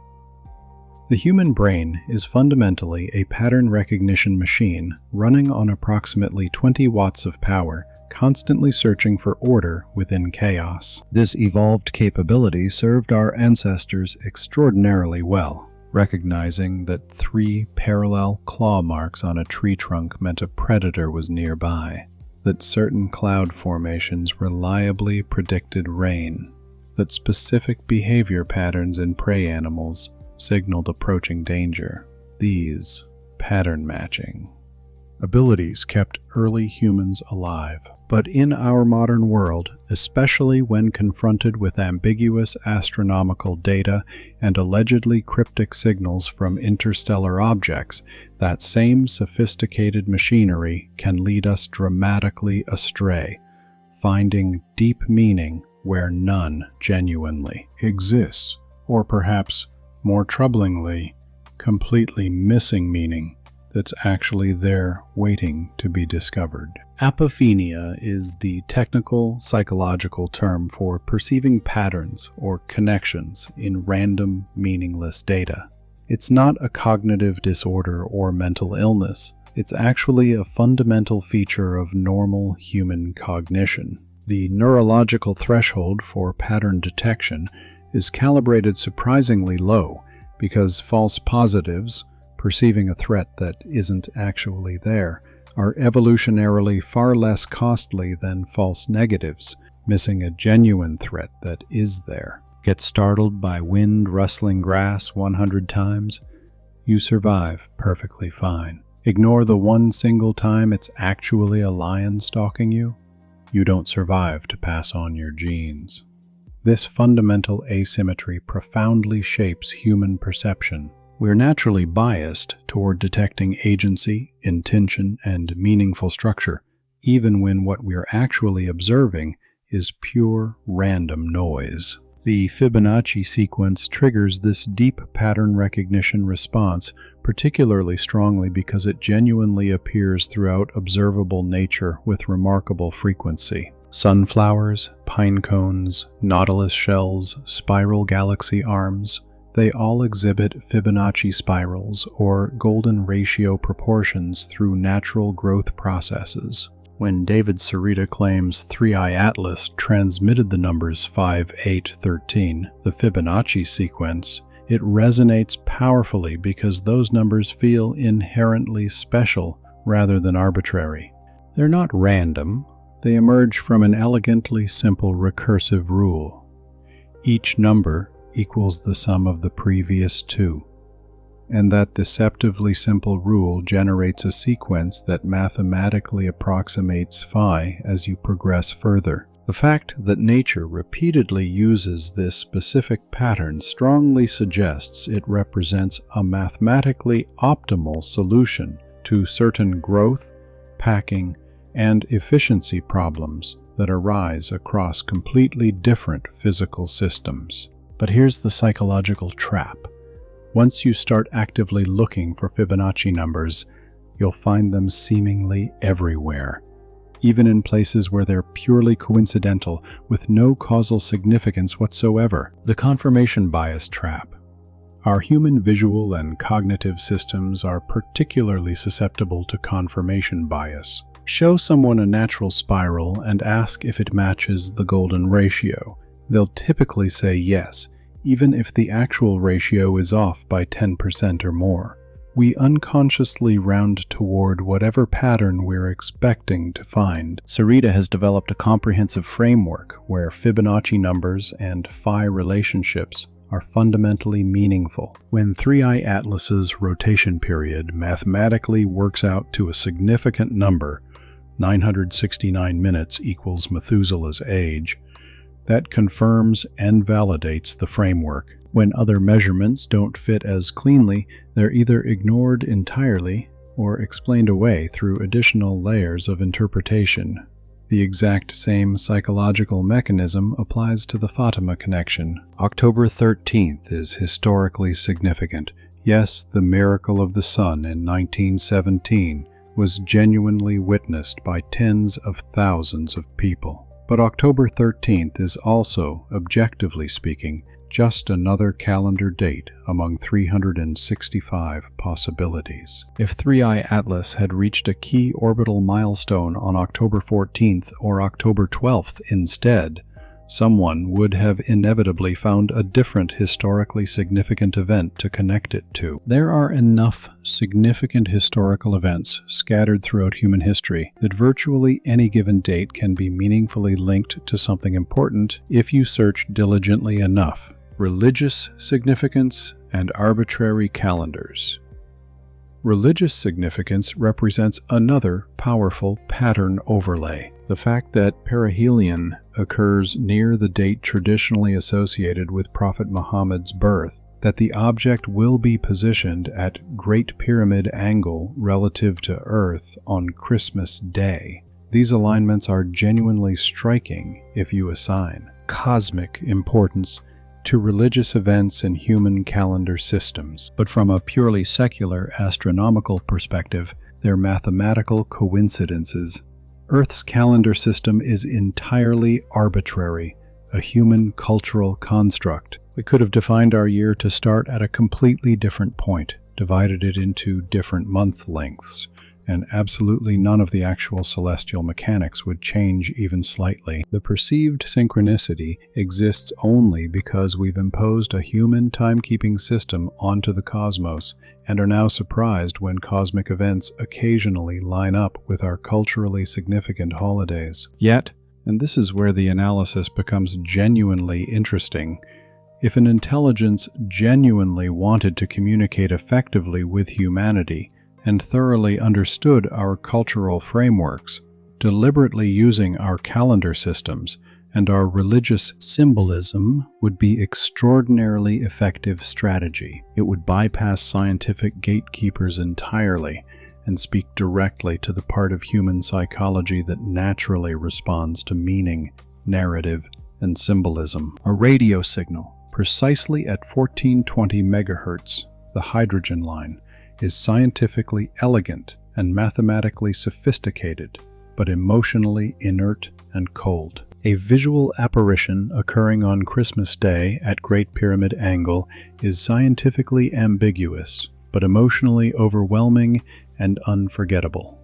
The human brain is fundamentally a pattern recognition machine running on approximately 20 watts of power, constantly searching for order within chaos. This evolved capability served our ancestors extraordinarily well, recognizing that 3 parallel claw marks on a tree trunk meant a predator was nearby, that certain cloud formations reliably predicted rain, that specific behavior patterns in prey animals signaled approaching danger. These pattern matching abilities kept early humans alive. But in our modern world, especially when confronted with ambiguous astronomical data and allegedly cryptic signals from interstellar objects, that same sophisticated machinery can lead us dramatically astray, finding deep meaning where none genuinely exists, or perhaps, more troublingly, completely missing meaning that's actually there waiting to be discovered. Apophenia is the technical psychological term for perceiving patterns or connections in random, meaningless data. It's not a cognitive disorder or mental illness. It's actually a fundamental feature of normal human cognition. The neurological threshold for pattern detection is calibrated surprisingly low because false positives, perceiving a threat that isn't actually there, are evolutionarily far less costly than false negatives, missing a genuine threat that is there. Get startled by wind rustling grass 100 times, you survive perfectly fine. Ignore the one single time it's actually a lion stalking you, you don't survive to pass on your genes. This fundamental asymmetry profoundly shapes human perception. We're naturally biased toward detecting agency, intention, and meaningful structure, even when what we're actually observing is pure random noise. The Fibonacci sequence triggers this deep pattern recognition response particularly strongly because it genuinely appears throughout observable nature with remarkable frequency. Sunflowers, pine cones, nautilus shells, spiral galaxy arms, they all exhibit Fibonacci spirals or golden ratio proportions through natural growth processes. When David Sarita claims 3i Atlas transmitted the numbers 5, 8, 13, the Fibonacci sequence, it resonates powerfully because those numbers feel inherently special rather than arbitrary. They're not random. They emerge from an elegantly simple recursive rule. Each number equals the sum of the previous two. And that deceptively simple rule generates a sequence that mathematically approximates phi as you progress further. The fact that nature repeatedly uses this specific pattern strongly suggests it represents a mathematically optimal solution to certain growth, packing, and efficiency problems that arise across completely different physical systems. But here's the psychological trap. Once you start actively looking for Fibonacci numbers, you'll find them seemingly everywhere, even in places where they're purely coincidental with no causal significance whatsoever. The confirmation bias trap. Our human visual and cognitive systems are particularly susceptible to confirmation bias. Show someone a natural spiral and ask if it matches the golden ratio. They'll typically say yes, even if the actual ratio is off by 10% or more. We unconsciously round toward whatever pattern we're expecting to find. Sarita has developed a comprehensive framework where Fibonacci numbers and phi relationships are fundamentally meaningful. When 3i Atlas's rotation period mathematically works out to a significant number, 969 minutes equals Methuselah's age, that confirms and validates the framework. When other measurements don't fit as cleanly, they're either ignored entirely or explained away through additional layers of interpretation. The exact same psychological mechanism applies to the Fátima connection. October 13th is historically significant. Yes, the miracle of the sun in 1917 was genuinely witnessed by tens of thousands of people. But October 13th is also, objectively speaking, just another calendar date among 365 possibilities. If 3i Atlas had reached a key orbital milestone on October 14th or October 12th instead, someone would have inevitably found a different historically significant event to connect it to. There are enough significant historical events scattered throughout human history that virtually any given date can be meaningfully linked to something important if you search diligently enough. Religious significance and arbitrary calendars. Religious significance represents another powerful pattern overlay. The fact that perihelion occurs near the date traditionally associated with Prophet Muhammad's birth, that the object will be positioned at Great Pyramid angle relative to Earth on Christmas Day. These alignments are genuinely striking if you assign cosmic importance to religious events in human calendar systems. But from a purely secular astronomical perspective, they're mathematical coincidences. Earth's calendar system is entirely arbitrary, a human cultural construct. We could have defined our year to start at a completely different point, divided it into different month lengths, and absolutely none of the actual celestial mechanics would change even slightly. The perceived synchronicity exists only because we've imposed a human timekeeping system onto the cosmos and are now surprised when cosmic events occasionally line up with our culturally significant holidays. Yet, and this is where the analysis becomes genuinely interesting, if an intelligence genuinely wanted to communicate effectively with humanity, and thoroughly understood our cultural frameworks, deliberately using our calendar systems and our religious symbolism would be extraordinarily effective strategy. It would bypass scientific gatekeepers entirely and speak directly to the part of human psychology that naturally responds to meaning, narrative, and symbolism. A radio signal, precisely at 1420 megahertz, the hydrogen line, is scientifically elegant and mathematically sophisticated, but emotionally inert and cold. A visual apparition occurring on Christmas Day at Great Pyramid angle is scientifically ambiguous, but emotionally overwhelming and unforgettable.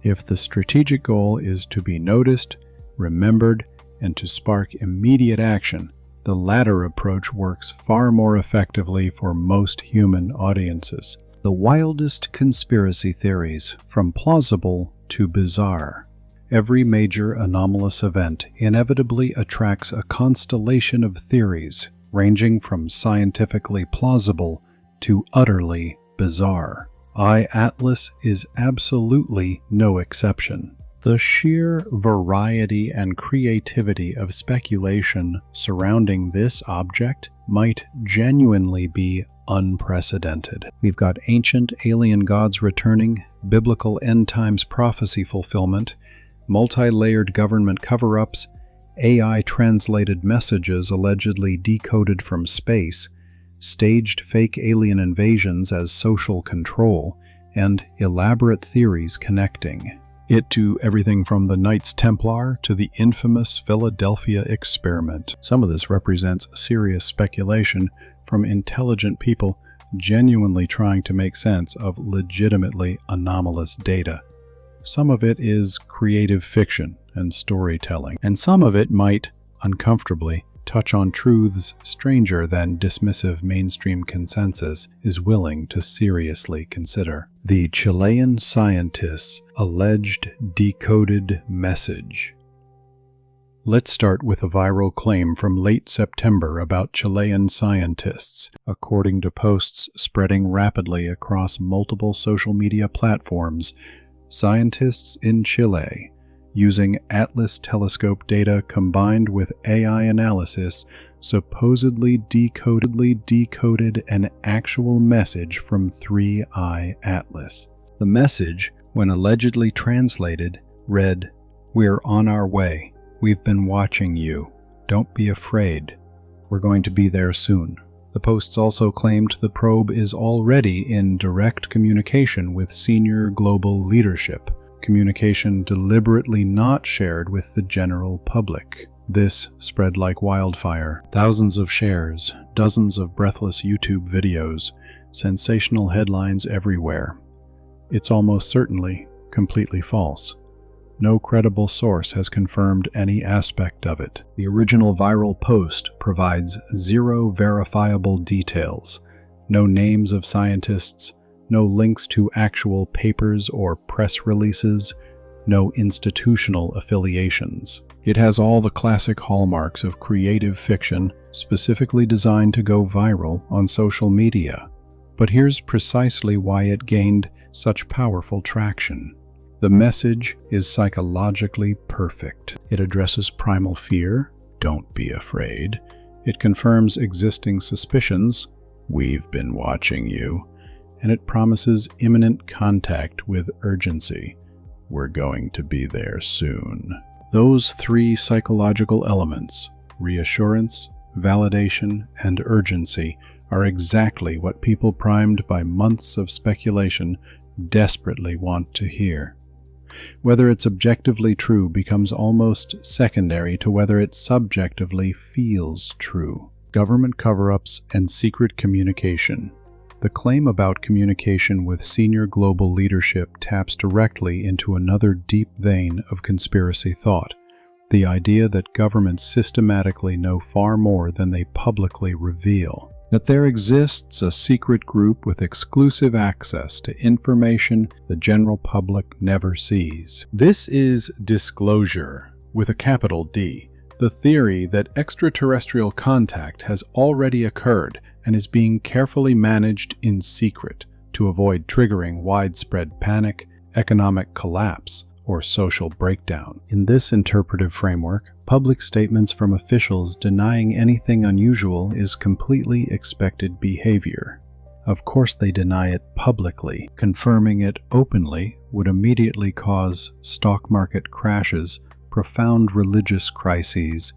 If the strategic goal is to be noticed, remembered, and to spark immediate action, the latter approach works far more effectively for most human audiences. The wildest conspiracy theories, from plausible to bizarre. Every major anomalous event inevitably attracts a constellation of theories, ranging from scientifically plausible to utterly bizarre. iAtlas is absolutely no exception. The sheer variety and creativity of speculation surrounding this object might genuinely be unprecedented. We've got ancient alien gods returning, biblical end times prophecy fulfillment, multi-layered government cover-ups, AI-translated messages allegedly decoded from space, staged fake alien invasions as social control, and elaborate theories connecting it to everything from the Knights Templar to the infamous Philadelphia experiment. Some of this represents serious speculation from intelligent people genuinely trying to make sense of legitimately anomalous data. Some of it is creative fiction and storytelling, and some of it might, uncomfortably, touch on truths stranger than dismissive mainstream consensus is willing to seriously consider. The Chilean scientists' alleged decoded message. Let's start with a viral claim from late September about Chilean scientists. According to posts spreading rapidly across multiple social media platforms, scientists in Chile, using Atlas telescope data combined with AI analysis, supposedly decoded an actual message from 3I Atlas. The message, when allegedly translated, read, "We're on our way. We've been watching you. Don't be afraid. We're going to be there soon." The posts also claimed the probe is already in direct communication with senior global leadership, communication deliberately not shared with the general public. This spread like wildfire. Thousands of shares, dozens of breathless YouTube videos, sensational headlines everywhere. It's almost certainly completely false. No credible source has confirmed any aspect of it. The original viral post provides zero verifiable details, no names of scientists, no links to actual papers or press releases, no institutional affiliations. It has all the classic hallmarks of creative fiction specifically designed to go viral on social media. But here's precisely why it gained such powerful traction. The message is psychologically perfect. It addresses primal fear, don't be afraid. It confirms existing suspicions, we've been watching you. And it promises imminent contact with urgency. We're going to be there soon. Those three psychological elements, reassurance, validation, and urgency, are exactly what people primed by months of speculation desperately want to hear. Whether it's objectively true becomes almost secondary to whether it subjectively feels true. Government cover-ups and secret communication. The claim about communication with senior global leadership taps directly into another deep vein of conspiracy thought, the idea that governments systematically know far more than they publicly reveal, that there exists a secret group with exclusive access to information the general public never sees. This is disclosure, with a capital D, the theory that extraterrestrial contact has already occurred and is being carefully managed in secret to avoid triggering widespread panic, economic collapse, or social breakdown. In this interpretive framework, public statements from officials denying anything unusual is completely expected behavior. Of course they deny it publicly. Confirming it openly would immediately cause stock market crashes, profound religious crises,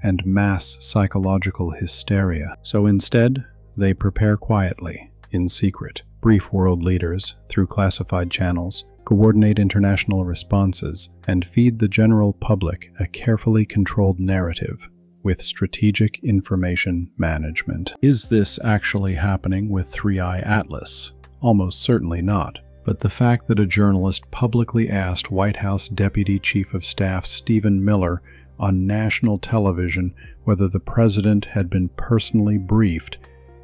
and mass psychological hysteria. So instead, they prepare quietly, in secret, brief world leaders through classified channels, coordinate international responses, and feed the general public a carefully controlled narrative with strategic information management. Is this actually happening with 3I Atlas? Almost certainly not. But the fact that a journalist publicly asked White House Deputy Chief of Staff Stephen Miller on national television whether the president had been personally briefed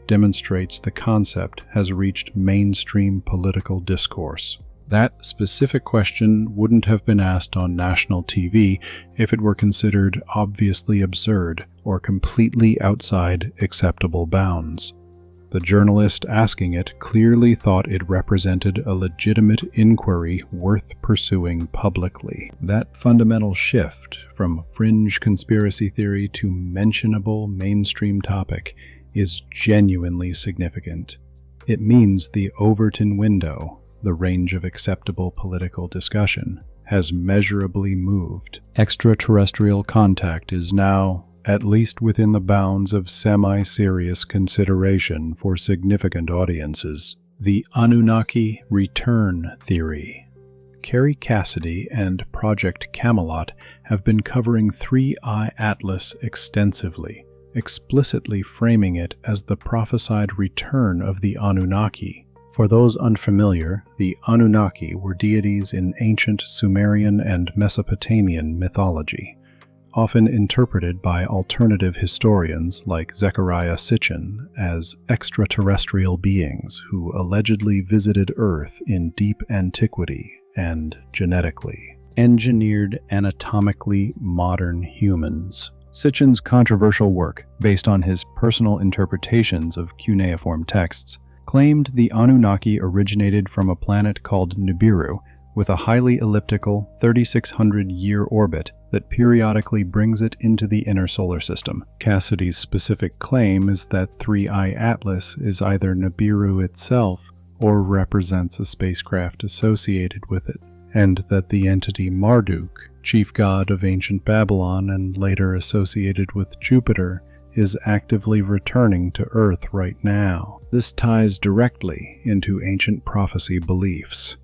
demonstrates the concept has reached mainstream political discourse. That specific question wouldn't have been asked on national TV if it were considered obviously absurd or completely outside acceptable bounds. The journalist asking it clearly thought it represented a legitimate inquiry worth pursuing publicly. That fundamental shift from fringe conspiracy theory to mentionable mainstream topic is genuinely significant. It means the Overton window, the range of acceptable political discussion, has measurably moved. Extraterrestrial contact is now, at least within the bounds of semi-serious consideration for significant audiences. The Anunnaki Return Theory. Kerry Cassidy and Project Camelot have been covering 3I Atlas extensively, explicitly framing it as the prophesied return of the Anunnaki. For those unfamiliar, the Anunnaki were deities in ancient Sumerian and Mesopotamian mythology, often interpreted by alternative historians like Zecharia Sitchin as extraterrestrial beings who allegedly visited Earth in deep antiquity and genetically engineered anatomically modern humans. Sitchin's controversial work, based on his personal interpretations of cuneiform texts, claimed the Anunnaki originated from a planet called Nibiru, with a highly elliptical 3,600-year orbit that periodically brings it into the inner solar system. Cassidy's specific claim is that 3I Atlas is either Nibiru itself or represents a spacecraft associated with it, and that the entity Marduk, chief god of ancient Babylon and later associated with Jupiter, is actively returning to Earth right now. This ties directly into ancient prophecy beliefs.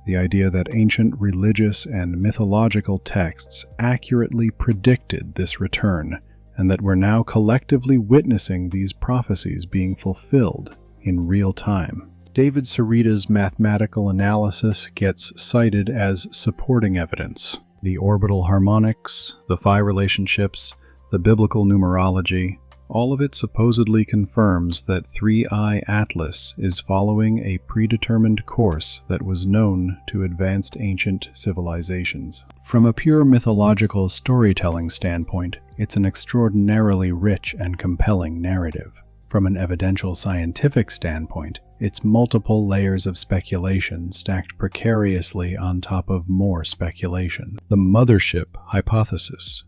The idea that ancient religious and mythological texts accurately predicted this return, and that we're now collectively witnessing these prophecies being fulfilled in real time. David Sarita's mathematical analysis gets cited as supporting evidence. The orbital harmonics, the phi relationships, the biblical numerology, all of it supposedly confirms that 3I Atlas is following a predetermined course that was known to advanced ancient civilizations. From a pure mythological storytelling standpoint, it's an extraordinarily rich and compelling narrative. From an evidential scientific standpoint, it's multiple layers of speculation stacked precariously on top of more speculation. The mothership hypothesis.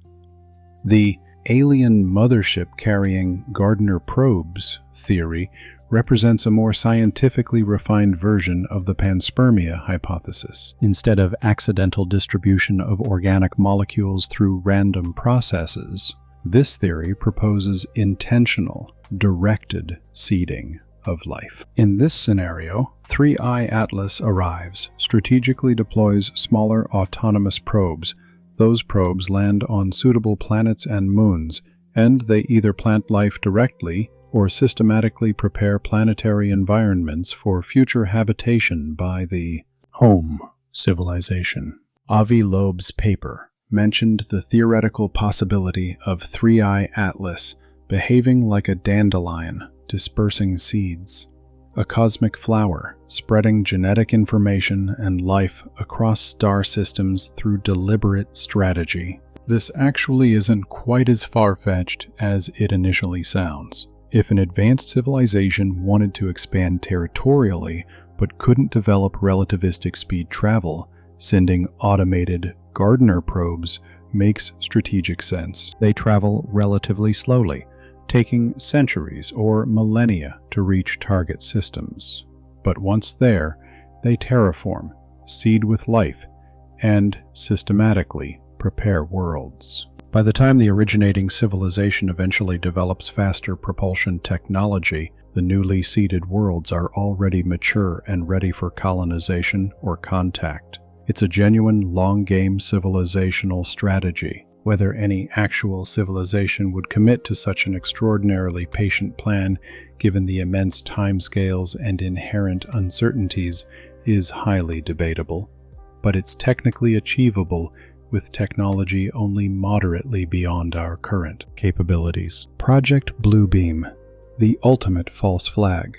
The alien mothership carrying Gardner probes theory represents a more scientifically refined version of the panspermia hypothesis. Instead of accidental distribution of organic molecules through random processes, this theory proposes intentional, directed seeding of life. In this scenario, 3I Atlas arrives, strategically deploys smaller autonomous probes. Those probes land on suitable planets and moons, and they either plant life directly or systematically prepare planetary environments for future habitation by the home civilization. Avi Loeb's paper mentioned the theoretical possibility of 3I Atlas behaving like a dandelion, dispersing seeds, a cosmic flower spreading genetic information and life across star systems through deliberate strategy. This actually isn't quite as far-fetched as it initially sounds. If an advanced civilization wanted to expand territorially but couldn't develop relativistic speed travel, sending automated Gardner probes makes strategic sense. They travel relatively slowly, taking centuries or millennia to reach target systems. But once there, they terraform, seed with life, and systematically prepare worlds. By the time the originating civilization eventually develops faster propulsion technology, the newly seeded worlds are already mature and ready for colonization or contact. It's a genuine long-game civilizational strategy. Whether any actual civilization would commit to such an extraordinarily patient plan, given the immense timescales and inherent uncertainties, is highly debatable, but it's technically achievable with technology only moderately beyond our current capabilities. Project Bluebeam, the ultimate false flag.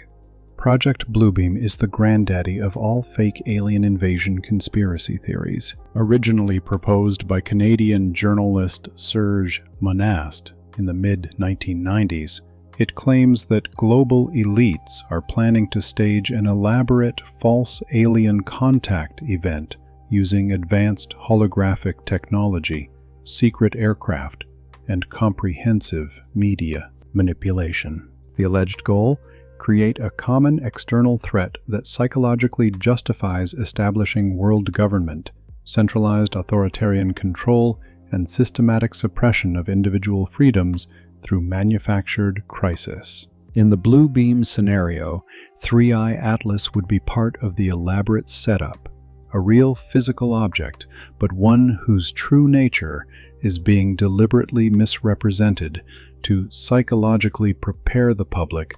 Project Bluebeam is the granddaddy of all fake alien invasion conspiracy theories. Originally proposed by Canadian journalist Serge Monast in the mid-1990s, it claims that global elites are planning to stage an elaborate false alien contact event using advanced holographic technology, secret aircraft, and comprehensive media manipulation. The alleged goal? Create a common external threat that psychologically justifies establishing world government, centralized authoritarian control, and systematic suppression of individual freedoms through manufactured crisis. In the Bluebeam scenario, 3i Atlas would be part of the elaborate setup, a real physical object, but one whose true nature is being deliberately misrepresented to psychologically prepare the public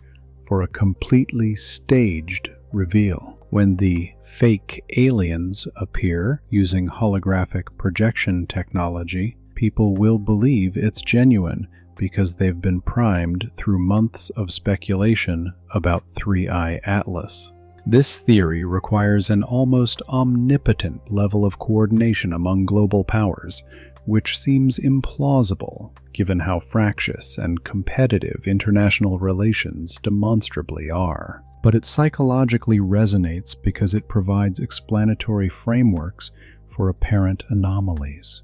for a completely staged reveal. When the fake aliens appear using holographic projection technology, people will believe it's genuine because they've been primed through months of speculation about 3i Atlas. This theory requires an almost omnipotent level of coordination among global powers, which seems implausible given how fractious and competitive international relations demonstrably are. But it psychologically resonates because it provides explanatory frameworks for apparent anomalies.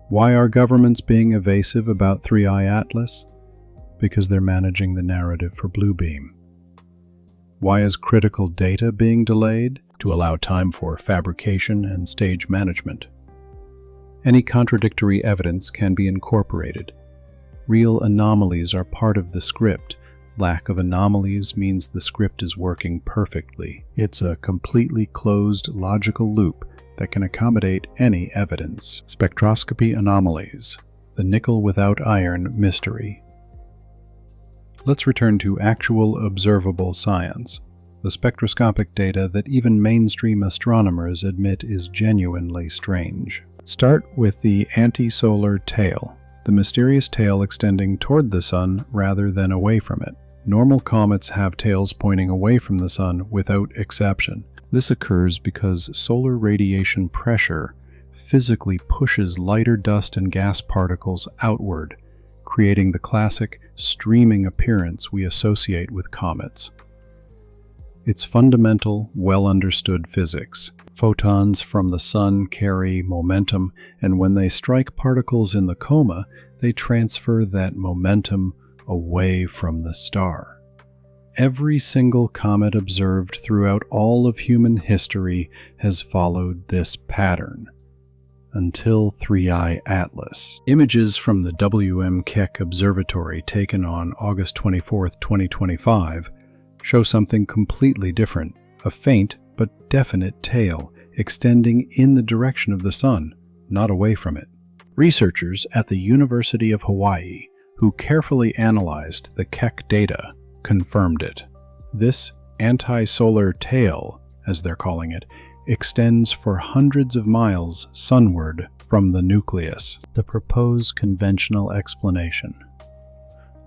Why are governments being evasive about 3i Atlas? Because they're managing the narrative for Bluebeam. Why is critical data being delayed? To allow time for fabrication and stage management. Any contradictory evidence can be incorporated. Real anomalies are part of the script. Lack of anomalies means the script is working perfectly. It's a completely closed logical loop that can accommodate any evidence. Spectroscopy anomalies, the nickel without iron mystery. Let's return to actual observable science, the spectroscopic data that even mainstream astronomers admit is genuinely strange. Start with the anti-solar tail, the mysterious tail extending toward the sun rather than away from it. Normal comets have tails pointing away from the sun without exception. This occurs because solar radiation pressure physically pushes lighter dust and gas particles outward, creating the classic streaming appearance we associate with comets. It's fundamental, well-understood physics. Photons from the sun carry momentum, and when they strike particles in the coma, they transfer that momentum away from the star. Every single comet observed throughout all of human history has followed this pattern, until 3i Atlas. Images from the W.M. Keck Observatory taken on August 24, 2025, show something completely different, a faint but definite tail extending in the direction of the sun, not away from it. Researchers at the University of Hawaii, who carefully analyzed the Keck data, confirmed it. This anti-solar tail, as they're calling it, extends for hundreds of miles sunward from the nucleus. The proposed conventional explanation.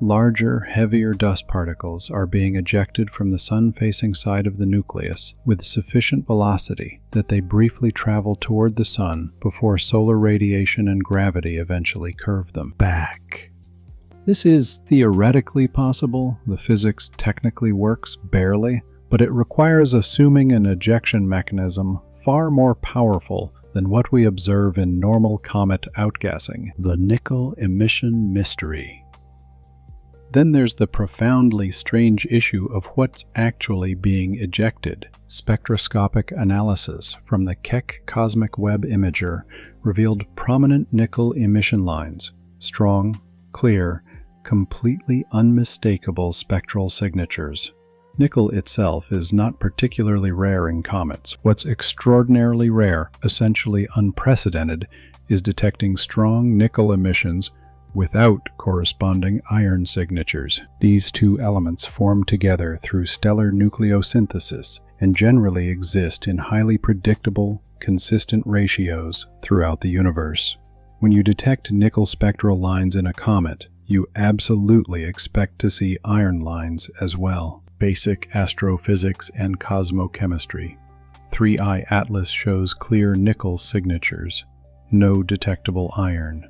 Larger, heavier dust particles are being ejected from the sun-facing side of the nucleus with sufficient velocity that they briefly travel toward the sun before solar radiation and gravity eventually curve them back. This is theoretically possible. The physics technically works barely, but it requires assuming an ejection mechanism far more powerful than what we observe in normal comet outgassing, the nickel emission mystery. Then there's the profoundly strange issue of what's actually being ejected. Spectroscopic analysis from the Keck Cosmic Web Imager revealed prominent nickel emission lines, strong, clear, completely unmistakable spectral signatures. Nickel itself is not particularly rare in comets. What's extraordinarily rare, essentially unprecedented, is detecting strong nickel emissions without corresponding iron signatures. These two elements form together through stellar nucleosynthesis and generally exist in highly predictable, consistent ratios throughout the universe. When you detect nickel spectral lines in a comet, you absolutely expect to see iron lines as well. Basic astrophysics and cosmochemistry. 3I Atlas shows clear nickel signatures. No detectable iron.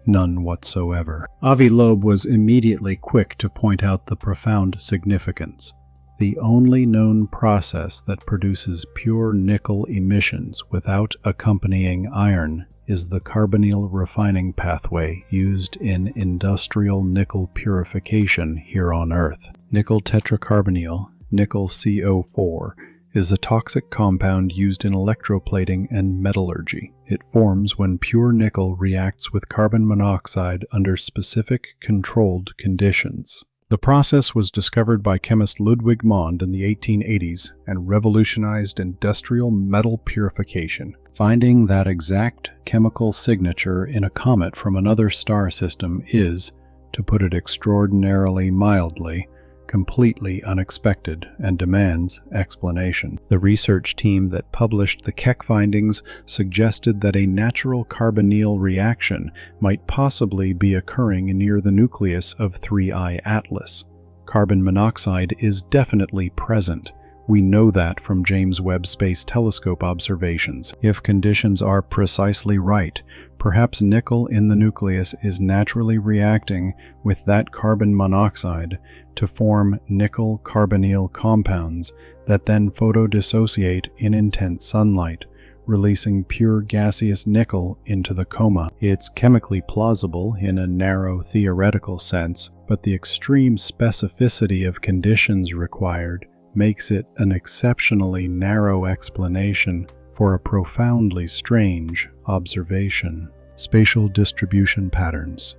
None whatsoever. Avi Loeb was immediately quick to point out the profound significance. The only known process that produces pure nickel emissions without accompanying iron is the carbonyl refining pathway used in industrial nickel purification here on Earth. Nickel tetracarbonyl, nickel CO4, is a toxic compound used in electroplating and metallurgy. It forms when pure nickel reacts with carbon monoxide under specific controlled conditions. The process was discovered by chemist Ludwig Mond in the 1880s and revolutionized industrial metal purification. Finding that exact chemical signature in a comet from another star system is, to put it extraordinarily mildly, completely unexpected and demands explanation. The research team that published the Keck findings suggested that a natural carbonyl reaction might possibly be occurring near the nucleus of 3I Atlas. Carbon monoxide is definitely present. We know that from James Webb Space Telescope observations. If conditions are precisely right, perhaps nickel in the nucleus is naturally reacting with that carbon monoxide to form nickel carbonyl compounds that then photodissociate in intense sunlight, releasing pure gaseous nickel into the coma. It's chemically plausible in a narrow theoretical sense, but the extreme specificity of conditions required makes it an exceptionally narrow explanation for a profoundly strange observation. Spatial distribution patterns.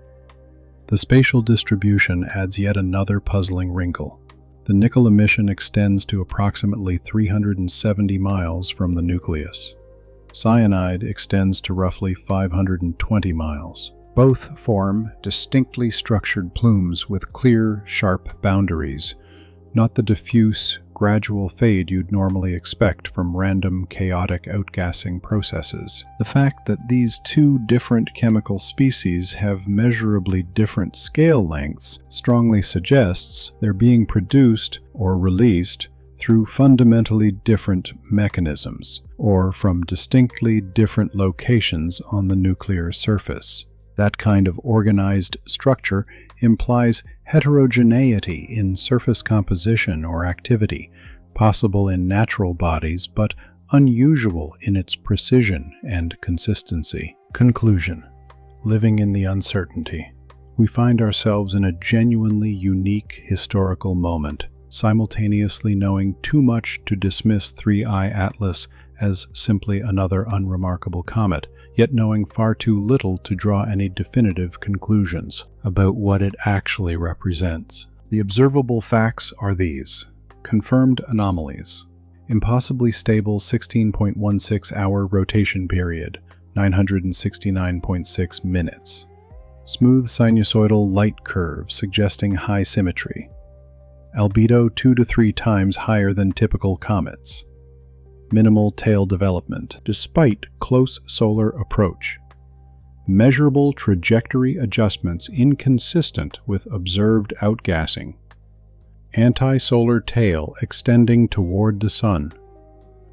The spatial distribution adds yet another puzzling wrinkle. The nickel emission extends to approximately 370 miles from the nucleus. Cyanide extends to roughly 520 miles. Both form distinctly structured plumes with clear, sharp boundaries, not the diffuse, gradual fade you'd normally expect from random, chaotic outgassing processes. The fact that these two different chemical species have measurably different scale lengths strongly suggests they're being produced or released through fundamentally different mechanisms, or from distinctly different locations on the nuclear surface. That kind of organized structure implies heterogeneity in surface composition or activity, possible in natural bodies, but unusual in its precision and consistency. Conclusion. Living in the uncertainty. We find ourselves in a genuinely unique historical moment, simultaneously knowing too much to dismiss 3I Atlas as simply another unremarkable comet, yet knowing far too little to draw any definitive conclusions about what it actually represents. The observable facts are these. Confirmed anomalies. Impossibly stable 16.16-hour rotation period, 969.6 minutes. Smooth sinusoidal light curve suggesting high symmetry. Albedo 2 to 3 times higher than typical comets. Minimal tail development, despite close solar approach. Measurable trajectory adjustments inconsistent with observed outgassing. Anti-solar tail extending toward the sun.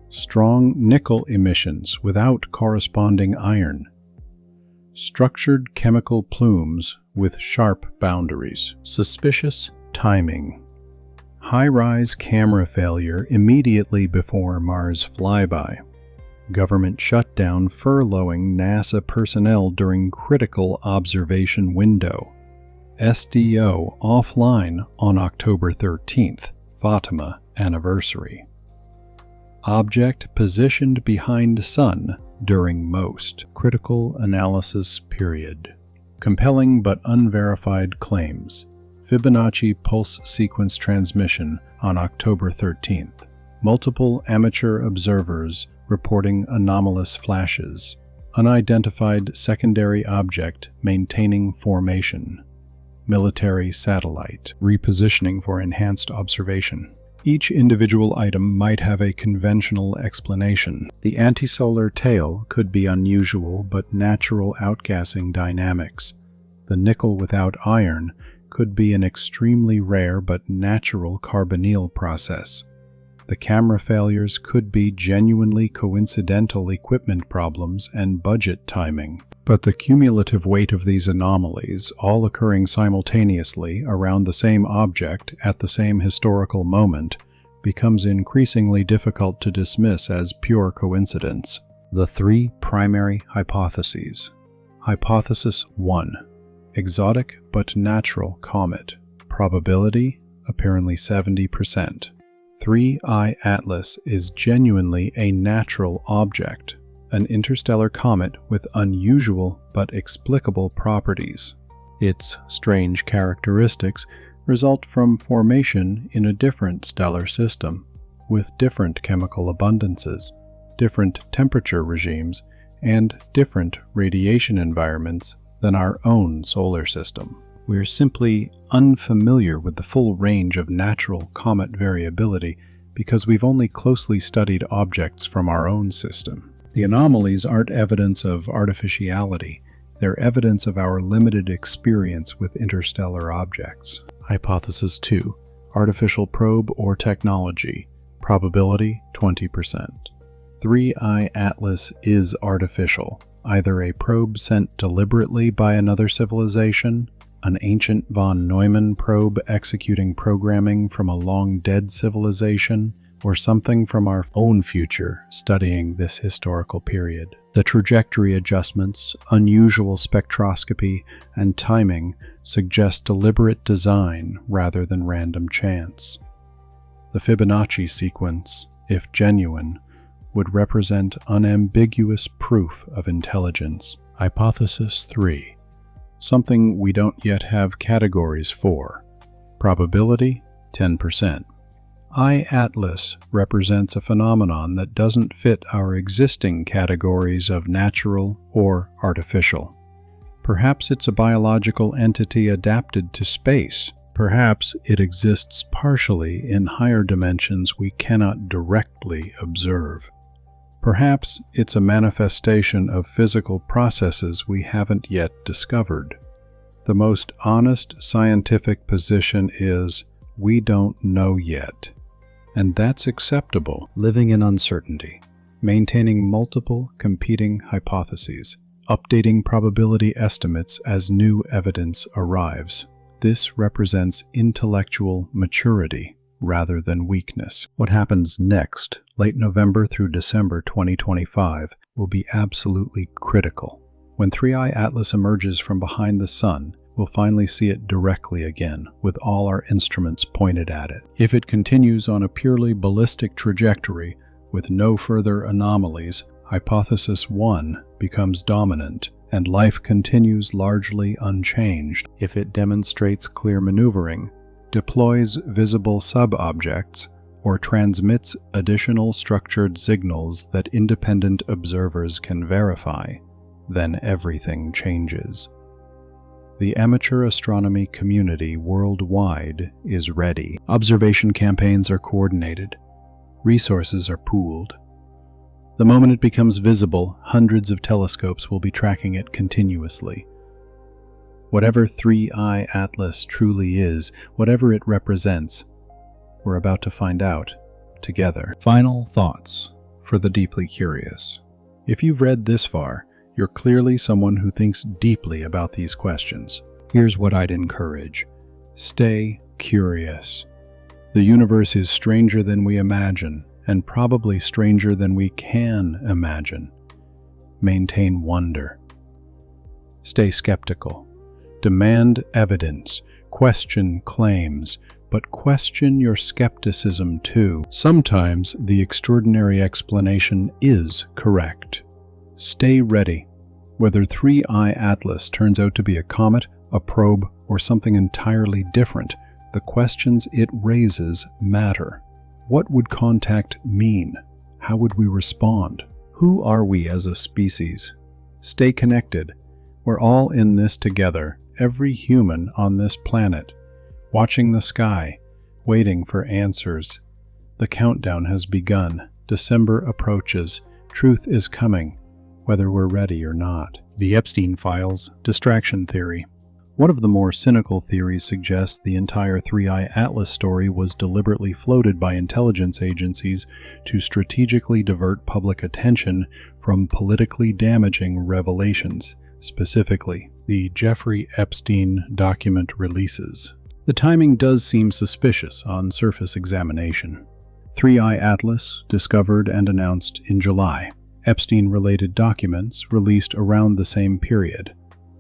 Strong nickel emissions without corresponding iron. Structured chemical plumes with sharp boundaries. Suspicious timing. High-rise camera failure immediately before Mars flyby. Government shutdown furloughing NASA personnel during critical observation window. SDO offline on October 13th, Fátima anniversary. Object positioned behind sun during most critical analysis period. Compelling but unverified claims. Fibonacci pulse sequence transmission on October 13th. Multiple amateur observers reporting anomalous flashes. unidentified secondary object maintaining formation. Military satellite, repositioning for enhanced observation. Each individual item might have a conventional explanation. The antisolar tail could be unusual but natural outgassing dynamics. The nickel without iron could be an extremely rare but natural carbonyl process. The camera failures could be genuinely coincidental equipment problems and budget timing. But the cumulative weight of these anomalies, all occurring simultaneously around the same object at the same historical moment, becomes increasingly difficult to dismiss as pure coincidence. The three primary hypotheses. Hypothesis 1. Exotic but natural comet. Probability, apparently 70%. 3I Atlas is genuinely a natural object, an interstellar comet with unusual but explicable properties. Its strange characteristics result from formation in a different stellar system, with different chemical abundances, different temperature regimes, and different radiation environments than our own solar system. We're simply unfamiliar with the full range of natural comet variability because we've only closely studied objects from our own system. The anomalies aren't evidence of artificiality, they're evidence of our limited experience with interstellar objects. Hypothesis 2. Artificial probe or technology. Probability 20%. 3I Atlas is artificial, either a probe sent deliberately by another civilization, an ancient von Neumann probe executing programming from a long-dead civilization, or something from our own future studying this historical period. The trajectory adjustments, unusual spectroscopy, and timing suggest deliberate design rather than random chance. The Fibonacci sequence, if genuine, would represent unambiguous proof of intelligence. Hypothesis 3. Something we don't yet have categories for. Probability 10%. I-Atlas represents a phenomenon that doesn't fit our existing categories of natural or artificial. Perhaps it's a biological entity adapted to space. Perhaps it exists partially in higher dimensions we cannot directly observe. Perhaps it's a manifestation of physical processes we haven't yet discovered. The most honest scientific position is, we don't know yet. And that's acceptable. Living in uncertainty, maintaining multiple competing hypotheses, updating probability estimates as new evidence arrives. This represents intellectual maturity rather than weakness. What happens next, late November through December 2025, will be absolutely critical. When 3I Atlas emerges from behind the sun, we'll finally see it directly again, with all our instruments pointed at it. If it continues on a purely ballistic trajectory, with no further anomalies, Hypothesis 1 becomes dominant, and life continues largely unchanged. If it demonstrates clear maneuvering, deploys visible sub-objects, or transmits additional structured signals that independent observers can verify, then everything changes. The amateur astronomy community worldwide is ready. Observation campaigns are coordinated. Resources are pooled. The moment it becomes visible, hundreds of telescopes will be tracking it continuously. Whatever 3I Atlas truly is, whatever it represents, we're about to find out together. Final thoughts for the deeply curious. If you've read this far, you're clearly someone who thinks deeply about these questions. Here's what I'd encourage. Stay curious. The universe is stranger than we imagine, and probably stranger than we can imagine. Maintain wonder. Stay skeptical. Demand evidence. Question claims, but question your skepticism too. Sometimes the extraordinary explanation is correct. Stay ready. Whether 3I Atlas turns out to be a comet, a probe, or something entirely different, the questions it raises matter. What would contact mean? How would we respond? Who are we as a species? Stay connected. We're all in this together, every human on this planet, watching the sky, waiting for answers. The countdown has begun. December approaches. Truth is coming, whether we're ready or not. The Epstein Files, Distraction Theory. One of the more cynical theories suggests the entire 3i Atlas story was deliberately floated by intelligence agencies to strategically divert public attention from politically damaging revelations, specifically the Jeffrey Epstein document releases. The timing does seem suspicious on surface examination. 3i Atlas, discovered and announced in July. Epstein-related documents released around the same period.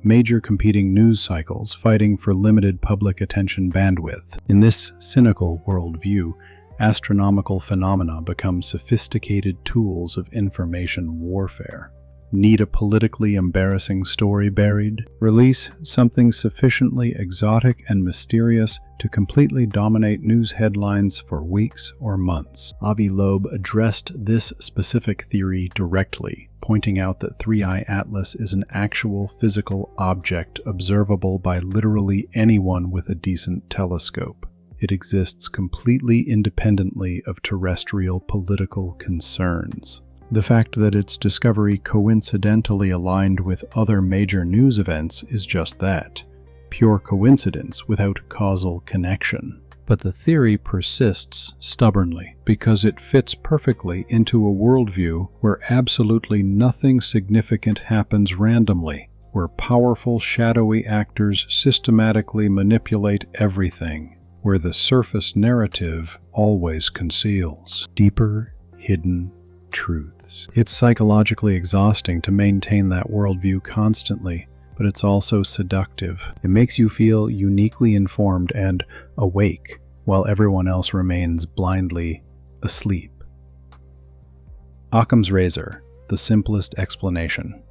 Major competing news cycles fighting for limited public attention bandwidth. In this cynical worldview, astronomical phenomena become sophisticated tools of information warfare. Need a politically embarrassing story buried? Release something sufficiently exotic and mysterious to completely dominate news headlines for weeks or months. Avi Loeb addressed this specific theory directly, pointing out that 3i Atlas is an actual physical object observable by literally anyone with a decent telescope. It exists completely independently of terrestrial political concerns. The fact that its discovery coincidentally aligned with other major news events is just that, pure coincidence without causal connection. But the theory persists stubbornly because it fits perfectly into a worldview where absolutely nothing significant happens randomly, where powerful shadowy actors systematically manipulate everything, where the surface narrative always conceals deeper, hidden truths. It's psychologically exhausting to maintain that worldview constantly, but it's also seductive. It makes you feel uniquely informed and awake, while everyone else remains blindly asleep. Occam's razor, the simplest explanation.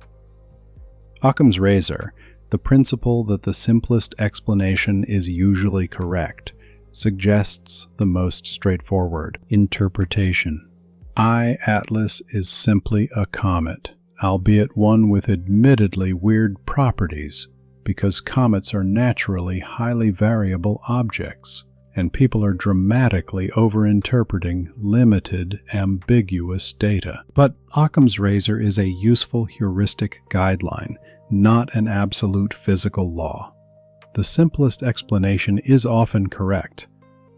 Occam's razor, the principle that the simplest explanation is usually correct, suggests the most straightforward interpretation. Atlas is simply a comet, albeit one with admittedly weird properties, because comets are naturally highly variable objects, and people are dramatically overinterpreting limited, ambiguous data. But Occam's razor is a useful heuristic guideline, not an absolute physical law. The simplest explanation is often correct,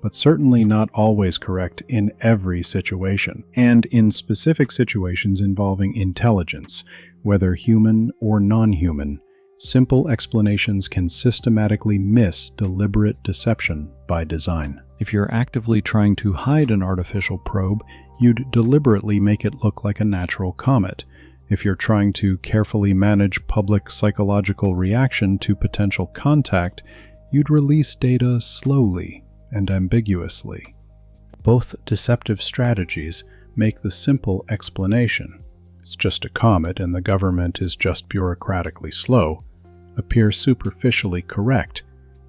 but certainly not always correct in every situation, and in specific situations involving intelligence, whether human or non-human, simple explanations can systematically miss deliberate deception by design. If you're actively trying to hide an artificial probe, you'd deliberately make it look like a natural comet. If you're trying to carefully manage public psychological reaction to potential contact, you'd release data slowly and ambiguously. Both deceptive strategies make the simple explanation, it's just a comet and the government is just bureaucratically slow, appear superficially correct,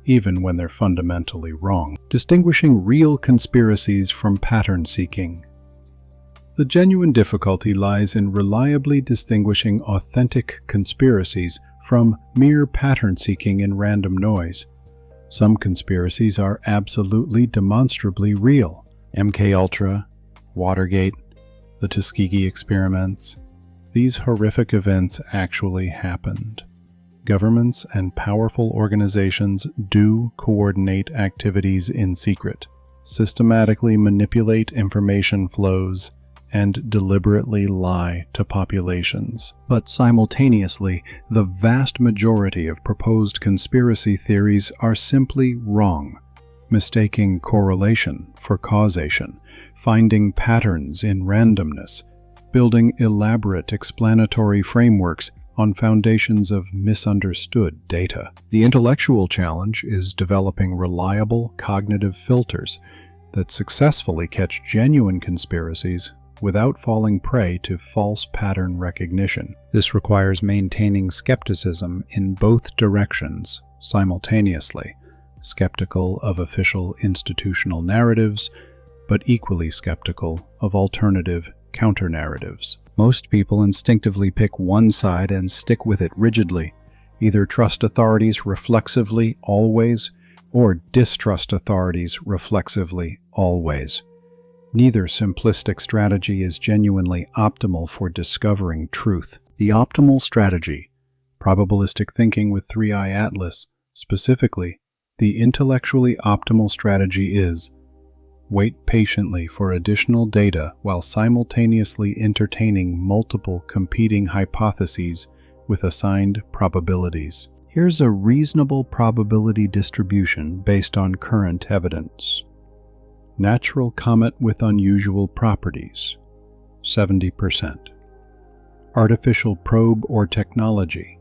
even when they're fundamentally wrong. Distinguishing real conspiracies from pattern seeking. The genuine difficulty lies in reliably distinguishing authentic conspiracies from mere pattern seeking in random noise. Some conspiracies are absolutely demonstrably real. MKUltra, Watergate, the Tuskegee experiments. These horrific events actually happened. Governments and powerful organizations do coordinate activities in secret, systematically manipulate information flows, and deliberately lie to populations. But simultaneously, the vast majority of proposed conspiracy theories are simply wrong, mistaking correlation for causation, finding patterns in randomness, building elaborate explanatory frameworks on foundations of misunderstood data. The intellectual challenge is developing reliable cognitive filters that successfully catch genuine conspiracies without falling prey to false pattern recognition. This requires maintaining skepticism in both directions simultaneously, skeptical of official institutional narratives, but equally skeptical of alternative counter-narratives. Most people instinctively pick one side and stick with it rigidly, either trust authorities reflexively always, or distrust authorities reflexively always. Neither simplistic strategy is genuinely optimal for discovering truth. The optimal strategy, probabilistic thinking with 3i Atlas, specifically, the intellectually optimal strategy is wait patiently for additional data while simultaneously entertaining multiple competing hypotheses with assigned probabilities. Here's a reasonable probability distribution based on current evidence. Natural comet with unusual properties, 70%. Artificial probe or technology,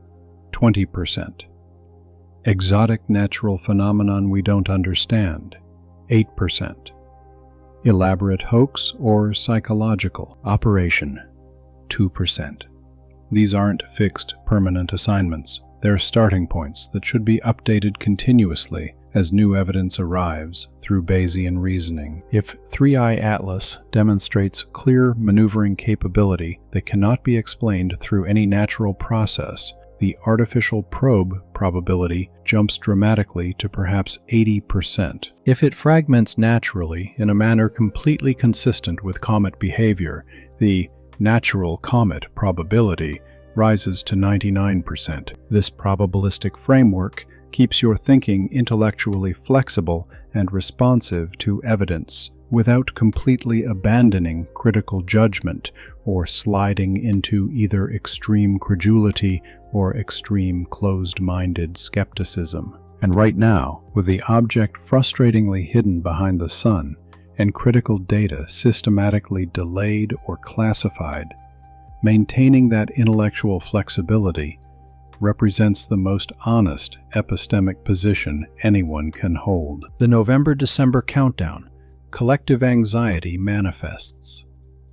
20%. Exotic natural phenomenon we don't understand, 8%. Elaborate hoax or psychological operation, 2%. These aren't fixed, permanent assignments. They're starting points that should be updated continuously as new evidence arrives through Bayesian reasoning. If 3i Atlas demonstrates clear maneuvering capability that cannot be explained through any natural process, the artificial probe probability jumps dramatically to perhaps 80%. If it fragments naturally in a manner completely consistent with comet behavior, the natural comet probability rises to 99%. This probabilistic framework keeps your thinking intellectually flexible and responsive to evidence, without completely abandoning critical judgment or sliding into either extreme credulity or extreme closed-minded skepticism. And right now, with the object frustratingly hidden behind the sun and critical data systematically delayed or classified, maintaining that intellectual flexibility represents the most honest epistemic position anyone can hold. The November-December countdown. Collective anxiety manifests.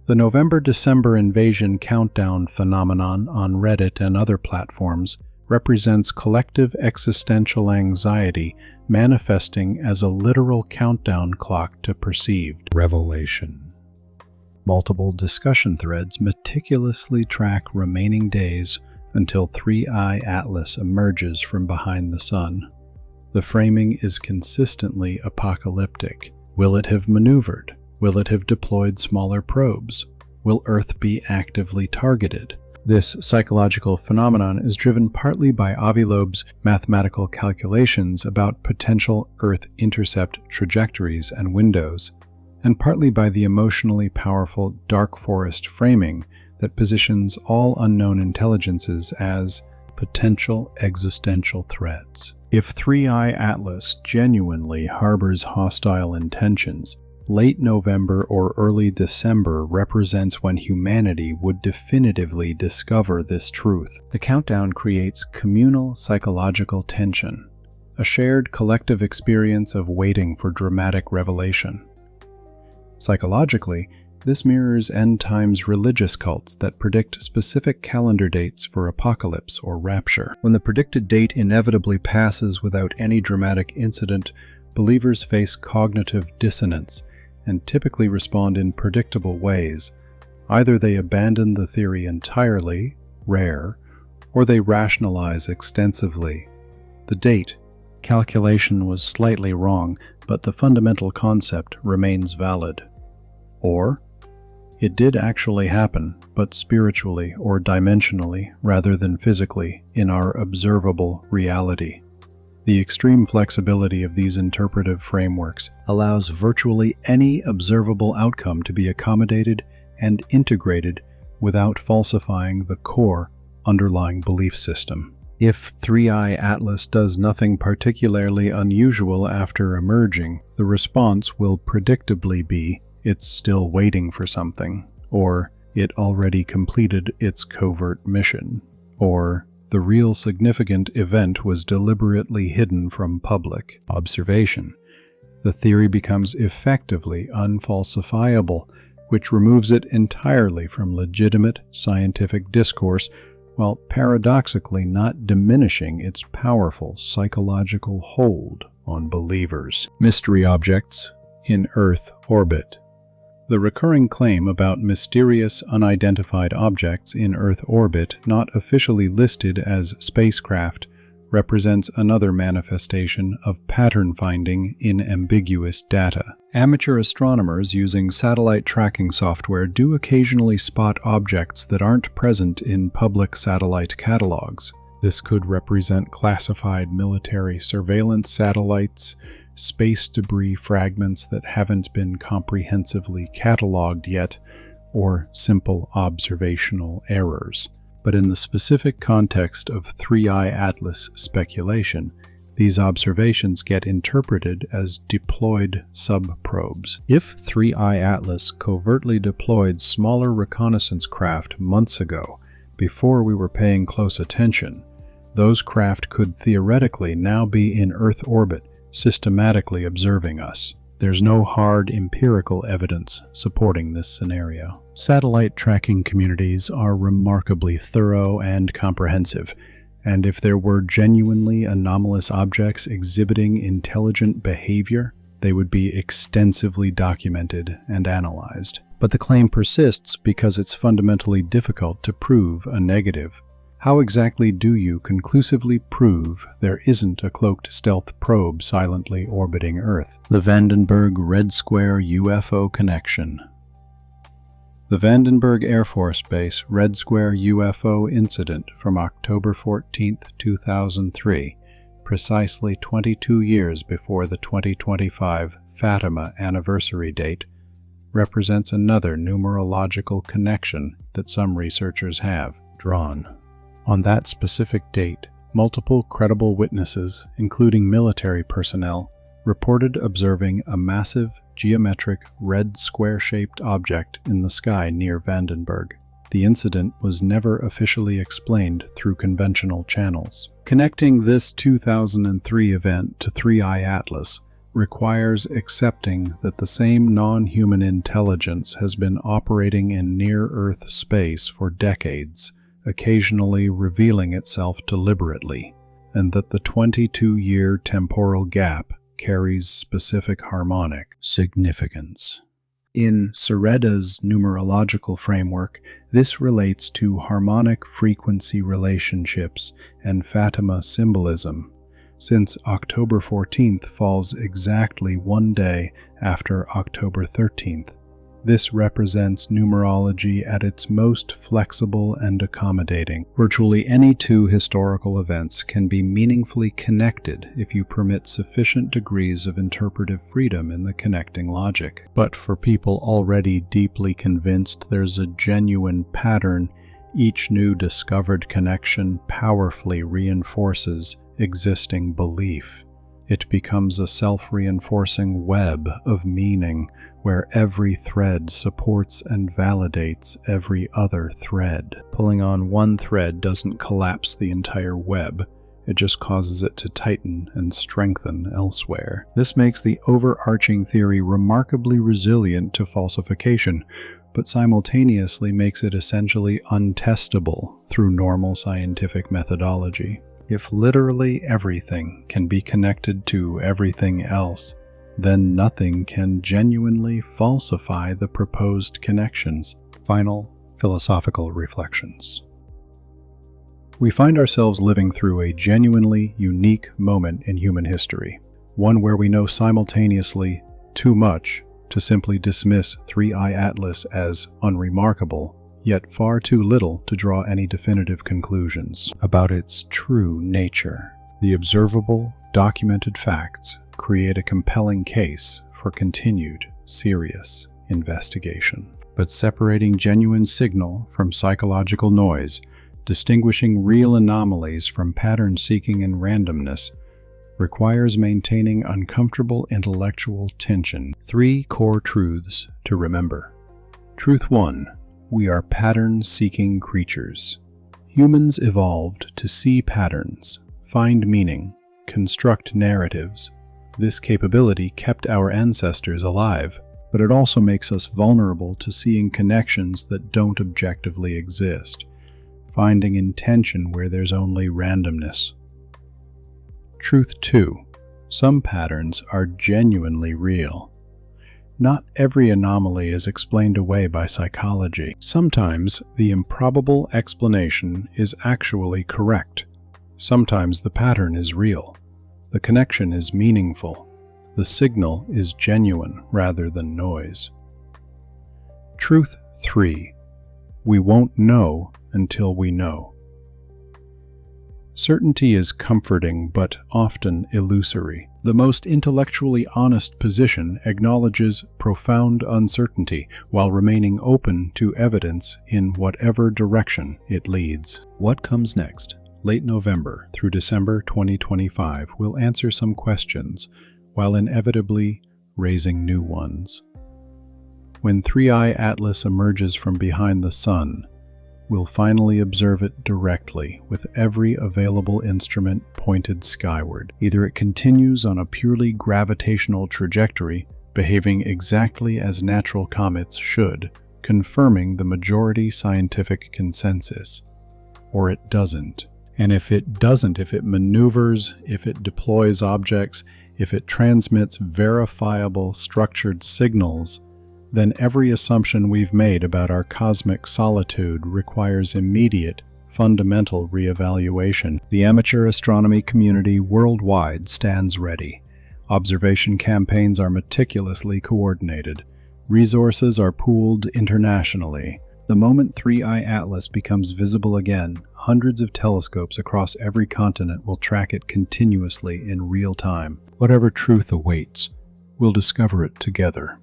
The November-December invasion countdown phenomenon on Reddit and other platforms represents collective existential anxiety manifesting as a literal countdown clock to perceived revelation. Multiple discussion threads meticulously track remaining days until 3i Atlas emerges from behind the sun. The framing is consistently apocalyptic. Will it have maneuvered? Will it have deployed smaller probes? Will Earth be actively targeted? This psychological phenomenon is driven partly by Avi Loeb's mathematical calculations about potential Earth intercept trajectories and windows, and partly by the emotionally powerful dark forest framing that positions all unknown intelligences as potential existential threats. If 3i Atlas genuinely harbors hostile intentions, late November or early December represents when humanity would definitively discover this truth. The countdown creates communal psychological tension, a shared collective experience of waiting for dramatic revelation. Psychologically, this mirrors end times religious cults that predict specific calendar dates for apocalypse or rapture. When the predicted date inevitably passes without any dramatic incident, believers face cognitive dissonance and typically respond in predictable ways. Either they abandon the theory entirely, rare, or they rationalize extensively. The date calculation was slightly wrong, but the fundamental concept remains valid. Or, it did actually happen, but spiritually or dimensionally rather than physically in our observable reality. The extreme flexibility of these interpretive frameworks allows virtually any observable outcome to be accommodated and integrated without falsifying the core underlying belief system. If 3i Atlas does nothing particularly unusual after emerging, the response will predictably be, it's still waiting for something, or it already completed its covert mission, or the real significant event was deliberately hidden from public observation. The theory becomes effectively unfalsifiable, which removes it entirely from legitimate scientific discourse, while paradoxically not diminishing its powerful psychological hold on believers. Mystery objects in Earth orbit. The recurring claim about mysterious, unidentified objects in Earth orbit not officially listed as spacecraft represents another manifestation of pattern finding in ambiguous data. Amateur astronomers using satellite tracking software do occasionally spot objects that aren't present in public satellite catalogs. This could represent classified military surveillance satellites, space debris fragments that haven't been comprehensively cataloged yet, or simple observational errors. But in the specific context of 3I Atlas speculation, these observations get interpreted as deployed subprobes. If 3I Atlas covertly deployed smaller reconnaissance craft months ago, before we were paying close attention, those craft could theoretically now be in Earth orbit, systematically observing us. There's no hard empirical evidence supporting this scenario. Satellite tracking communities are remarkably thorough and comprehensive, and if there were genuinely anomalous objects exhibiting intelligent behavior, they would be extensively documented and analyzed. But the claim persists because it's fundamentally difficult to prove a negative. How exactly do you conclusively prove there isn't a cloaked stealth probe silently orbiting Earth? The Vandenberg Red Square UFO Connection. The Vandenberg Air Force Base Red Square UFO incident from October 14, 2003, precisely 22 years before the 2025 Fátima anniversary date, represents another numerological connection that some researchers have drawn. On that specific date, multiple credible witnesses, including military personnel, reported observing a massive, geometric, red square-shaped object in the sky near Vandenberg. The incident was never officially explained through conventional channels. Connecting this 2003 event to 3I Atlas requires accepting that the same non-human intelligence has been operating in near-Earth space for decades, occasionally revealing itself deliberately, and that the 22-year temporal gap carries specific harmonic significance. In Sereda's numerological framework, this relates to harmonic frequency relationships and Fátima symbolism, since October 14th falls exactly one day after October 13th. This represents numerology at its most flexible and accommodating. Virtually any two historical events can be meaningfully connected if you permit sufficient degrees of interpretive freedom in the connecting logic. But for people already deeply convinced there's a genuine pattern, each new discovered connection powerfully reinforces existing belief. It becomes a self-reinforcing web of meaning where every thread supports and validates every other thread. Pulling on one thread doesn't collapse the entire web, it just causes it to tighten and strengthen elsewhere. This makes the overarching theory remarkably resilient to falsification, but simultaneously makes it essentially untestable through normal scientific methodology. If literally everything can be connected to everything else, then nothing can genuinely falsify the proposed connections. Final philosophical reflections. We find ourselves living through a genuinely unique moment in human history, one where we know simultaneously too much to simply dismiss 3I Atlas as unremarkable, yet far too little to draw any definitive conclusions about its true nature. The observable, documented facts create a compelling case for continued, serious investigation. But separating genuine signal from psychological noise, distinguishing real anomalies from pattern seeking and randomness, requires maintaining uncomfortable intellectual tension. 3 core truths to remember. Truth 1. We are pattern-seeking creatures. Humans evolved to see patterns, find meaning, construct narratives. This capability kept our ancestors alive, but it also makes us vulnerable to seeing connections that don't objectively exist, finding intention where there's only randomness. Truth 2. Some patterns are genuinely real. Not every anomaly is explained away by psychology. Sometimes the improbable explanation is actually correct. Sometimes the pattern is real. The connection is meaningful. The signal is genuine rather than noise. Truth 3. We won't know until we know. Certainty is comforting but often illusory. The most intellectually honest position acknowledges profound uncertainty while remaining open to evidence in whatever direction it leads. What comes next? Late November through December 2025 will answer some questions while inevitably raising new ones. When 3i Atlas emerges from behind the sun, we'll finally observe it directly with every available instrument pointed skyward. Either it continues on a purely gravitational trajectory, behaving exactly as natural comets should, confirming the majority scientific consensus, or it doesn't. And if it doesn't, if it maneuvers, if it deploys objects, if it transmits verifiable structured signals, then every assumption we've made about our cosmic solitude requires immediate, fundamental reevaluation. The amateur astronomy community worldwide stands ready. Observation campaigns are meticulously coordinated. Resources are pooled internationally. The moment 3i Atlas becomes visible again, hundreds of telescopes across every continent will track it continuously in real time. Whatever truth awaits, we'll discover it together.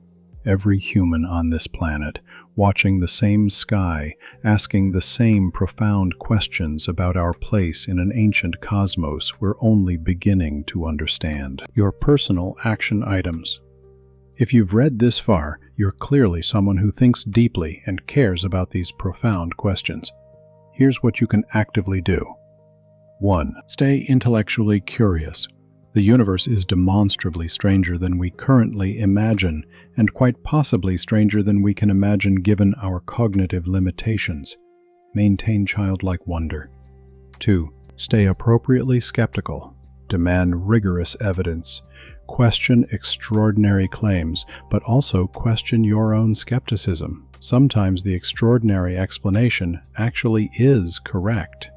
Every human on this planet, watching the same sky, asking the same profound questions about our place in an ancient cosmos we're only beginning to understand. Your personal action items. If you've read this far, you're clearly someone who thinks deeply and cares about these profound questions. Here's what you can actively do. 1. Stay intellectually curious. The universe is demonstrably stranger than we currently imagine, and quite possibly stranger than we can imagine given our cognitive limitations. Maintain childlike wonder. 2. Stay appropriately skeptical. Demand rigorous evidence. Question extraordinary claims, but also question your own skepticism. Sometimes the extraordinary explanation actually is correct.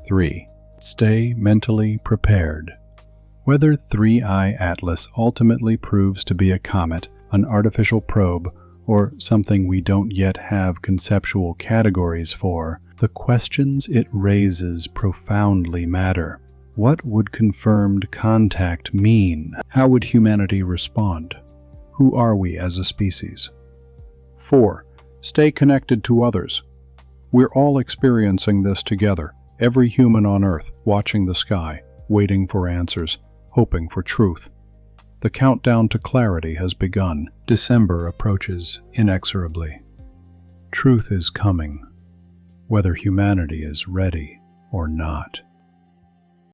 3. Stay mentally prepared. Whether 3i Atlas ultimately proves to be a comet, an artificial probe, or something we don't yet have conceptual categories for, the questions it raises profoundly matter. What would confirmed contact mean? How would humanity respond? Who are we as a species? 4. Stay connected to others. We're all experiencing this together, every human on Earth watching the sky, waiting for answers, hoping for truth. The countdown to clarity has begun. December approaches inexorably. Truth is coming, whether humanity is ready or not.